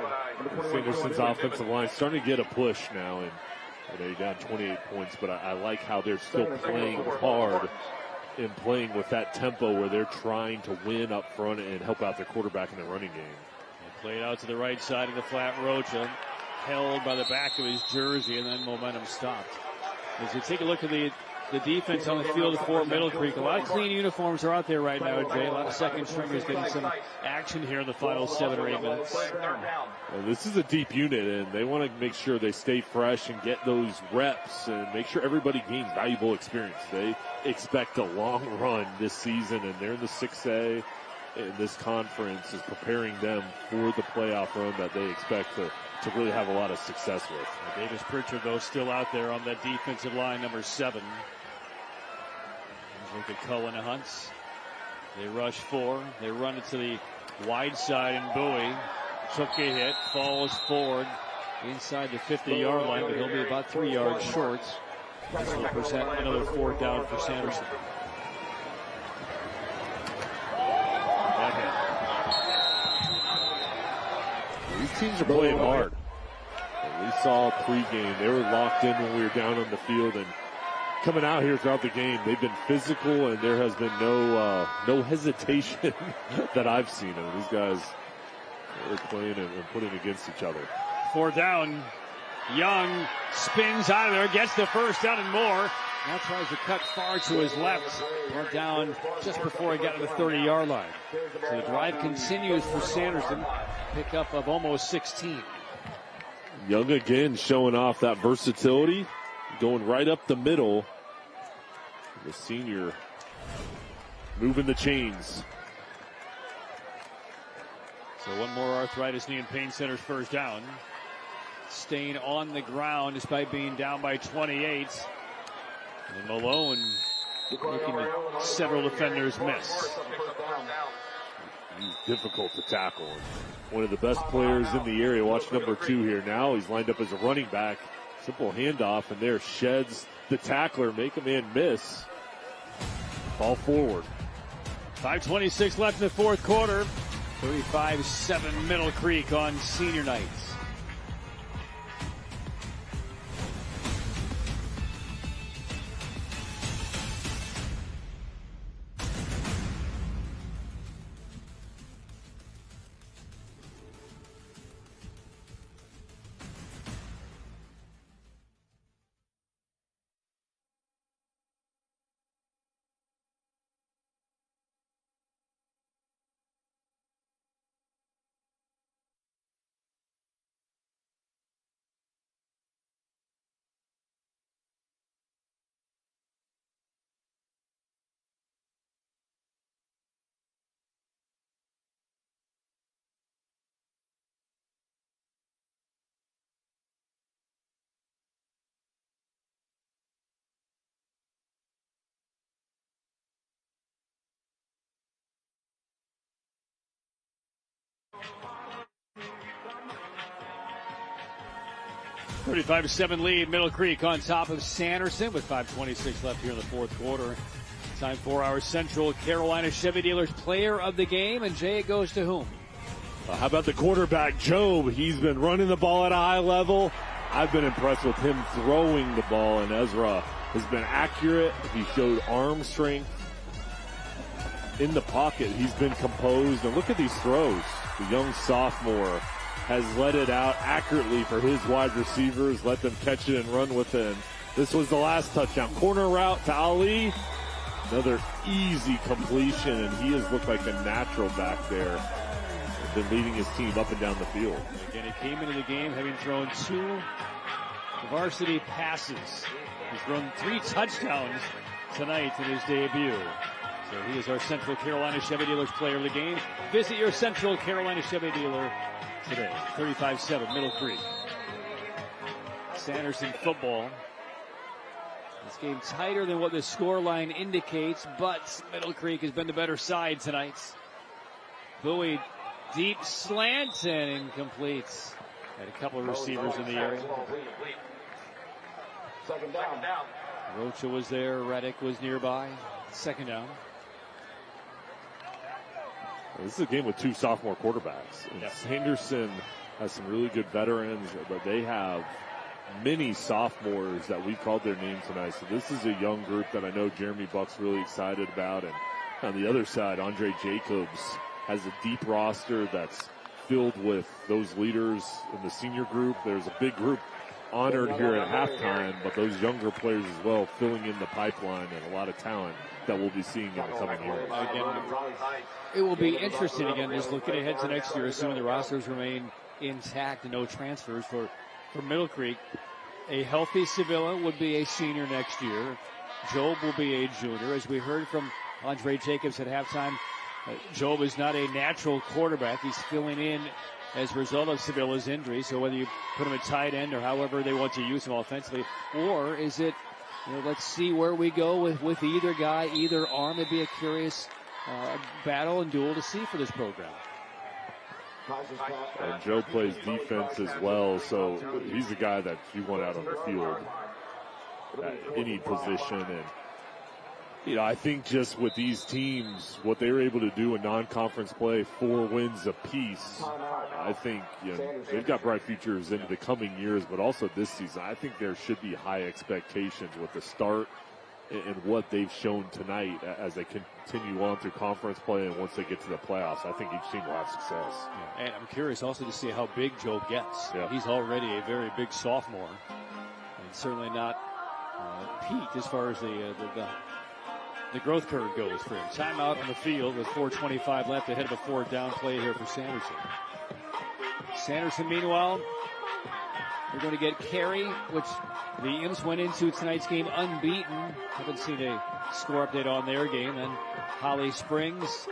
Sanderson's offensive line starting to get a push now, and they're down 28 points, but I like how they're still playing hard and playing with that tempo where they're trying to win up front and help out their quarterback in the running game. They played out to the right side of the flat. Rocha held by the back of his jersey, and then momentum stopped. As you take a look at the defense on the field for Middle Creek, a lot of clean uniforms are out there right now, Jay. A lot of second stringers getting some action here in the final 7 or 8 minutes. Well, this is a deep unit, and they want to make sure they stay fresh and get those reps and make sure everybody gains valuable experience. They expect a long run this season, and they're in the 6A. in this conference is preparing them for the playoff run that they expect to really have a lot of success with. Davis Pritchard, though, still out there on that defensive line, number 7. Look at Cohen and Hunts. They rush 4. They run it to the wide side, and Bowie took a hit, falls forward inside the 50-yard line, but he'll be about 3 yards short. This will present another 4th down for Sanderson. These teams are playing hard. We saw pregame, they were locked in when we were down on the field, and coming out here throughout the game, they've been physical, and there has been no hesitation that I've seen. And these guys are playing and putting against each other. 4th down. Young spins out of there, gets the 1st down and more. Now tries to cut far to his left. Brought down just before he got to the 30-yard line. So the drive continues for Sanderson. Pickup of almost 16. Young again showing off that versatility, going right up the middle. The senior moving the chains. So one more arthritis knee and pain center's 1st down. Staying on the ground despite being down by 28. And Malone making several defenders miss. He's difficult to tackle. One of the best players in the area. Watch number 2 here now. He's lined up as a running back. Simple handoff, and there sheds the tackler, make a man miss. Fall forward. 5:26 left in the 4th quarter. 35-7 Middle Creek on senior nights. $35-7 lead, Middle Creek on top of Sanderson with 5:26 left here in the 4th quarter. Time for our Central Carolina Chevy Dealers Player of the Game, and Jay, it goes to whom? How about the quarterback, Job? He's been running the ball at a high level. I've been impressed with him throwing the ball, and Ezra has been accurate. He showed arm strength in the pocket. He's been composed, and look at these throws. The young sophomore has let it out accurately for his wide receivers, let them catch it and run with it. And this was the last touchdown. Corner route to Ali. Another easy completion, and he has looked like a natural back there. He's been leading his team up and down the field. Again, he came into the game having thrown 2 varsity passes. He's thrown 3 touchdowns tonight in his debut. So he is our Central Carolina Chevy Dealers Player of the Game. Visit your Central Carolina Chevy dealer today. 35-7 Middle Creek. Sanderson football. This game tighter than what the scoreline indicates, but Middle Creek has been the better side tonight. Bowie, deep slant and incomplete. Had a couple of receivers in the area. 2nd down. Rocha was there. Reddick was nearby. 2nd down. This is a game with 2 sophomore quarterbacks. And Sanderson has some really good veterans, but they have many sophomores that we called their name tonight. So this is a young group that I know Jeremy Buck's really excited about. And on the other side, Andre Jacobs has a deep roster that's filled with those leaders in the senior group. There's a big group honored here at halftime, but those younger players as well filling in the pipeline, and a lot of talent that we'll be seeing in the coming years. Again, it will be interesting again, just looking ahead to next year, assuming the rosters remain intact and no transfers for Middle Creek. A healthy Sevilla would be a senior next year. Job will be a junior. As we heard from Andre Jacobs at halftime, Job is not a natural quarterback. He's filling in as a result of Sevilla's injury. So whether you put him at tight end or however they want to use him offensively, or is it, let's see where we go with either guy, either arm. It'd be a curious battle and duel to see for this program. And Joe plays defense as well, so he's the guy that you want out on the field at any position. And, I think just with these teams, what they were able to do in non-conference play, 4 wins apiece, I think they've got bright futures into the coming years, but also this season. I think there should be high expectations with the start and what they've shown tonight as they continue on through conference play and once they get to the playoffs. I think each team will have success. Yeah. And I'm curious also to see how big Joe gets. Yeah. He's already a very big sophomore and certainly not peaked as far as the growth curve goes for him. Timeout on the field with 4:25 left ahead of a 4th down play here for Sanderson. Sanderson, meanwhile, we're going to get Carey, which the Imps went into tonight's game unbeaten. Haven't seen a score update on their game. And Holly Springs,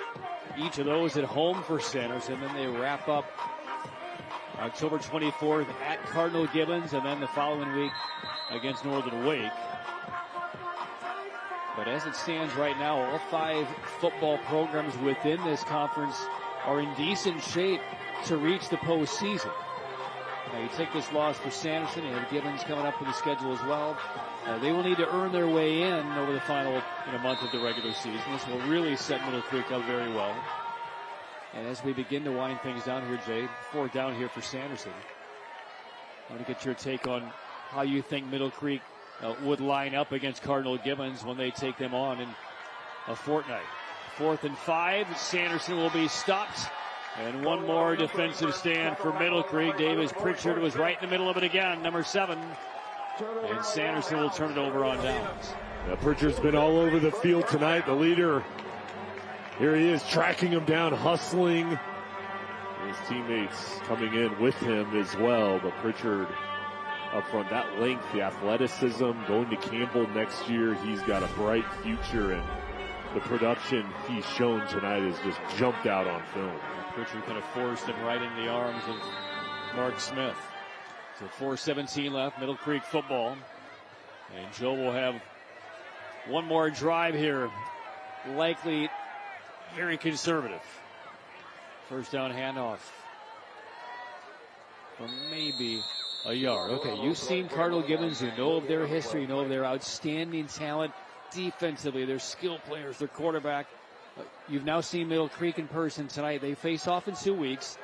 each of those at home for Sanderson. Then they wrap up October 24th at Cardinal Gibbons, and then the following week against Northern Wake. But as it stands right now, all 5 football programs within this conference are in decent shape to reach the postseason. Now you take this loss for Sanderson, and Gibbons coming up in the schedule as well. They will need to earn their way in over the final month of the regular season. This will really set Middle Creek up very well. And as we begin to wind things down here, Jay, 4th down here for Sanderson. I want to get your take on how you think Middle Creek would line up against Cardinal Gibbons when they take them on in a fortnight. 4th and 5. Sanderson will be stopped. And one more defensive stand for Middle Creek. Davis Pritchard was right in the middle of it again, number 7. And Sanderson will turn it over on downs. Yeah, Pritchard's been all over the field tonight. The leader, here he is, tracking him down, hustling. His teammates coming in with him as well. But Pritchard up front, that length, the athleticism, going to Campbell next year. He's got a bright future, and the production he's shown tonight has just jumped out on film. Pritchard kind of forced him right in the arms of Mark Smith. So 4:17 left, Middle Creek football. And Joe will have one more drive here. Likely very conservative. 1st down handoff for maybe a yard. Okay, you've seen Cardinal Gibbons. You know of their history. You know of their outstanding talent defensively. Their skill players, their quarterback. You've now seen Middle Creek in person tonight. They face off in 2 weeks.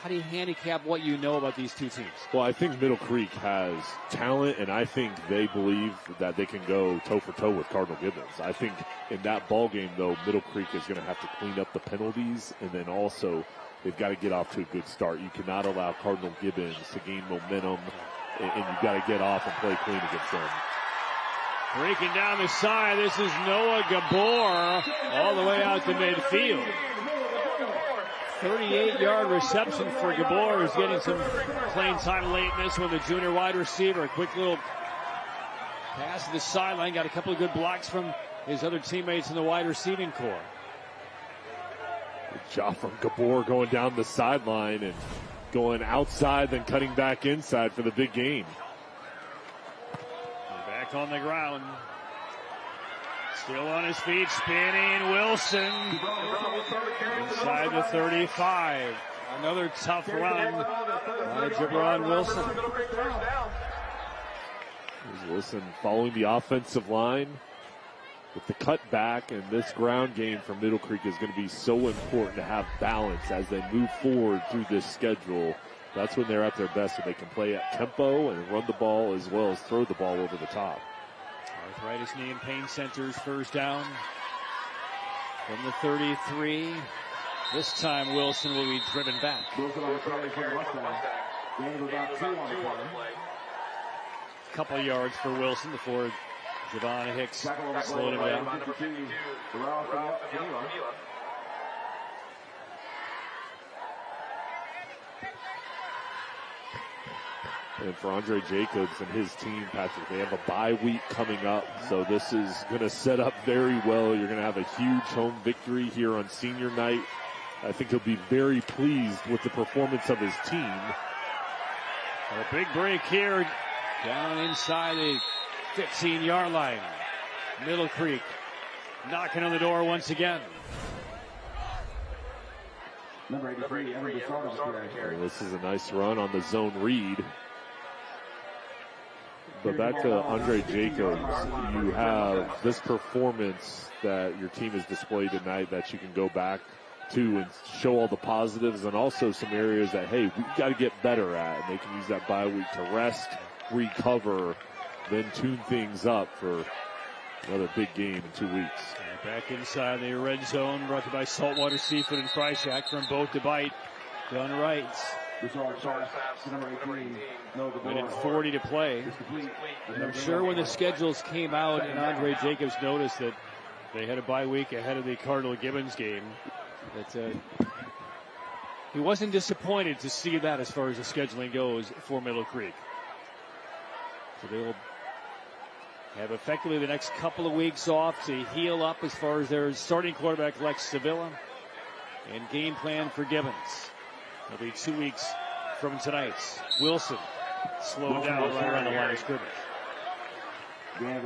How do you handicap what you know about these 2 teams? Well, I think Middle Creek has talent, and I think they believe that they can go toe-for-toe with Cardinal Gibbons. I think in that ball game, though, Middle Creek is going to have to clean up the penalties, and then also they've got to get off to a good start. You cannot allow Cardinal Gibbons to gain momentum, and you've got to get off and play clean against them. Breaking down the side, this is Noah Gabor all the way out to midfield. 38-yard reception for Gabor, who's getting some playing time late in this one. The junior wide receiver, a quick little pass to the sideline. Got a couple of good blocks from his other teammates in the wide receiving corps. Good job from Gabor going down the sideline and going outside, then cutting back inside for the big game. Back on the ground. Still on his feet, spinning Wilson. Inside the 35. Another tough run by Jabron Wilson. Here's Wilson following the offensive line with the cutback, and this ground game for Middle Creek is going to be so important to have balance as they move forward through this schedule. That's when they're at their best, when they can play at tempo and run the ball as well as throw the ball over the top. Arthritis knee and pain centers, 1st down from the 33. This time Wilson will be driven back. Couple of yards for Wilson before Javon Hicks slowed him down. And for Andre Jacobs and his team, Patrick, they have a bye week coming up, so this is going to set up very well. You're going to have a huge home victory here on senior night. I think he'll be very pleased with the performance of his team. A big break here down inside the 15-yard line. Middle Creek knocking on the door once again. Number 83, this is a nice run on the zone read. But back to Andre Jacobs, you have this performance that your team has displayed tonight that you can go back to and show all the positives and also some areas that, hey, we've got to get better at. And they can use that bye week to rest, recover, then tune things up for another big game in 2 weeks. Back inside the red zone, brought to you by Saltwater Seafood and Fry Shack from Boat to Bite. Done right. Minute 40 to play. And I'm sure when the schedules came out and Andre Jacobs noticed that they had a bye week ahead of the Cardinal Gibbons game, that he wasn't disappointed to see that as far as the scheduling goes for Middle Creek. So they will have effectively the next couple of weeks off to heal up as far as their starting quarterback Lex Sevilla and game plan for Gibbons. It'll be 2 weeks from tonight. Wilson slowed down right around the line of scrimmage. They will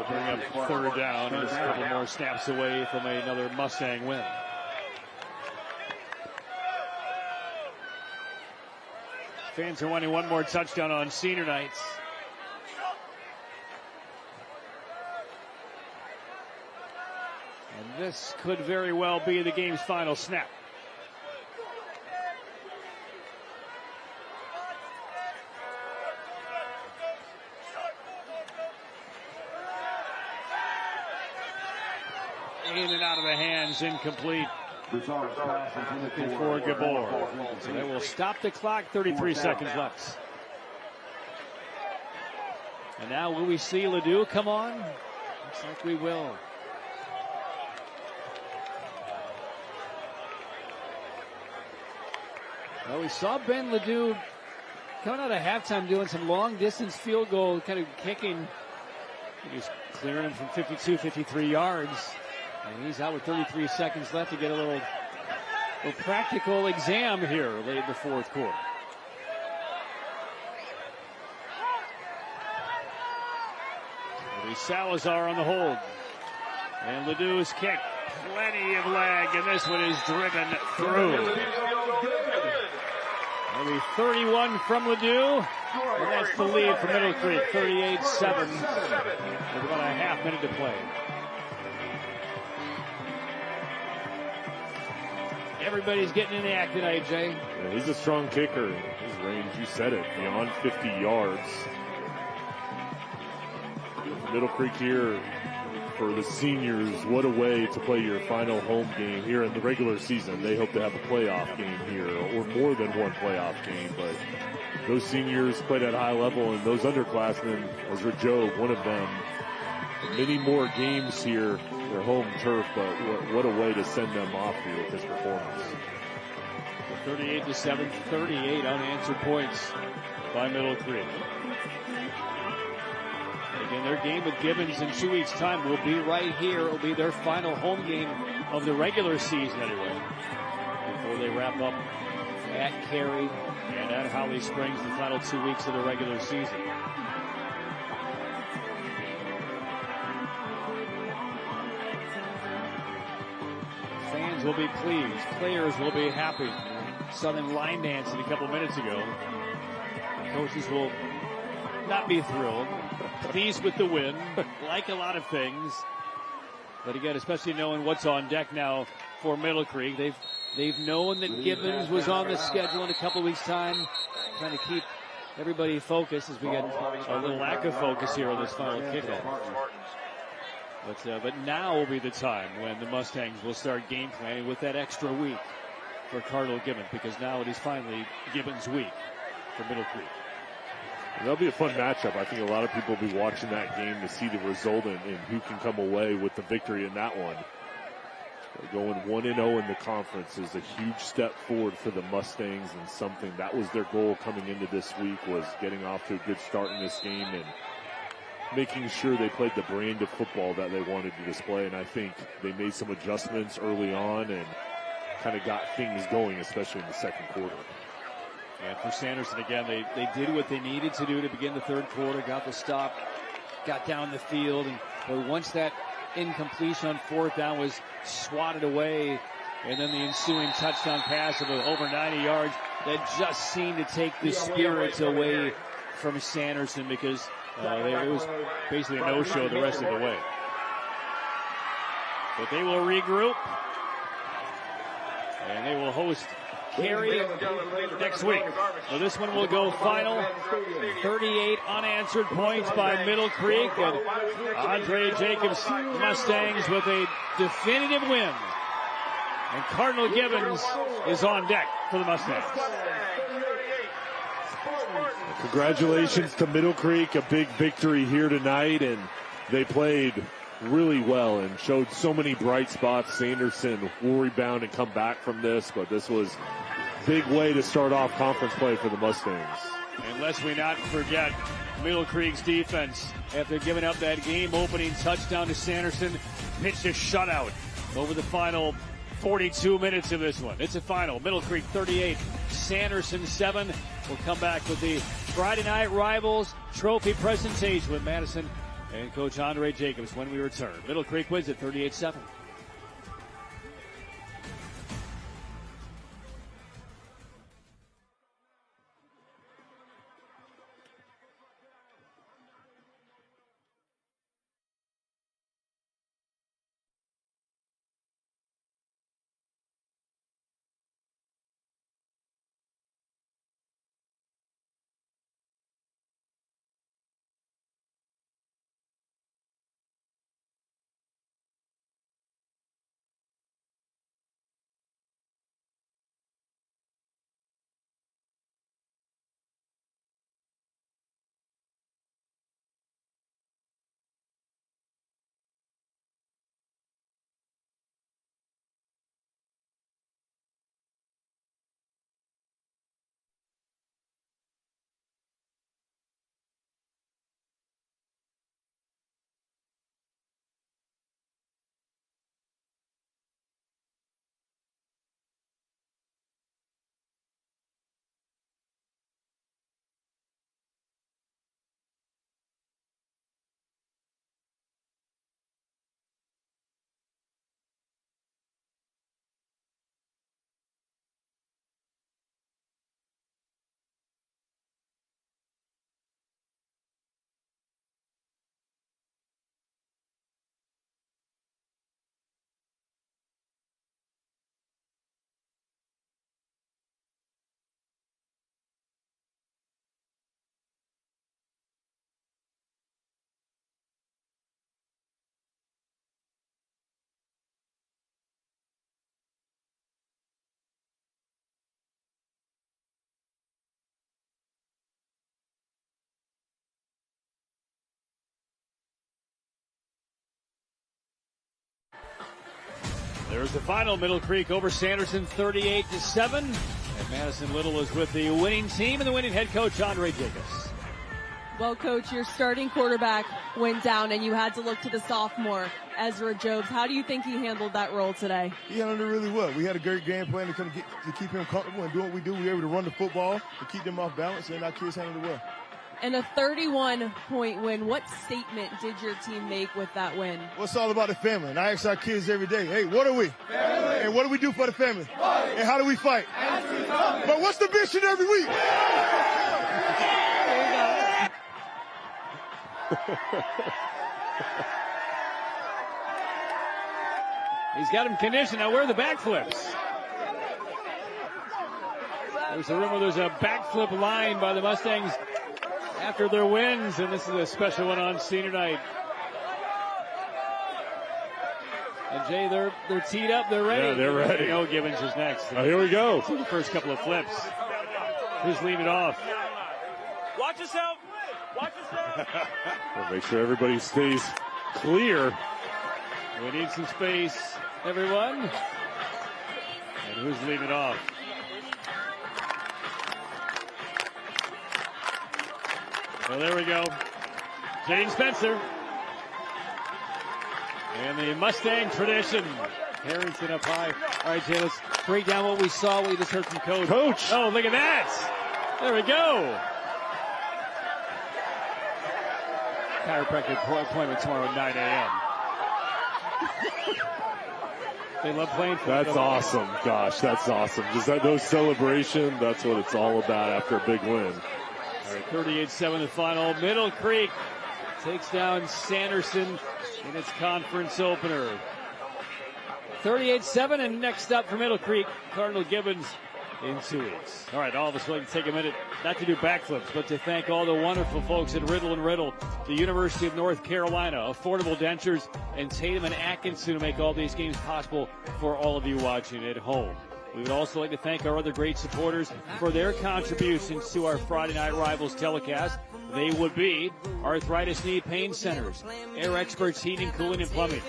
bring up third down. Just a couple more snaps away from another Mustang win. Fans are wanting one more touchdown on senior nights. And this could very well be the game's final snap. In and out of the hands, incomplete. Looking for Gabor. So they will stop the clock, 33 seconds left. And now will we see Ledoux come on? Looks like we will. Well, we saw Ben Ledoux coming out of halftime doing some long distance field goal, kind of kicking. He's clearing him from 52, 53 yards. And he's out with 33 seconds left to get a little practical exam here late in the fourth quarter. Salazar on the hold. And Ledoux's kick. Plenty of leg, and this one is driven through. Maybe 31 from Ledoux. And that's the lead for Middle Creek, 38-7. With about a half minute to play. Everybody's getting in the act tonight, Jay. Yeah, he's a strong kicker. His range, you said it, beyond 50 yards. Middle Creek here for the seniors. What a way to play your final home game here in the regular season. They hope to have a playoff game here, or more than one playoff game. But those seniors played at a high level, and those underclassmen, Ezra Jobe, one of them, many more games here, their home turf, but what a way to send them off here with this performance. 38-7, 38 unanswered points by Middle Creek. Again, their game with Gibbons in 2 weeks' time will be right here. It will be their final home game of the regular season anyway, before they wrap up at Cary and at Holly Springs the final 2 weeks of the regular season. Fans will be pleased. Players will be happy. Southern line dancing a couple minutes ago. Coaches will not be thrilled. Pleased with the win, like a lot of things. But again, especially knowing what's on deck now for Middle Creek. They've known that Gibbons was on the schedule in a couple weeks' time. Trying to keep everybody focused as we get a little lack of focus here on this final kickoff. But now will be the time when the Mustangs will start game planning with that extra week for Cardinal Gibbons, because now it is finally Gibbons week for Middle Creek. That'll be a fun matchup. I think a lot of people will be watching that game to see the result and who can come away with the victory in that one. Going 1-0 in the conference is a huge step forward for the Mustangs, and something that was their goal coming into this week, was getting off to a good start in this game and making sure they played the brand of football that they wanted to display. And I think they made some adjustments early on and kind of got things going, especially in the second quarter. And for Sanderson, again, they did what they needed to do to begin the third quarter, got the stop, got down the field, and once that incompletion on fourth down was swatted away, and then the ensuing touchdown pass of over 90 yards, that just seemed to take the spirits away from Sanderson, because it was basically a no-show the rest of the way. But they will regroup, and they will host Cary next week. So this one will go final. 38 unanswered points by Middle Creek, and Andre Jacobs Mustangs with a definitive win. And Cardinal Gibbons is on deck for the Mustangs. Congratulations to Middle Creek, a big victory here tonight, and they played really well and showed so many bright spots. Sanderson will rebound and come back from this, but this was a big way to start off conference play for the Mustangs. And lest we not forget, Middle Creek's defense, after giving up that game-opening touchdown to Sanderson, pitched a shutout over the final 42 minutes of this one. It's a final. Middle Creek 38, Sanderson 7. We'll come back with the Friday Night Rivals trophy presentation with Madison and Coach Andre Jacobs when we return. Middle Creek wins it 38-7. There's the final. Middle Creek over Sanderson 38-7. And Madison Little is with the winning team and the winning head coach, Andre Jacobs. Well, Coach, your starting quarterback went down, and you had to look to the sophomore, Ezra Jobes. How do you think he handled that role today? He handled it really well. We had a great game plan to keep him comfortable and do what we do. We were able to run the football to keep them off balance, and our kids handled it well. And a 31-point win. What statement did your team make with that win? Well, it's all about the family. And I ask our kids every day, hey, what are we? Family. And what do we do for the family? Fight. And how do we fight? But what's the mission every week? There you go. He's got him conditioned. Now, where are the backflips? There's a room where there's a backflip line by the Mustangs after their wins, and this is a special one on senior night. And Jay, they're teed up, they're ready. Yeah, they're ready. No, Gibbons is next. Oh, here we go. See the first couple of flips. Who's leading it off? Watch yourself. Watch yourself. We'll make sure everybody stays clear. We need some space. everyone. And who's leading off? Well, there we go. Jaden Spencer. And the Mustang tradition. Harrington up high. All right, Jay, let's break down what we saw, what we just heard from Coach. Oh, look at that. There we go. Chiropractic appointment tomorrow at 9 a.m. They love playing for That's awesome. Gosh, that's awesome. Just those celebrations, that's what it's all about after a big win. All right, 38-7 the final. Middle Creek takes down Sanderson in its conference opener. 38-7, and next up for Middle Creek, Cardinal Gibbons in 2 weeks. All right, all of us would like to take a minute, not to do backflips, but to thank all the wonderful folks at Riddle & Riddle, the University of North Carolina, Affordable Dentures, and Tatum and Atkinson to make all these games possible for all of you watching at home. We would also like to thank our other great supporters for their contributions to our Friday Night Rivals telecast. They would be Arthritis Knee Pain Centers, Air Experts Heating, Cooling, and Plumbing,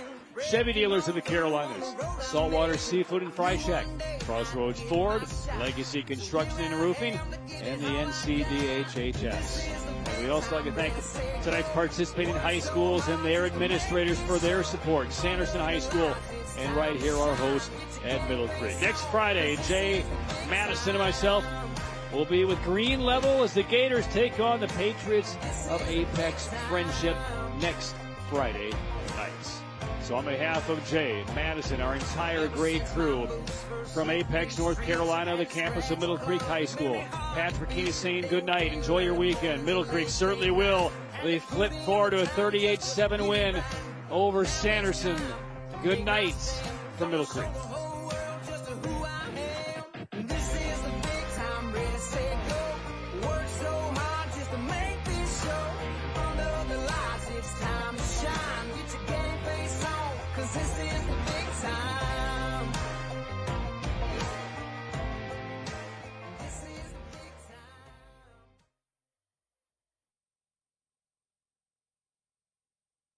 Chevy Dealers of the Carolinas, Saltwater Seafood and Fry Shack, Crossroads Ford, Legacy Construction and Roofing, and the NCDHHS. And we'd also like to thank tonight's participating high schools and their administrators for their support. Sanderson High School, and right here our host at Middle Creek. Next Friday, Jay, Madison, and myself will be with Green Level as the Gators take on the Patriots of Apex Friendship next Friday nights. So on behalf of Jay, Madison, our entire great crew from Apex, North Carolina, the campus of Middle Creek High School, Patrick Keenan saying good night. Enjoy your weekend. Middle Creek certainly will. They flip forward to a 38-7 win over Sanderson. Good night from Middle Creek.